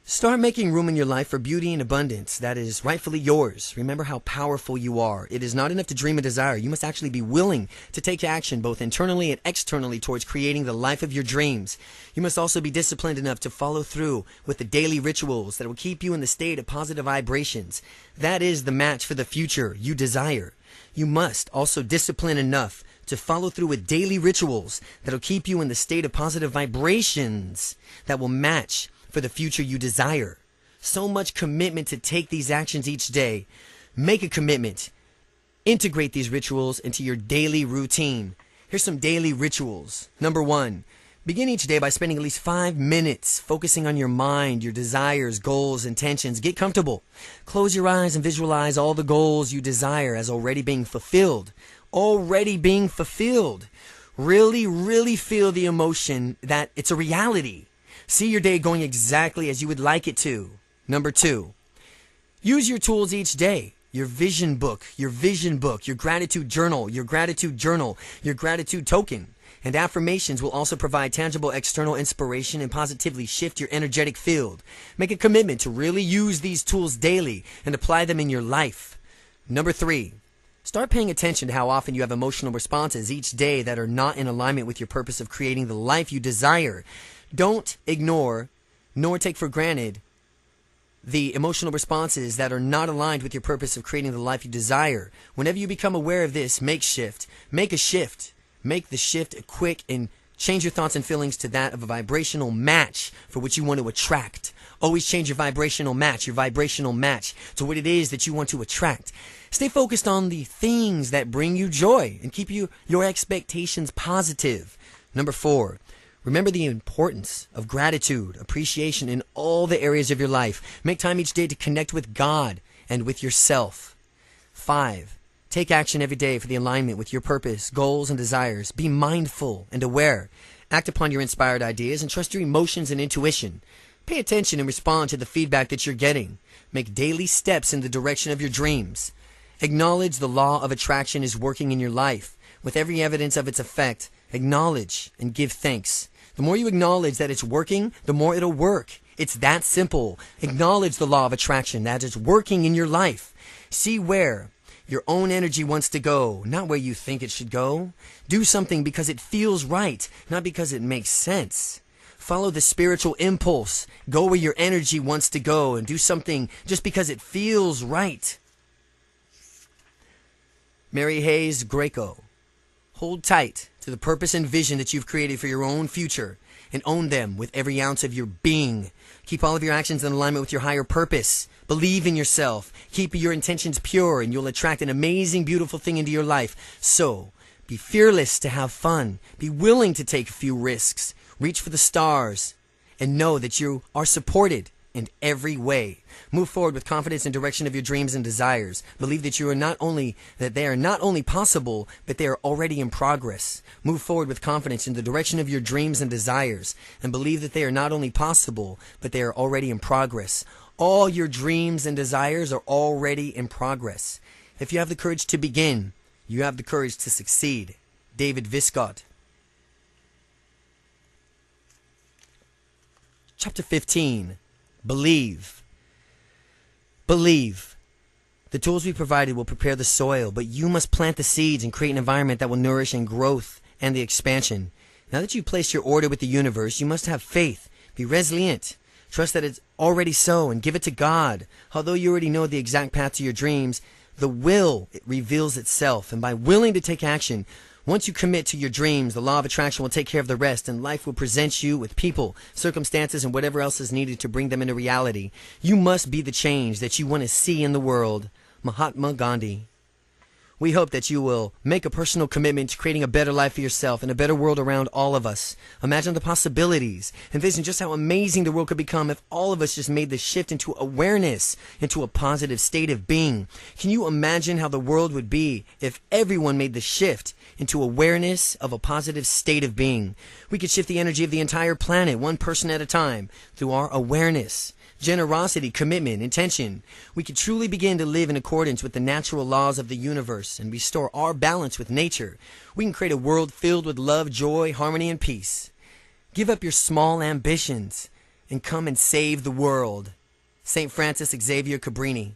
Start making room in your life for beauty and abundance that is rightfully yours. Remember how powerful you are. It is not enough to dream a desire. You must actually be willing to take action both internally and externally towards creating the life of your dreams. You must also be disciplined enough to follow through with the daily rituals that will keep you in the state of positive vibrations. That is the match for the future you desire. You must also discipline enough to follow through with daily rituals that will keep you in the state of positive vibrations that will match for the future you desire. So much commitment to take these actions each day. Make a commitment. Integrate these rituals into your daily routine. Here's some daily rituals. Number 1, begin each day by spending at least 5 minutes focusing on your mind, your desires, goals, intentions. Get comfortable. Close your eyes and visualize all the goals you desire as already being fulfilled. Already being fulfilled. Really feel the emotion that it's a reality. See your day going exactly as you would like it to. Number 2, use your tools each day. Your vision book, your gratitude journal, your gratitude token. And affirmations will also provide tangible external inspiration and positively shift your energetic field. Make a commitment to really use these tools daily and apply them in your life. Number 3, start paying attention to how often you have emotional responses each day that are not in alignment with your purpose of creating the life you desire. Don't ignore nor take for granted the emotional responses that are not aligned with your purpose of creating the life you desire. Whenever you become aware of this, make a shift. Make the shift quick and change your thoughts and feelings to that of a vibrational match for what you want to attract. Always change your vibrational match to what it is that you want to attract. Stay focused on the things that bring you joy and keep your expectations positive. Number 4, remember the importance of gratitude, appreciation in all the areas of your life. Make time each day to connect with God and with yourself. 5, take action every day for the alignment with your purpose, goals, and desires. Be mindful and aware. Act upon your inspired ideas and trust your emotions and intuition. Pay attention and respond to the feedback that you're getting. Make daily steps in the direction of your dreams. Acknowledge the law of attraction is working in your life. With every evidence of its effect, acknowledge and give thanks. The more you acknowledge that it's working, the more it'll work. It's that simple. Acknowledge the law of attraction that is working in your life. See where your own energy wants to go, not where you think it should go. Do something because it feels right, not because it makes sense. Follow the spiritual impulse. Go where your energy wants to go and do something just because it feels right. Mary Hayes Greco. Hold tight to to the purpose and vision that you've created for your own future, and own them with every ounce of your being. Keep all of your actions in alignment with your higher purpose. Believe in yourself. Keep your intentions pure, and you'll attract an amazing, beautiful thing into your life. So, be fearless to have fun. Be willing to take a few risks. Reach for the stars, and know that you are supported in every way. Move forward with confidence in direction of your dreams and desires. Believe that they are not only possible, but they are already in progress. Move forward with confidence in the direction of your dreams and desires, and believe that they are not only possible, but they are already in progress. All your dreams and desires are already in progress. If you have the courage to begin, you have the courage to succeed. David Viscott. Chapter 15. Believe. Believe. The tools we provided will prepare the soil, but you must plant the seeds and create an environment that will nourish and growth and the expansion. Now that you've placed your order with the universe, you must have faith. Be resilient. Trust that it's already so and give it to God. Although you already know the exact path to your dreams, the will, it reveals itself. And by willing to take action, once you commit to your dreams, the law of attraction will take care of the rest, and life will present you with people, circumstances, and whatever else is needed to bring them into reality. You must be the change that you want to see in the world. Mahatma Gandhi. We hope that you will make a personal commitment to creating a better life for yourself and a better world around all of us. Imagine the possibilities. Envision just how amazing the world could become if all of us just made the shift into awareness, into a positive state of being. Can you imagine how the world would be if everyone made the shift into awareness of a positive state of being? We could shift the energy of the entire planet, one person at a time, through our awareness. Generosity, commitment, intention. We could truly begin to live in accordance with the natural laws of the universe and restore our balance with nature. We can create a world filled with love, joy, harmony, and peace. Give up your small ambitions and come and save the world. St. Francis Xavier Cabrini.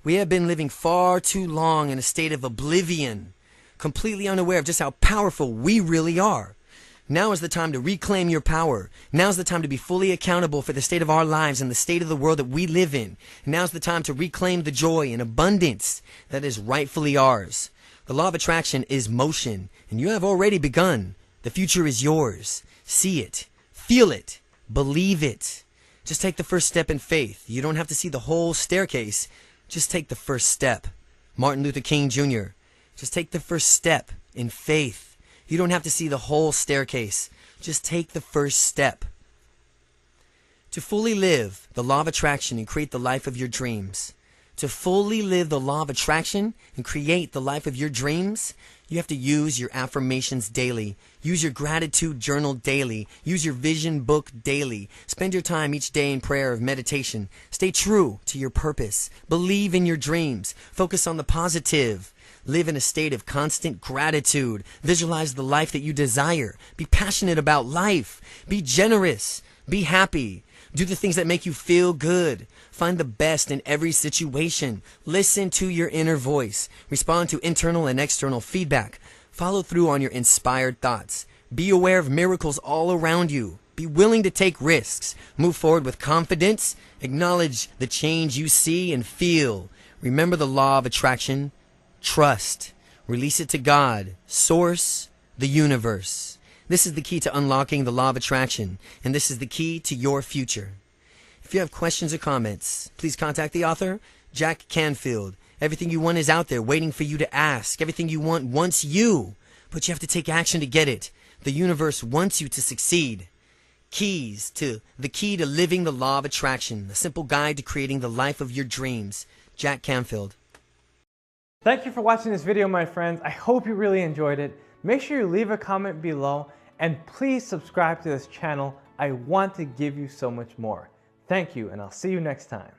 We have been living far too long in a state of oblivion, completely unaware of just how powerful we really are. Now is the time to reclaim your power. Now is the time to be fully accountable for the state of our lives and the state of the world that we live in. Now is the time to reclaim the joy and abundance that is rightfully ours. The law of attraction is motion, and you have already begun. The future is yours. See it. Feel it. Believe it. Just take the first step in faith. You don't have to see the whole staircase. Just take the first step. Martin Luther King Jr. Just take the first step in faith. You don't have to see the whole staircase. Just take the first step. To fully live the law of attraction and create the life of your dreams. To fully live the law of attraction and create the life of your dreams, you have to use your affirmations daily. Use your gratitude journal daily. Use your vision book daily. Spend your time each day in prayer or meditation. Stay true to your purpose. Believe in your dreams. Focus on the positive. Live in a state of constant gratitude. Visualize the life that you desire. Be passionate about life. Be generous. Be happy. Do the things that make you feel good. Find the best in every situation. Listen to your inner voice. Respond to internal and external feedback. Follow through on your inspired thoughts. Be aware of miracles all around you. Be willing to take risks. Move forward with confidence. Acknowledge the change you see and feel. Remember the law of attraction. Trust. Release it to God, Source, the universe. This is the key to unlocking the law of attraction, and this is the key to your future. If you have questions or comments, please contact the author, Jack Canfield. Everything you want is out there waiting for you to ask. Everything you want wants you, but you have to take action to get it. The universe wants you to succeed. The key to living the law of attraction, a simple guide to creating the life of your dreams. Jack Canfield. Thank you for watching this video, my friends. I hope you really enjoyed it. Make sure you leave a comment below and please subscribe to this channel. I want to give you so much more. Thank you, and I'll see you next time.